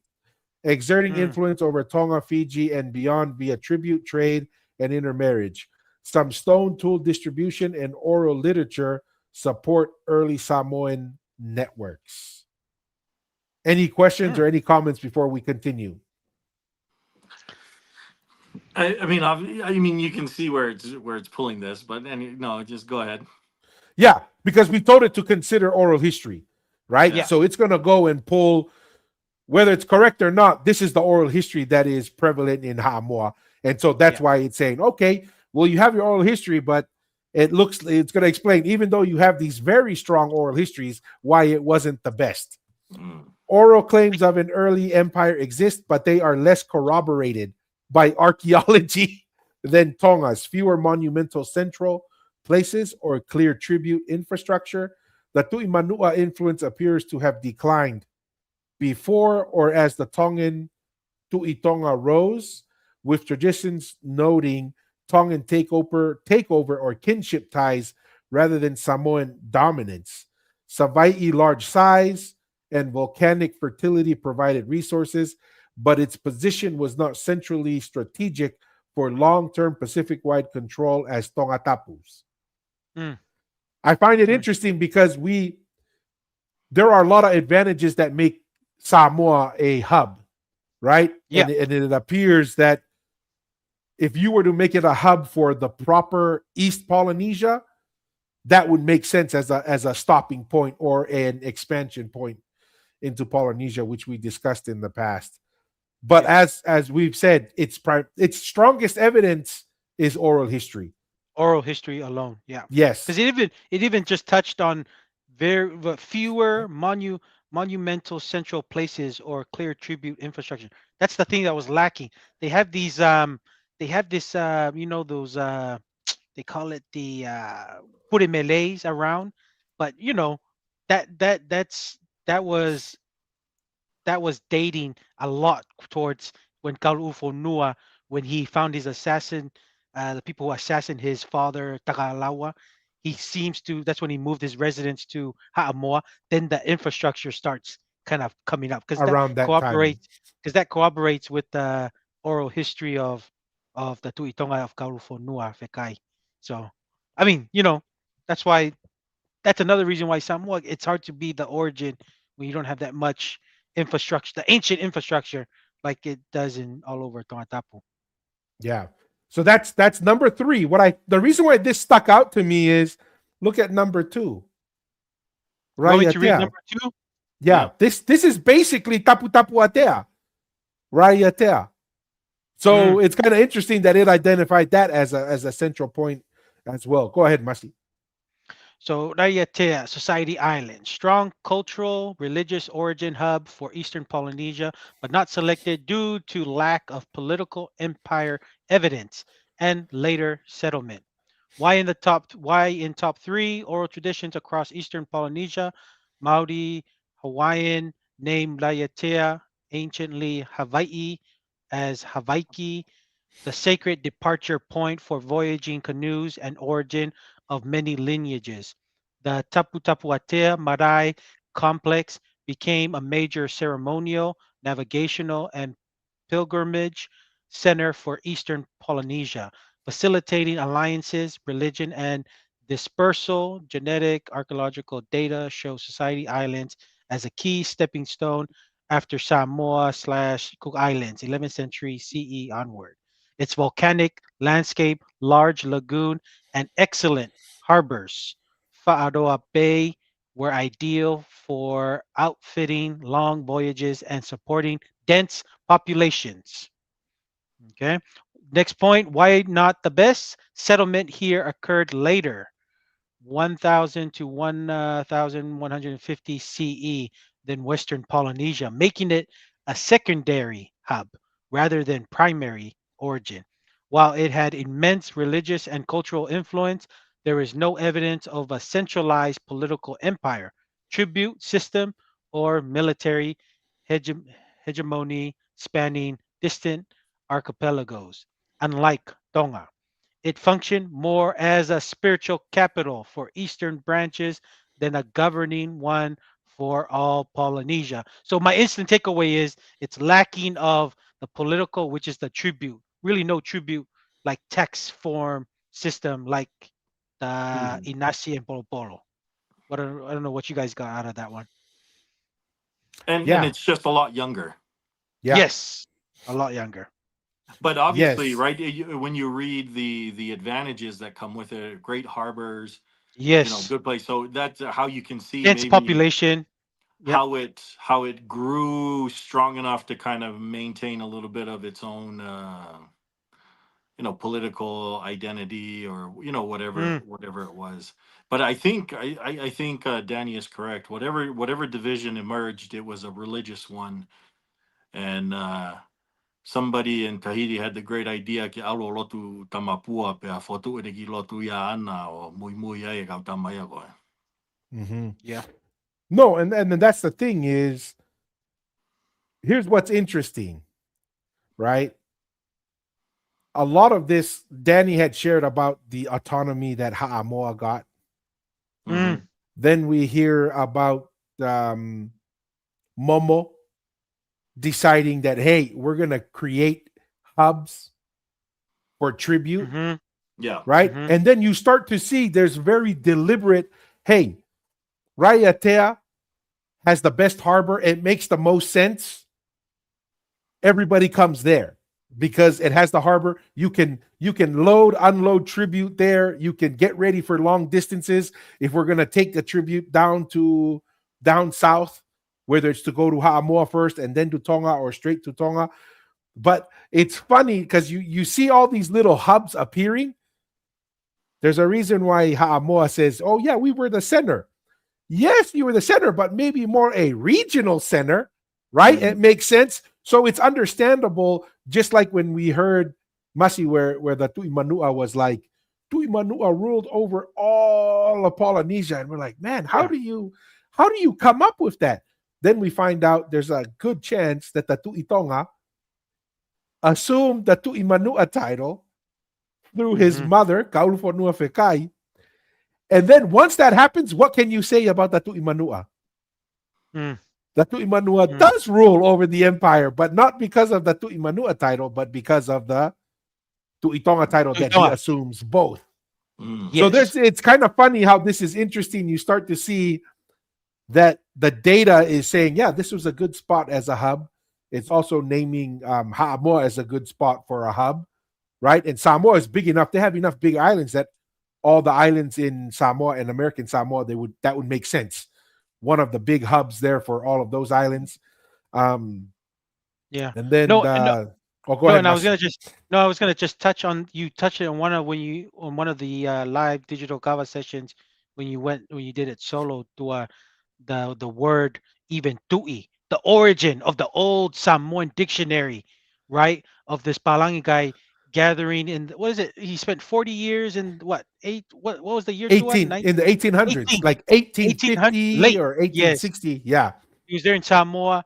Exerting influence over Tonga, Fiji, and beyond via tribute, trade, and intermarriage. Some stone tool distribution and oral literature support early Samoan networks. Any questions or any comments before we continue? I mean, you can see where it's pulling this, but no, just go ahead. Yeah, because we told it to consider oral history, right? Yeah. So it's going to go and pull, whether it's correct or not, this is the oral history that is prevalent in Samoa. And so that's why it's saying, okay, well, you have your oral history, but it's going to explain, even though you have these very strong oral histories, why it wasn't the best. Oral claims of an early empire exist, but they are less corroborated by archaeology than Tonga's. Fewer monumental central places or clear tribute infrastructure. The Tu'imanua influence appears to have declined before or as the Tongan Tu'itonga rose, with traditions noting Tongan takeover or kinship ties rather than Samoan dominance. Savaii large size and volcanic fertility provided resources, but its position was not centrally strategic for long-term Pacific-wide control as Tongatapu's. I find it interesting because there are a lot of advantages that make Samoa a hub, right? Yeah. And it appears that if you were to make it a hub for the proper East Polynesia, that would make sense as a stopping point or an expansion point into Polynesia, which we discussed in the past. But as we've said, its strongest evidence is oral history. Oral history alone, yeah. Yes. Because it even just touched on fewer monumental central places or clear tribute infrastructure. That's the thing that was lacking. They have these those they call it the purimeleis around, but that was dating a lot towards when Kalu'ufonua, when he found his assassin, the people who assassinated his father Takalawa. That's when he moved his residence to Ha'amoa. Then the infrastructure starts kind of coming up because that corroborates with the oral history of the Tu'itonga of Kalu'ufonua Fekai. So, I mean, that's why, that's another reason why Samoa, it's hard to be the origin when you don't have that much infrastructure, the ancient infrastructure like it does in all over Tongatapu. Yeah. So that's number 3. The reason why this stuck out to me is look at number 2. Right. Want me to read number 2? Yeah. This is basically Tapu Tapu Atea. Raiatea. So it's kind of interesting that it identified that as a central point as well. Go ahead, Masi. So Raiatea, Society Island, strong cultural, religious origin hub for Eastern Polynesia, but not selected due to lack of political empire evidence and later settlement. Why in top three oral traditions across Eastern Polynesia, Maori, Hawaiian, named Raiatea, anciently Hawaii as Hawaiki, the sacred departure point for voyaging canoes and origin of many lineages. The Tapu Tapuatea Marae complex became a major ceremonial, navigational, and pilgrimage center for Eastern Polynesia, facilitating alliances, religion, and dispersal. Genetic archaeological data show Society Islands as a key stepping stone after Samoa/Cook Islands, 11th century CE onward. Its volcanic landscape, large lagoon, and excellent harbors, Fa'aroa Bay, were ideal for outfitting long voyages and supporting dense populations. Okay. Next point, why not the best? Settlement here occurred later, 1000 to 1150 CE than Western Polynesia, making it a secondary hub rather than primary origin. While it had immense religious and cultural influence, there is no evidence of a centralized political empire, tribute system, or military hege- hegemony spanning distant archipelagos, unlike Tonga. It functioned more as a spiritual capital for eastern branches than a governing one for all Polynesia. So my instant takeaway is it's lacking of the political, which is the tribute. Really no tribute like text form system like the Inasi and Polo Polo. I don't know what you guys got out of that one. And Yeah. it's just a lot younger. Yeah. Yes, a lot younger. But obviously, Yes. right? When you read the advantages that come with it, great harbors, Yes, good place. So that's how you can see dense maybe population. Yep. how it grew strong enough to kind of maintain a little bit of its own political identity, or Mm, whatever it was. But I think Danny is correct. Whatever division emerged, it was a religious one. And somebody in Tahiti had the great idea ki alo lotu tamapua pe a fotu e ki lotu ia ana o mui mui ai ka tamaya ko. Mm-hmm. yeah. No, and then that's the thing is, here's what's interesting, right? A lot of this Danny had shared about the autonomy that Ha'amoa got. Mm, Then we hear about Momo deciding that, hey, we're gonna create hubs for tribute, hmm Yeah. right? Mhm. And then you start to see there's very deliberate, hey, Raiatea has the best harbor, it makes the most sense. Everybody comes there because it has the harbor. You can load, unload tribute there. You can get ready for long distances. If we're gonna take the tribute down south, whether it's to go to Ha'amoa first and then to Tonga or straight to Tonga. But it's funny because you see all these little hubs appearing. There's a reason why Ha'amoa says, oh yeah, we were the center. Yes, you were the center, but maybe more a regional center, right? Mhm. It makes sense. So it's understandable, just like when we heard Masi, where the Tu'imanua was like, Tu'imanua ruled over all of Polynesia. And we're like, man, how do you come up with that? Then we find out there's a good chance that the Tu'itonga assumed the Tu'imanua title through his mother, Kaulufonua Fekai. And then once that happens, what can you say about the Tu'imanua? Mm. The Tu'imanua does rule over the empire, but not because of the Tu'imanua title, but because of the Tu'itonga title that he Tu'itonga. assumes both. Mm. So Yes. it's kind of funny how this is interesting. You start to see that the data is saying, yeah, this was a good spot as a hub. It's also naming Ha'amoa as a good spot for a hub, right? And Samoa is big enough. They have enough big islands that all the islands in Samoa and American Samoa, that would make sense. One of the big hubs there for all of those islands. Yeah. And then No, Oh, go No, ahead, and I was Mas. gonna just no, I was gonna just touch on you touched it on one of when you on one of the live digital kava sessions when you did it solo to the word even tui, the origin of the old Samoan dictionary, right? Of this Palangi guy gathering in what is it? He spent 40 years in what eight what was the year to 18 in the 1800s, 18 like 1800 1850 late. or Yes. 1860. Yeah. He was there in Samoa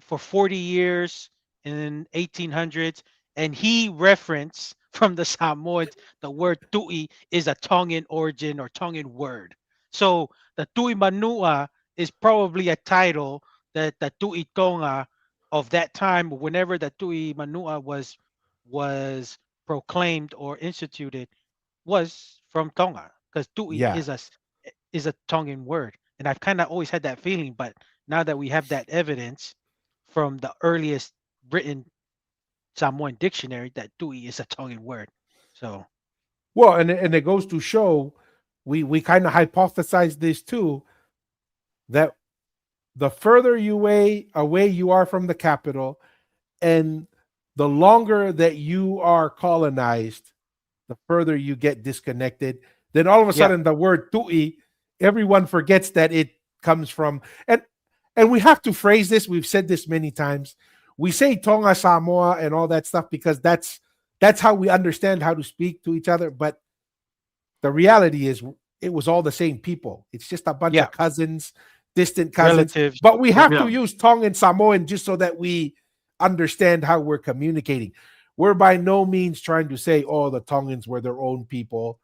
for 40 years in 1800s, and he referenced from the Samoans the word tui is a Tongan origin or Tongan word. So the tui manua is probably a title that the tui tonga of that time, whenever the tui manua was proclaimed or instituted, was from Tonga because tui Yeah. is a Tongan word, and I've kind of always had that feeling, but now that we have that evidence from the earliest written Samoan dictionary, that tui is a Tongan word. So Well, and it goes to show, we kind of hypothesized this too, that the further away you are from the capital, and the longer that you are colonized, the further you get disconnected. Then all of a yeah, sudden, the word tui, everyone forgets that it comes from, and we have to phrase this. We've said this many times. We say Tonga, Samoa, and all that stuff because that's how we understand how to speak to each other. But the reality is, it was all the same people. It's just a bunch yeah, of cousins, distant cousins. relatives. But we Yeah, have to Yeah. use Tongan Samoan just so that we understand how we're communicating. We're by no means trying to say, oh, the Tongans were their own people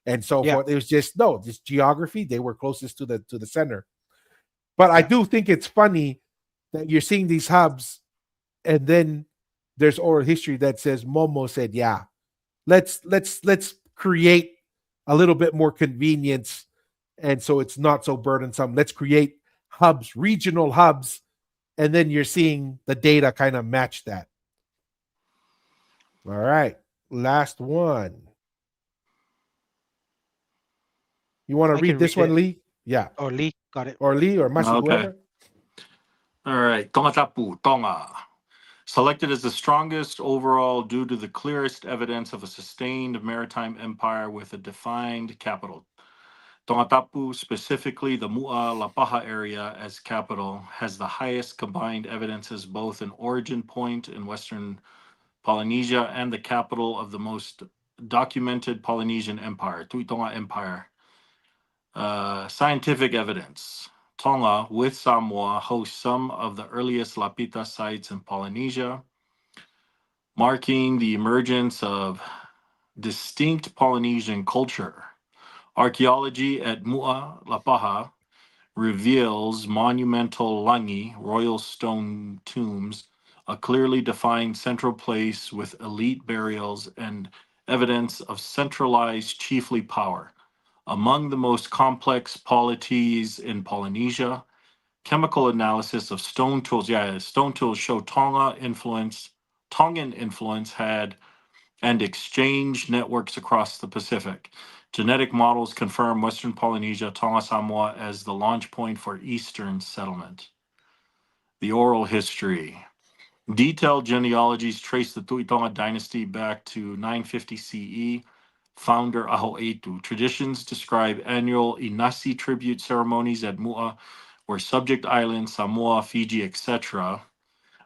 and so yeah, forth. It was just just geography. They were closest to the center. But I yeah. do think it's funny that you're seeing these hubs, and then there's oral history that says Momo said, yeah, let's create a little bit more convenience, and so it's not so burdensome. Let's create hubs, regional hubs, and then you're seeing the data kind of match that. All right, last one. You want to I read can this read one, it. Lee? Yeah, Or Lee got it. or Lee or Masi, Okay. whoever. All right. Tonga Tapu, Tonga. Selected as the strongest overall due to the clearest evidence of a sustained maritime empire with a defined capital. Tonga Tapu, specifically the Mu'a Lapaha area as capital, has the highest combined evidence as both an origin point in Western Polynesia and the capital of the most documented Polynesian empire, Tui Tonga Empire. Scientific evidence. Tonga, with Samoa, hosts some of the earliest Lapita sites in Polynesia, marking the emergence of distinct Polynesian culture. Archaeology at Mu'a Lapaha reveals monumental langi, royal stone tombs, a clearly defined central place with elite burials and evidence of centralized chiefly power. Among the most complex polities in Polynesia, chemical analysis of stone tools, stone tools show Tongan influence had and exchange networks across the Pacific. Genetic models confirm Western Polynesia, Tonga Samoa as the launch point for Eastern settlement. The oral history. Detailed genealogies trace the Tuitonga dynasty back to 950 CE. Founder Aho'etu. Traditions describe annual Inasi tribute ceremonies at Mu'a, where subject islands, Samoa, Fiji, etc.,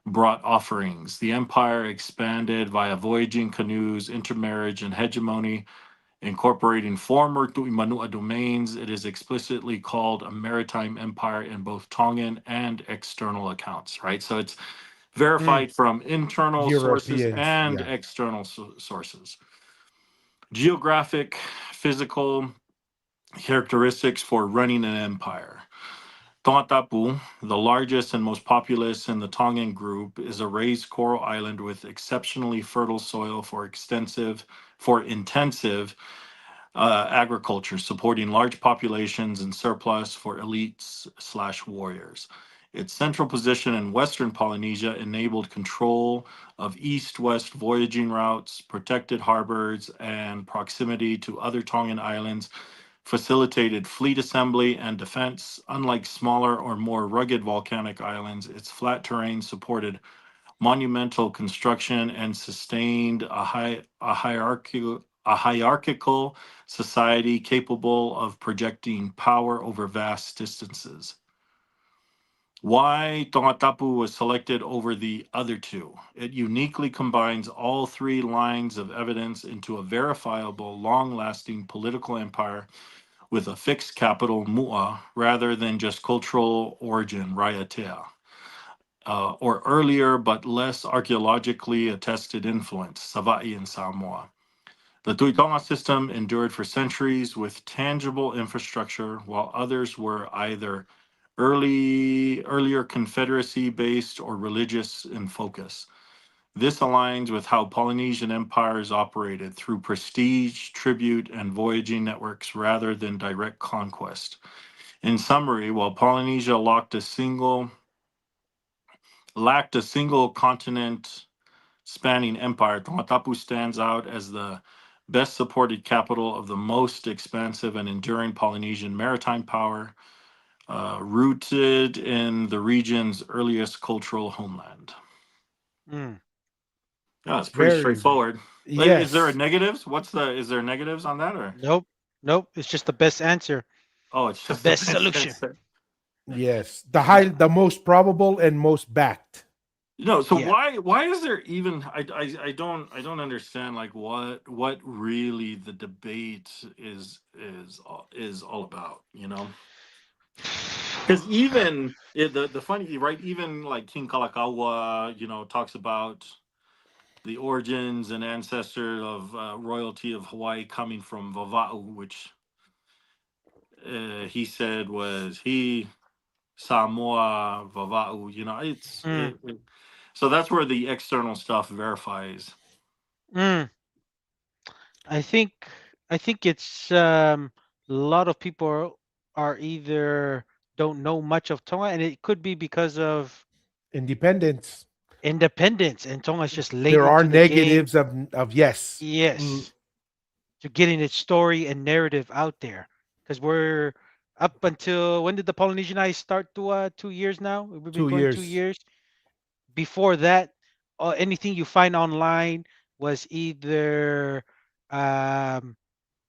brought offerings. The empire expanded via voyaging canoes, intermarriage, and hegemony, incorporating former Tu'imanua domains. It is explicitly called a maritime empire in both Tongan and external accounts, right? So it's verified from internal sources Europeans, and yeah. external sources. Geographic, physical characteristics for running an empire. Tonga Tapu, the largest and most populous in the Tongan group, is a raised coral island with exceptionally fertile soil for intensive agriculture, supporting large populations and surplus for elites/warriors. Its central position in Western Polynesia enabled control of east-west voyaging routes, protected harbors, and proximity to other Tongan islands facilitated fleet assembly and defense. Unlike smaller or more rugged volcanic islands, its flat terrain supported monumental construction, and sustained a hierarchical society capable of projecting power over vast distances. Why Tongatapu was selected over the other two? It uniquely combines all three lines of evidence into a verifiable, long-lasting political empire with a fixed capital, Mu'a, rather than just cultural origin, Raiatea, or earlier but less archaeologically attested influence, Sava'i and Samoa. The Tuitonga system endured for centuries with tangible infrastructure, while others were either earlier confederacy-based or religious in focus. This aligns with how Polynesian empires operated through prestige, tribute, and voyaging networks rather than direct conquest. In summary, while Polynesia lacked a single continent spanning empire, Tongatapu stands out as the best supported capital of the most expansive and enduring Polynesian maritime power, rooted in the region's earliest cultural homeland. Mm. Yeah, it's pretty Very, straightforward. Is there a yes, negatives? Is there negatives on that, or Nope. Nope. It's just the best answer. oh, it's The just the best best solution. answer. yes. The most probable and most backed. So Yeah. why is there even I don't understand like what really the debate is all about, because even the funny, right, even like King Kalakaua, talks about the origins and ancestor of royalty of Hawaii coming from Vava'u, which he said was Samoa Vava'u. Mm. So that's where the external stuff verifies. Mm. I think it's a lot of people are either don't know much of Tonga, and it could be because of Independence. independence, and Tonga's just late There are into the game. negatives of yes. Yes, to getting its story and narrative out there, because we're up until when did the Polynesian Ice start? 2 years now. We've been Two going two years. years. Before that, anything you find online was either um,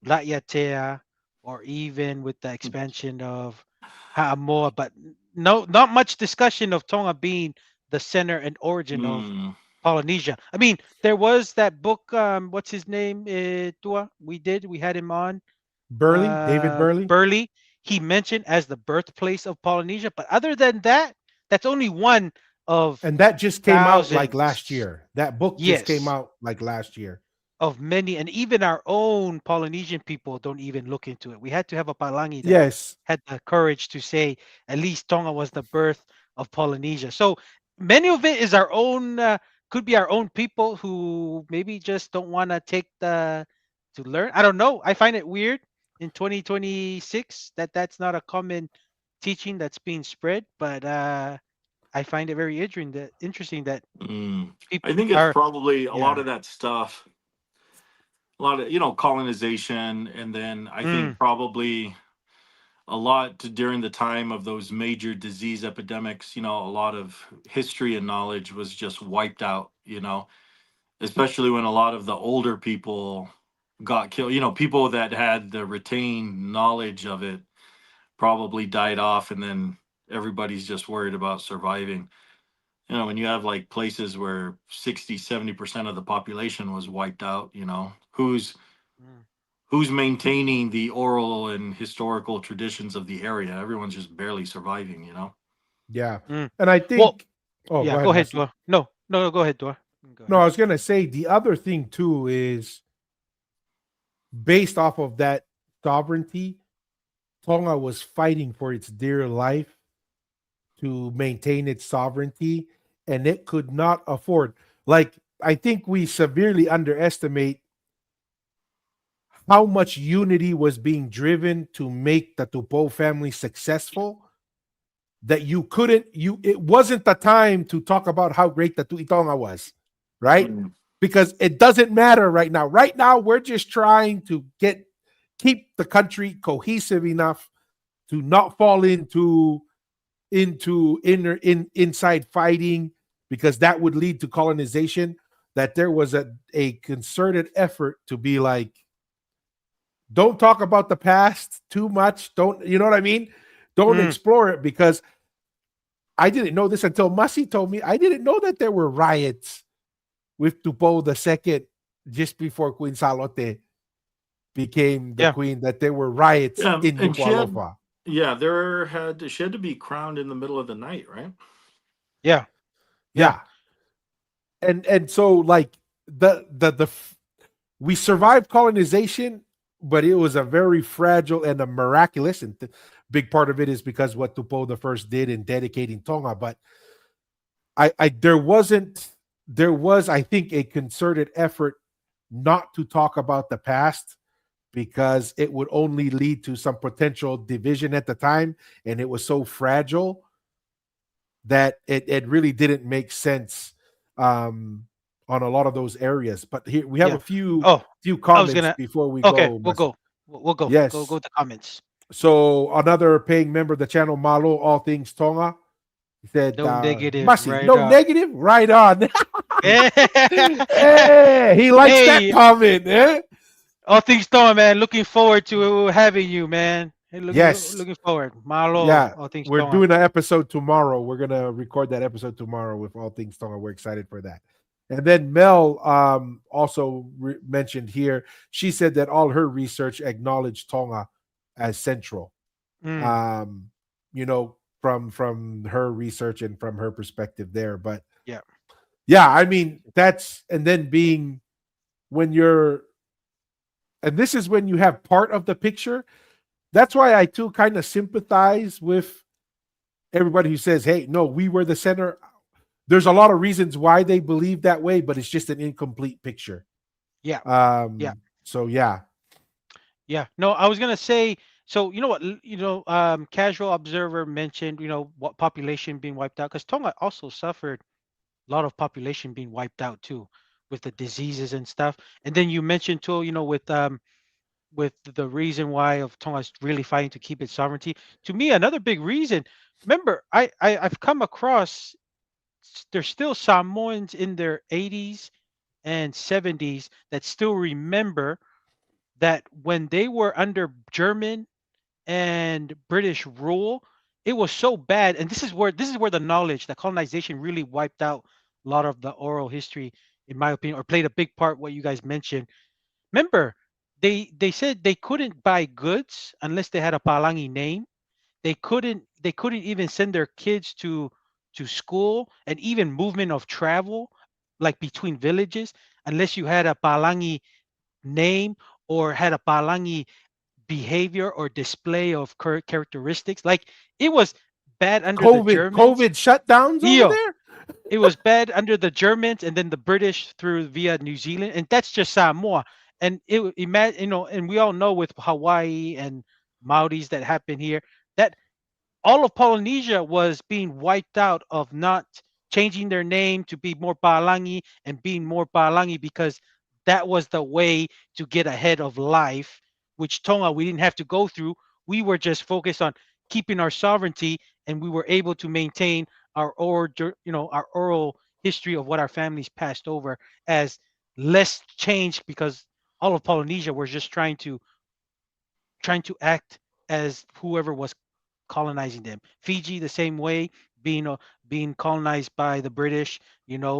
Yatea, or even with the expansion of Ha'amoa, but no, not much discussion of Tonga being the center and origin of Mm. Polynesia. I mean, there was that book. What's his name? Tua. We had him on. David Burley. Burley. He mentioned as the birthplace of Polynesia, but other than that, that's only one of And that just came out like last thousands. year. That book just came Yes, out like last year. of many, and even our own Polynesian people don't even look into it. We had to have a Palangi that Yes. had the courage to say at least Tonga was the birth of Polynesia. So many of it is our own, could be our own people who maybe just don't want to take the to learn. I don't know. I find it weird in 2026 that that's not a common teaching that's being spread, but I find it very interesting that people I think it's are, probably a lot yeah. of that stuff, a lot of colonization, and then I think Mm, probably a lot during the time of those major disease epidemics. A lot of history and knowledge was just wiped out. Especially when a lot of the older people got killed. People that had the retained knowledge of it probably died off, and then everybody's just worried about surviving. When you have like places where 60-70% of the population was wiped out, mm, who's maintaining the oral and historical traditions of the area? Everyone's just barely surviving. Yeah. mm. And I Well, think oh, go yeah, ahead, go ahead, Hussey. Dua. No, no, no, go ahead, Dua. Go No, ahead. I was gonna say the other thing too is based off of that sovereignty, Tonga was fighting for its dear life to maintain its sovereignty, and it could not afford. Like, I think we severely underestimate how much unity was being driven to make the Tupou family successful. That it wasn't the time to talk about how great the Tuitonga was, right? Mm. Because it doesn't matter right now. Right now, we're just trying to keep the country cohesive enough to not fall into inside fighting because that would lead to colonization, that there was a concerted effort to be like, don't talk about the past too much. Don't, you know what I mean? Don't explore it, because I didn't know this until Masi told me. I didn't know that there were riots with Tupo II just before Queen Salote became the queen, that there were riots in and Nuku'alofa. she had to be crowned in the middle of the night, right? Yeah. Yeah. And so like we survived colonization, but it was a very fragile and a miraculous, and big part of it is because what Tupo I did in dedicating Tonga. But there was, I think, a concerted effort not to talk about the past, because it would only lead to some potential division at the time, and it was so fragile that it really didn't make sense on a lot of those areas. But here we have a few comments before we go. We'll go. Yes. Go to the comments. So another paying member of the channel, Malo, All Things Tonga, he said, No negative, Masi, right no on. negative, right on. Hey, He likes that comment. All Things Tonga, man. Looking forward to having you, man. Hey, Yes. Looking forward. Malo, Yeah, All Things we're Tonga. doing an episode tomorrow. We're gonna record that episode tomorrow with All Things Tonga. We're excited for that. And then Mel also mentioned here, she said that all her research acknowledged Tonga as central. From her research and from her perspective there. But yeah, I mean, that's, and then being when you're, and this is when you have part of the picture. That's why I too kind of sympathize with everybody who says, hey, no, we were the center. There's a lot of reasons why they believe that way, but it's just an incomplete picture. Yeah. So yeah. No, I was gonna say, so you know what, casual observer mentioned, what population being wiped out, because Tonga also suffered a lot of population being wiped out too, with the diseases and stuff. And then you mentioned too, with the reason why of Tonga's really fighting to keep its sovereignty. To me, another big reason. Remember, I've come across, there's still Samoans in their 80s and 70s that still remember that when they were under German and British rule, it was so bad. And this is where the knowledge, the colonization really wiped out a lot of the oral history, in my opinion, or played a big part. What you guys mentioned. Remember, they said they couldn't buy goods unless they had a Palangi name. They couldn't even send their kids to school, and even movement of travel, like between villages, unless you had a Palangi name or had a Palangi behavior or display of characteristics. Like, it was bad under the Germans. COVID shutdowns over there. It was bad under the Germans, and then the British through via New Zealand, and that's just Samoa. And and we all know with Hawaii and Maoris that happened here, that all of Polynesia was being wiped out of not changing their name to be more Palangi and being more Palangi, because that was the way to get ahead of life, which Tonga we didn't have to go through. We were just focused on keeping our sovereignty, and we were able to maintain our oral history of what our families passed over as less changed, because all of Polynesia was just trying to act as whoever was colonizing them. Fiji the same way, being colonized by the British.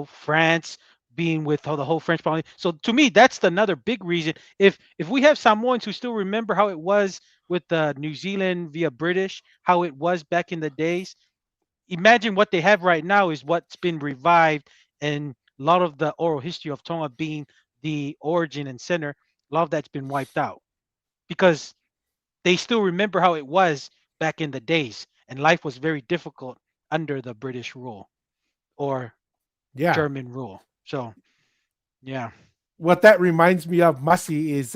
France being with the whole French colony. So to me, that's another big reason. If we have Samoans who still remember how it was with New Zealand via British, how it was back in the days, imagine what they have right now is what's been revived, and a lot of the oral history of Tonga being the origin and center, a lot of that's been wiped out, because they still remember how it was back in the days, and life was very difficult under the British rule or German rule. So, yeah. What that reminds me of, Masi, is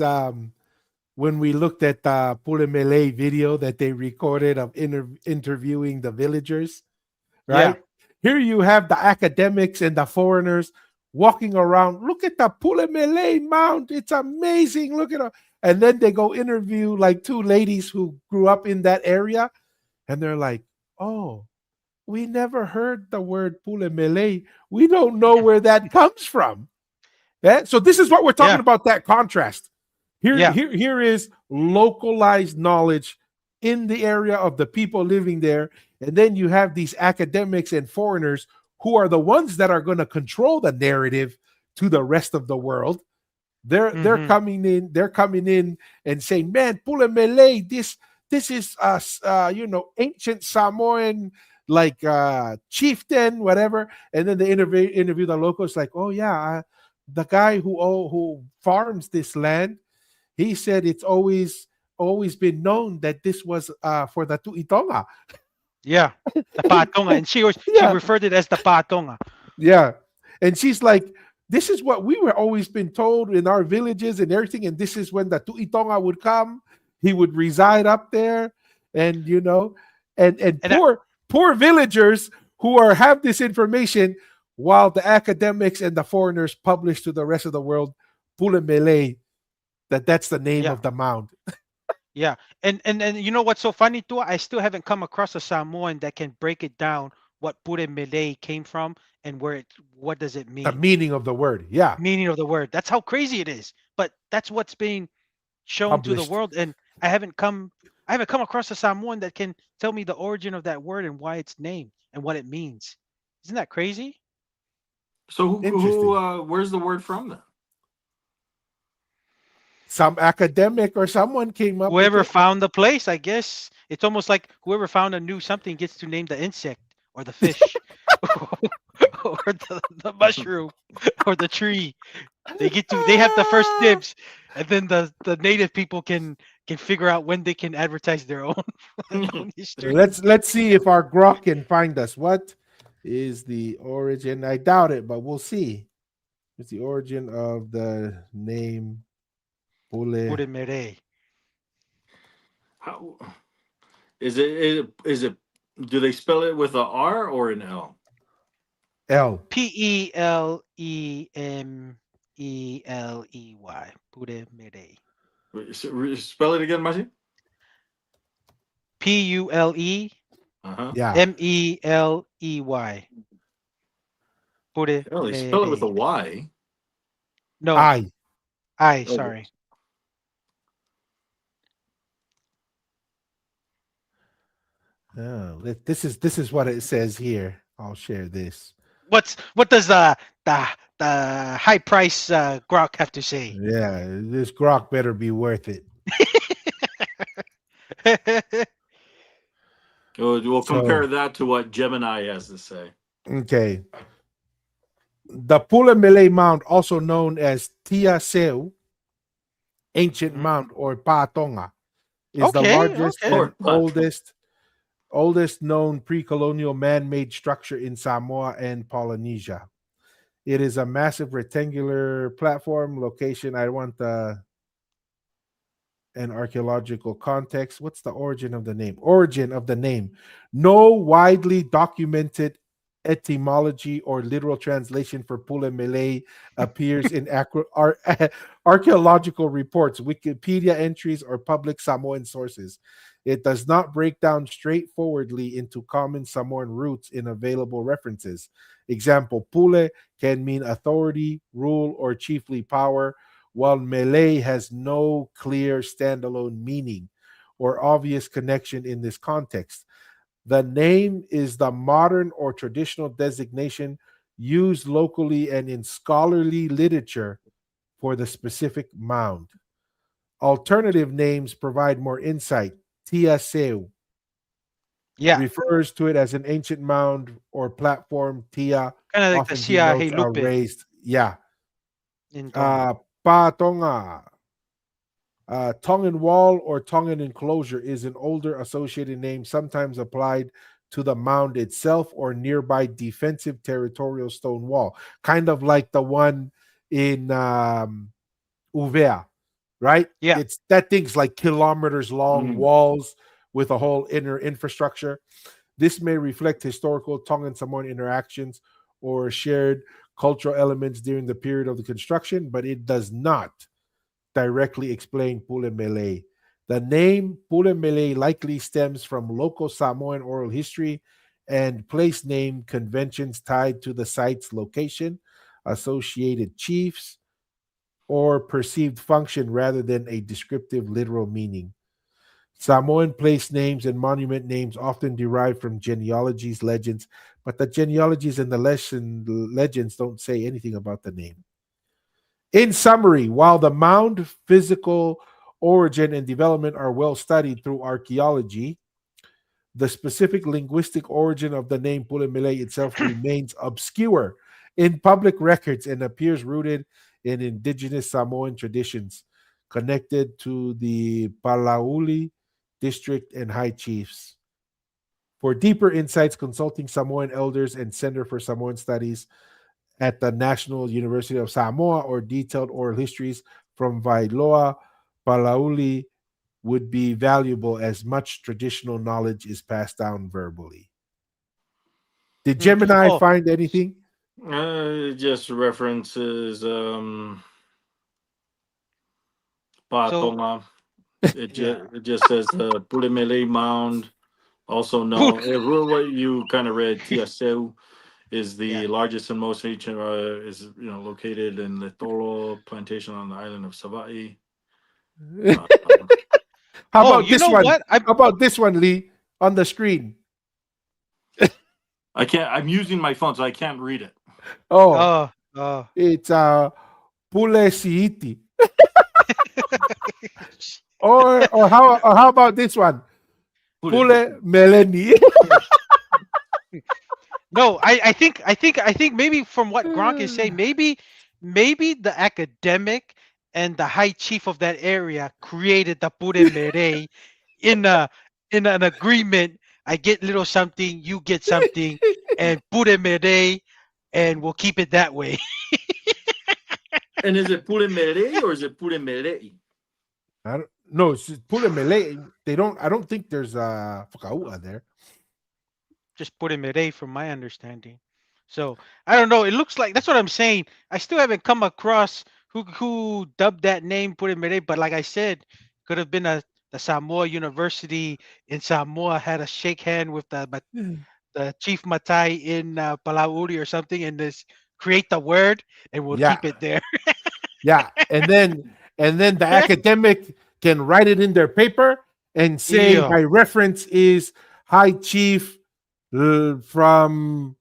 when we looked at the Pulemele video that they recorded of interviewing the villagers, right? Here you have the academics and the foreigners walking around. Look at the Pulemele Mount. It's amazing. Look at it. And then they go interview like two ladies who grew up in that area. And they're like, oh, we never heard the word Pulemele. We don't know where that comes from. So this is what we're talking Yeah. about, that contrast. Yeah. Here is localized knowledge in the area of the people living there. And then you have these academics and foreigners who are the ones that are going to control the narrative to the rest of the world. They're Mhm. they're coming in and saying, man, Pulemele, this is ancient Samoan, like chieftain, whatever. And then they interview the locals, like, oh yeah, the guy who farms this land, he said it's always been known that this was for the Tuitonga. Yeah. The patonga, and she Yeah, referred it as the patonga. yeah. And she's like, this is what we were always been told in our villages and everything. And this is when the Tuitonga would come. He would reside up there. And and And I, poor villagers who have this information, while the academics and the foreigners publish to the rest of the world, Pulemele, that's the name yeah. of the mound. Yeah, and you know what's so funny too? I still haven't come across a Samoan that can break it down what Pure Malay came from and what does it The mean? meaning of the word. Yeah. Meaning of the word. That's how crazy it is. But that's what's being shown to the Published. world, and I haven't come across a Samoan that can tell me the origin of that word and why it's named and what it means. Isn't that crazy? So who Interesting. where's the word from then? Some academic or someone came up with Whoever it. found the place, I guess. It's almost like whoever found a new something gets to name the insect or the fish or the mushroom or the tree. They have the first dibs, and then the native people can figure out when they can advertise their own, their own history. Let's see if our grok can find us. What is the origin? I doubt it, but we'll see. What's the origin of the name Pule Pure Mere. How is it do they spell it with a R or an L? L? P-E-L-E-M-E-L-E-Y. Pure Mere. Spell it again, Mashi? P-U-L-E Uh-huh. Yeah. M-E-L-E-Y. Pure Oh, they spell it with a Mere. Y. No, I. Oh, sorry. Oh, this is what it says here. I'll share this. What does the high price grok have to say? Yeah, this grok better be worth it. We'll So, compare that to what Gemini has to say. okay. The Pule Malay Mound, also known as Tia Seu, ancient Mhm. mound, or Patonga, is the Okay, largest okay. and oldest known pre-colonial man-made structure in Samoa and Polynesia. It is a massive rectangular platform location. I want an archaeological context. What's the origin of the name? Origin of the name. No widely documented etymology or literal translation for Pule Malay appears in archaeological reports, Wikipedia entries, or public Samoan sources. It does not break down straightforwardly into common Samoan roots in available references. Example, Pule can mean authority, rule, or chiefly power, while Malay has no clear standalone meaning or obvious connection in this context. The name is the modern or traditional designation used locally and in scholarly literature for the specific mound. Alternative names provide more insight. Tia Seu Yeah, refers to it as an ancient mound or platform. Tia kind of like the often Sia denotes a Lupe raised. Yeah. in Tonga. Pa Tonga. Tongan wall or Tongan enclosure is an older associated name, sometimes applied to the mound itself or nearby defensive territorial stone wall, kind of like the one in Uvea, right? Yeah, It's that thing's like kilometers long Mm. walls with a whole inner infrastructure. This may reflect historical Tongan Samoan interactions or shared cultural elements during the period of the construction, but it does not directly explain Pule Malay. The name Pule Malay likely stems from local Samoan oral history and place name conventions tied to the site's location, associated chiefs, or perceived function rather than a descriptive literal meaning. Samoan place names and monument names often derive from genealogies, legends, but the genealogies and the legends don't say anything about the name. In summary, while the mound physical origin and development are well studied through archaeology, the specific linguistic origin of the name Pulemele itself remains obscure in public records and appears rooted in indigenous Samoan traditions connected to the Palauli district and high chiefs. For deeper insights, consulting Samoan elders and Center for Samoan Studies at the National University of Samoa or detailed oral histories from Vailoa Palauli would be valuable as much traditional knowledge is passed down verbally. Did Okay. Gemini Oh, find anything? It just references so Patonga. yeah. It just says the Pulimele Mound, also known. What you kind of read, Tiaseu is Yeah. the largest and most ancient. Is located in the Tolo plantation on the island of Savai'i. Uh, How Oh, about you this know one? what? I How about this one, Lee, on the screen? I can't. I'm using my phone, so I can't read it. Oh, oh oh it's Pule Siiti. Or how about this one? Pule Meleni. no, I think maybe from what Gronk is saying, maybe the academic and the high chief of that area created the Pure Mere in a in an agreement. I get little something, you get something, and Pure Mere, and we'll keep it that way. And is it Pulimere or is it Pulimerei? No, it's Pule Mele. They don't. I don't think there's Whakaua there. Just Pure Mere from my understanding. So I don't know. It looks like that's what I'm saying. I still haven't come across who dubbed that name Pure Mere, but like I said, could have been a the Samoa University in Samoa had a shake hand with the Chief Matai in Palauri or something, and this create the word, and we'll Yeah, keep it there. yeah. And then the academic can write it in their paper and say Yeah, my reference is High Chief from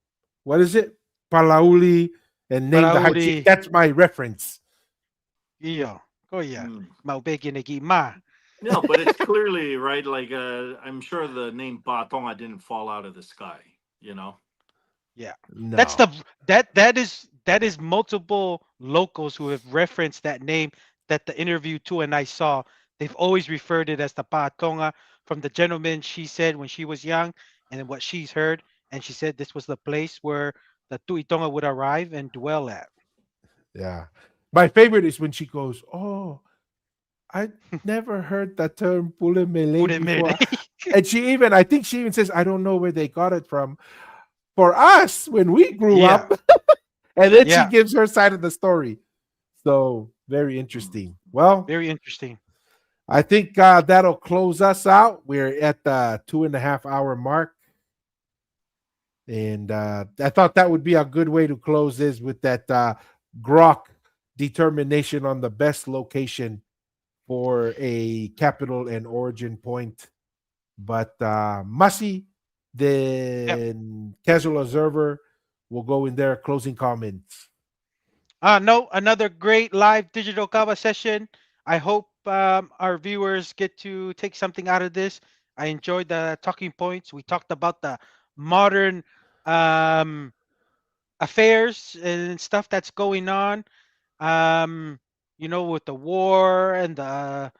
what is it? Palauli and name the High Chief. Palauri. That's my reference. Yeah, oh yeah. Hmm. Maubegi negi ma. No, but it's clearly right. Like I'm sure the name Patonga didn't fall out of the sky. You know. Yeah. That's No. the that is multiple locals who have referenced that name that the interview too and I saw. They've always referred it as the Patonga from the gentleman she said when she was young and then what she's heard. And she said this was the place where the Tuitonga would arrive and dwell at. Yeah. My favorite is when she goes, "Oh, I never heard the term Pulemele Puremere. before." And I think she even says, "I don't know where they got it from." For us, when we grew Yeah. up, and then she Yeah. gives her side of the story. So very interesting. Well, Very interesting. I think that'll close us out. We're at the 2.5 hour mark. And I thought that would be a good way to close this with that Grok determination on the best location for a capital and origin point. But Masi, Yep. then Casual Observer, will go in there. Closing comments. No, another great live digital kava session. I hope our viewers get to take something out of this. I enjoyed the talking points. We talked about the modern um, affairs and stuff that's going on. Um, with the war and the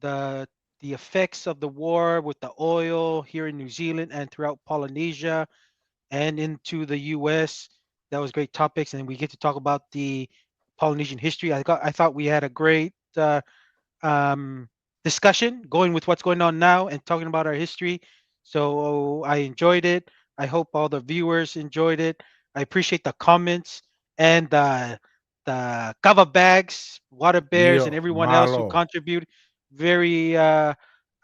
the effects of the war with the oil here in New Zealand and throughout Polynesia and into the U.S. That was great topics, and we get to talk about the Polynesian history. I thought we had a great um, discussion going with what's going on now and talking about our history. So I enjoyed it. I hope all the viewers enjoyed it. I appreciate the comments and the cover bags, water bears, and Yo, everyone else who malo. contribute. Very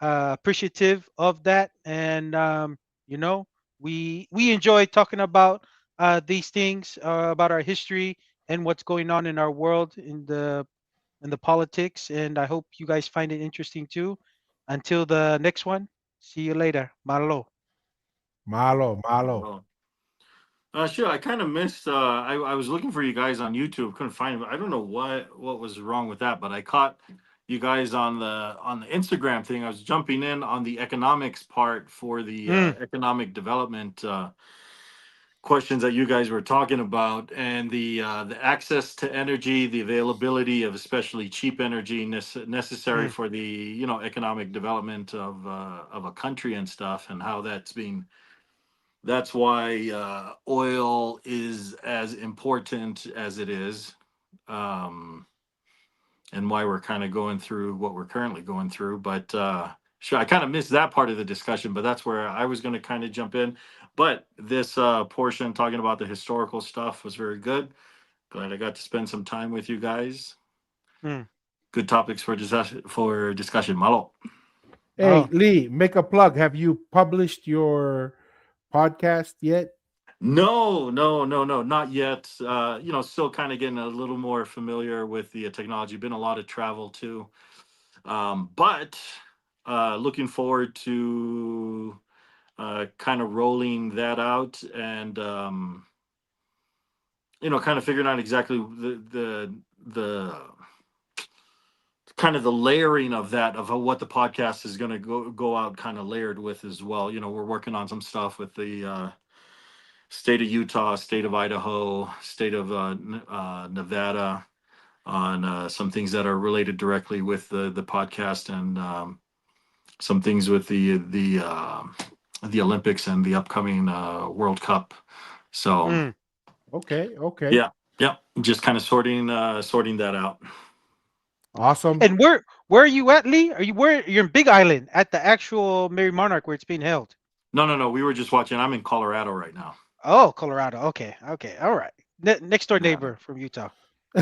appreciative of that. And you know, We enjoy talking about these things, about our history and what's going on in our world in the politics. And I hope you guys find it interesting too. Until the next one, see you later. Malo. Malo, malo. Well, sure. I kind of missed. I was looking for you guys on YouTube, couldn't find it. I don't know what was wrong with that, but I caught you guys on the Instagram thing. I was jumping in on the economics part for the Mm, economic development questions that you guys were talking about, and the access to energy, the availability of especially cheap energy necessary mm, for the economic development of a country and stuff, and how that's why oil is as important as it is, um, and why we're kind of going through what we're currently going through. But sure, I kind of missed that part of the discussion, but that's where I was going to kind of jump in. But this portion talking about the historical stuff was very good. Glad I got to spend some time with you guys. mm. Good topics for discussion. Malo. Hey, Oh, Lee, make a plug. Have you published your podcast yet? No, no, no, no, not yet. Still kind of getting a little more familiar with the technology. Been a lot of travel too, but looking forward to kind of rolling that out, and kind of figuring out exactly the kind of the layering of that, of what the podcast is going to go out kind of layered with as well. We're working on some stuff with the state of Utah, state of Idaho, state of Nevada, on some things that are related directly with the podcast, and some things with the Olympics and the upcoming World Cup. So mm. Okay, okay. yeah, yeah, just kind of sorting that out. Awesome. And where are you at, Lee? Are you where you're in Big Island at the actual Mary Monarch where it's being held? No, no, no. We were just watching. I'm in Colorado right now. Oh, Colorado. Okay, okay, all right. Next door Yeah. neighbor from Utah.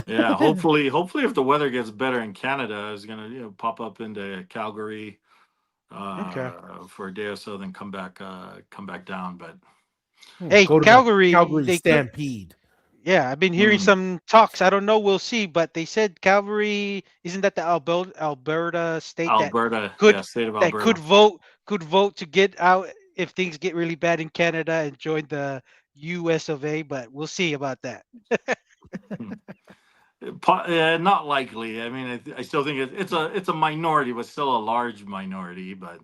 Yeah, hopefully, if the weather gets better in Canada, is gonna pop up into Calgary Okay. for a day or so, then come back down. But Hey, Go to the Calgary, Calgary they could. Stampede. Yeah, I've been hearing mm, some talks. I don't know. We'll see. But they said Calgary isn't that the Alberta state Alberta, could yeah, state of that Alberta. could vote to get out if things get really bad in Canada and join the U.S. of A. But we'll see about that. Not likely. I mean, I still think it's a minority, but still a large minority. But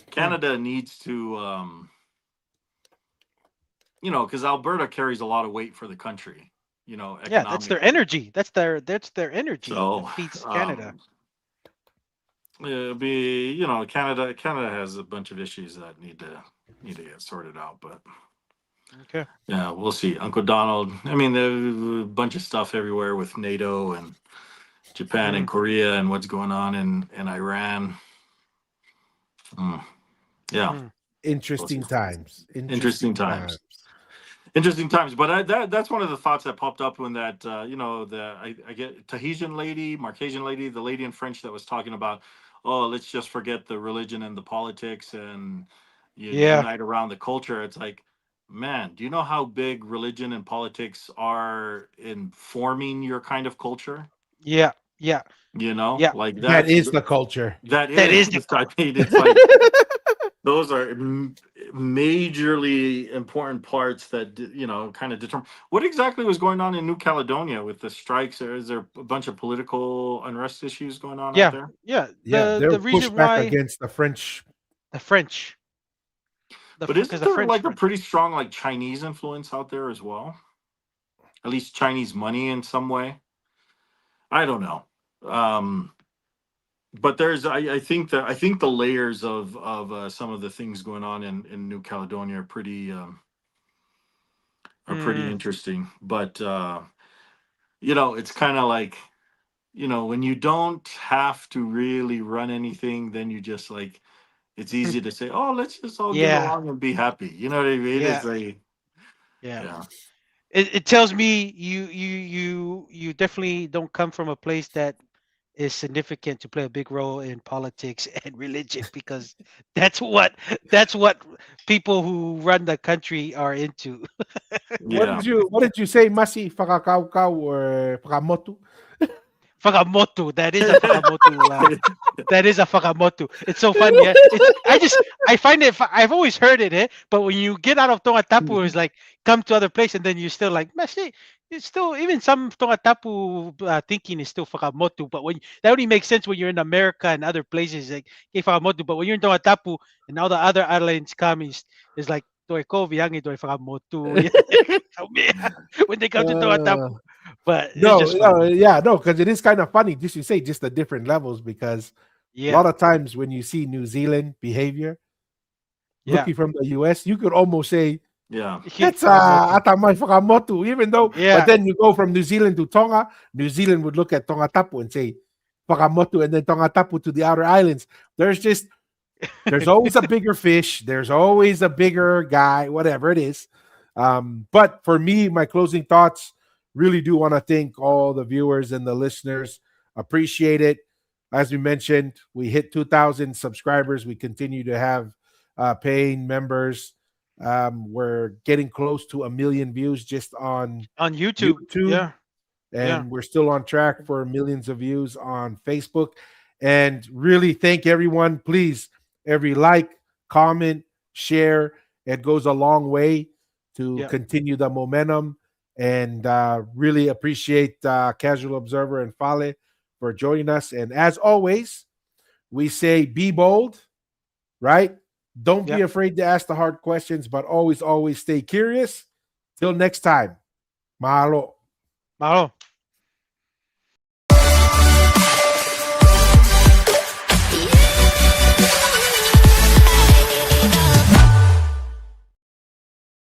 Hmm. Canada needs to, because Alberta carries a lot of weight for the country, Yeah, that's their economically. energy. That's their energy that So, feeds Canada. um, it'll be, Canada has a bunch of issues that need to get sorted out. But Okay. yeah, we'll see. Uncle Donald. I mean, there's a bunch of stuff everywhere with NATO and Japan Hmm. and Korea and what's going on in Iran. Mm, yeah, Hmm. we'll see. Interesting times. Interesting Interesting times. times. Interesting times. But that's one of the thoughts that popped up when that I get Tahitian lady, Marcasian lady, the lady in French that was talking about, oh, let's just forget the religion and the politics and Yeah. unite around the culture. It's like, man, do you know how big religion and politics are in forming your kind of culture? Yeah. Yeah. Yeah. Like That is the culture. that That is. is the I core. mean, it's like those are majorly important parts that kind of determine what exactly was going on in New Caledonia with the strikes. Or is there a bunch of political unrest issues going on out Yeah. there? Yeah. Yeah, they're The pushed reason back why against the French. the French, But because isn't the there French like a French. pretty strong like Chinese influence out there as well? At least Chinese money in some way. I don't know. Um, but I think the layers of some of the things going on in New Caledonia are pretty Mm, interesting. But it's kind of like when you don't have to really run anything, then you just like it's easy to say, oh, let's just all get yeah. along and be happy. You know what I mean? It's Yeah. like, Yeah. yeah, It tells me you definitely don't come from a place that is significant to play a big role in politics and religion because that's what that's what people who run the country are into. Yeah. What did you say, Masi? Fakakau or Fakamotu? Fakamotu. That is a Fakamotu. That is a Fakamotu. It's so funny. Yeah? I find it. I've always heard it, but when you get out of Tongatapu, it's like come to other place, and then you're still like, man, shit, it's still even some Tongatapu thinking is still Fakamotu. But when that only makes sense when you're in America and other places like hey, Fakamotu. But when you're in Tongatapu and all the other islands come, it's like Toi ko viangi toi Fakamotu. When they come to Tongatapu. But it's just funny. Because it is kind of funny, just you say, just the different levels. Because a lot of times when you see New Zealand behavior, looking from the US, you could almost say, Yeah. that's Atamai Whakamotu, even though, but then you go from New Zealand to Tonga, New Zealand would look at Tongatapu and say, Whakamotu, and then Tongatapu to the outer islands. There's always a bigger fish, there's always a bigger guy, whatever it is. But for me, my closing thoughts, really do want to thank all the viewers and the listeners. Appreciate it. As we mentioned, we hit 2,000 subscribers. We continue to have paying members. We're getting close to 1 million views just on YouTube. Yeah. And we're still on track for millions of views on Facebook. And really thank everyone. Please, every like, comment, share. It goes a long way to continue the momentum. And really appreciate Casual Observer and Fale for joining us. And as always, we say be bold, right? Don't be afraid to ask the hard questions, but always stay curious. Till next time. Mahalo. Mahalo.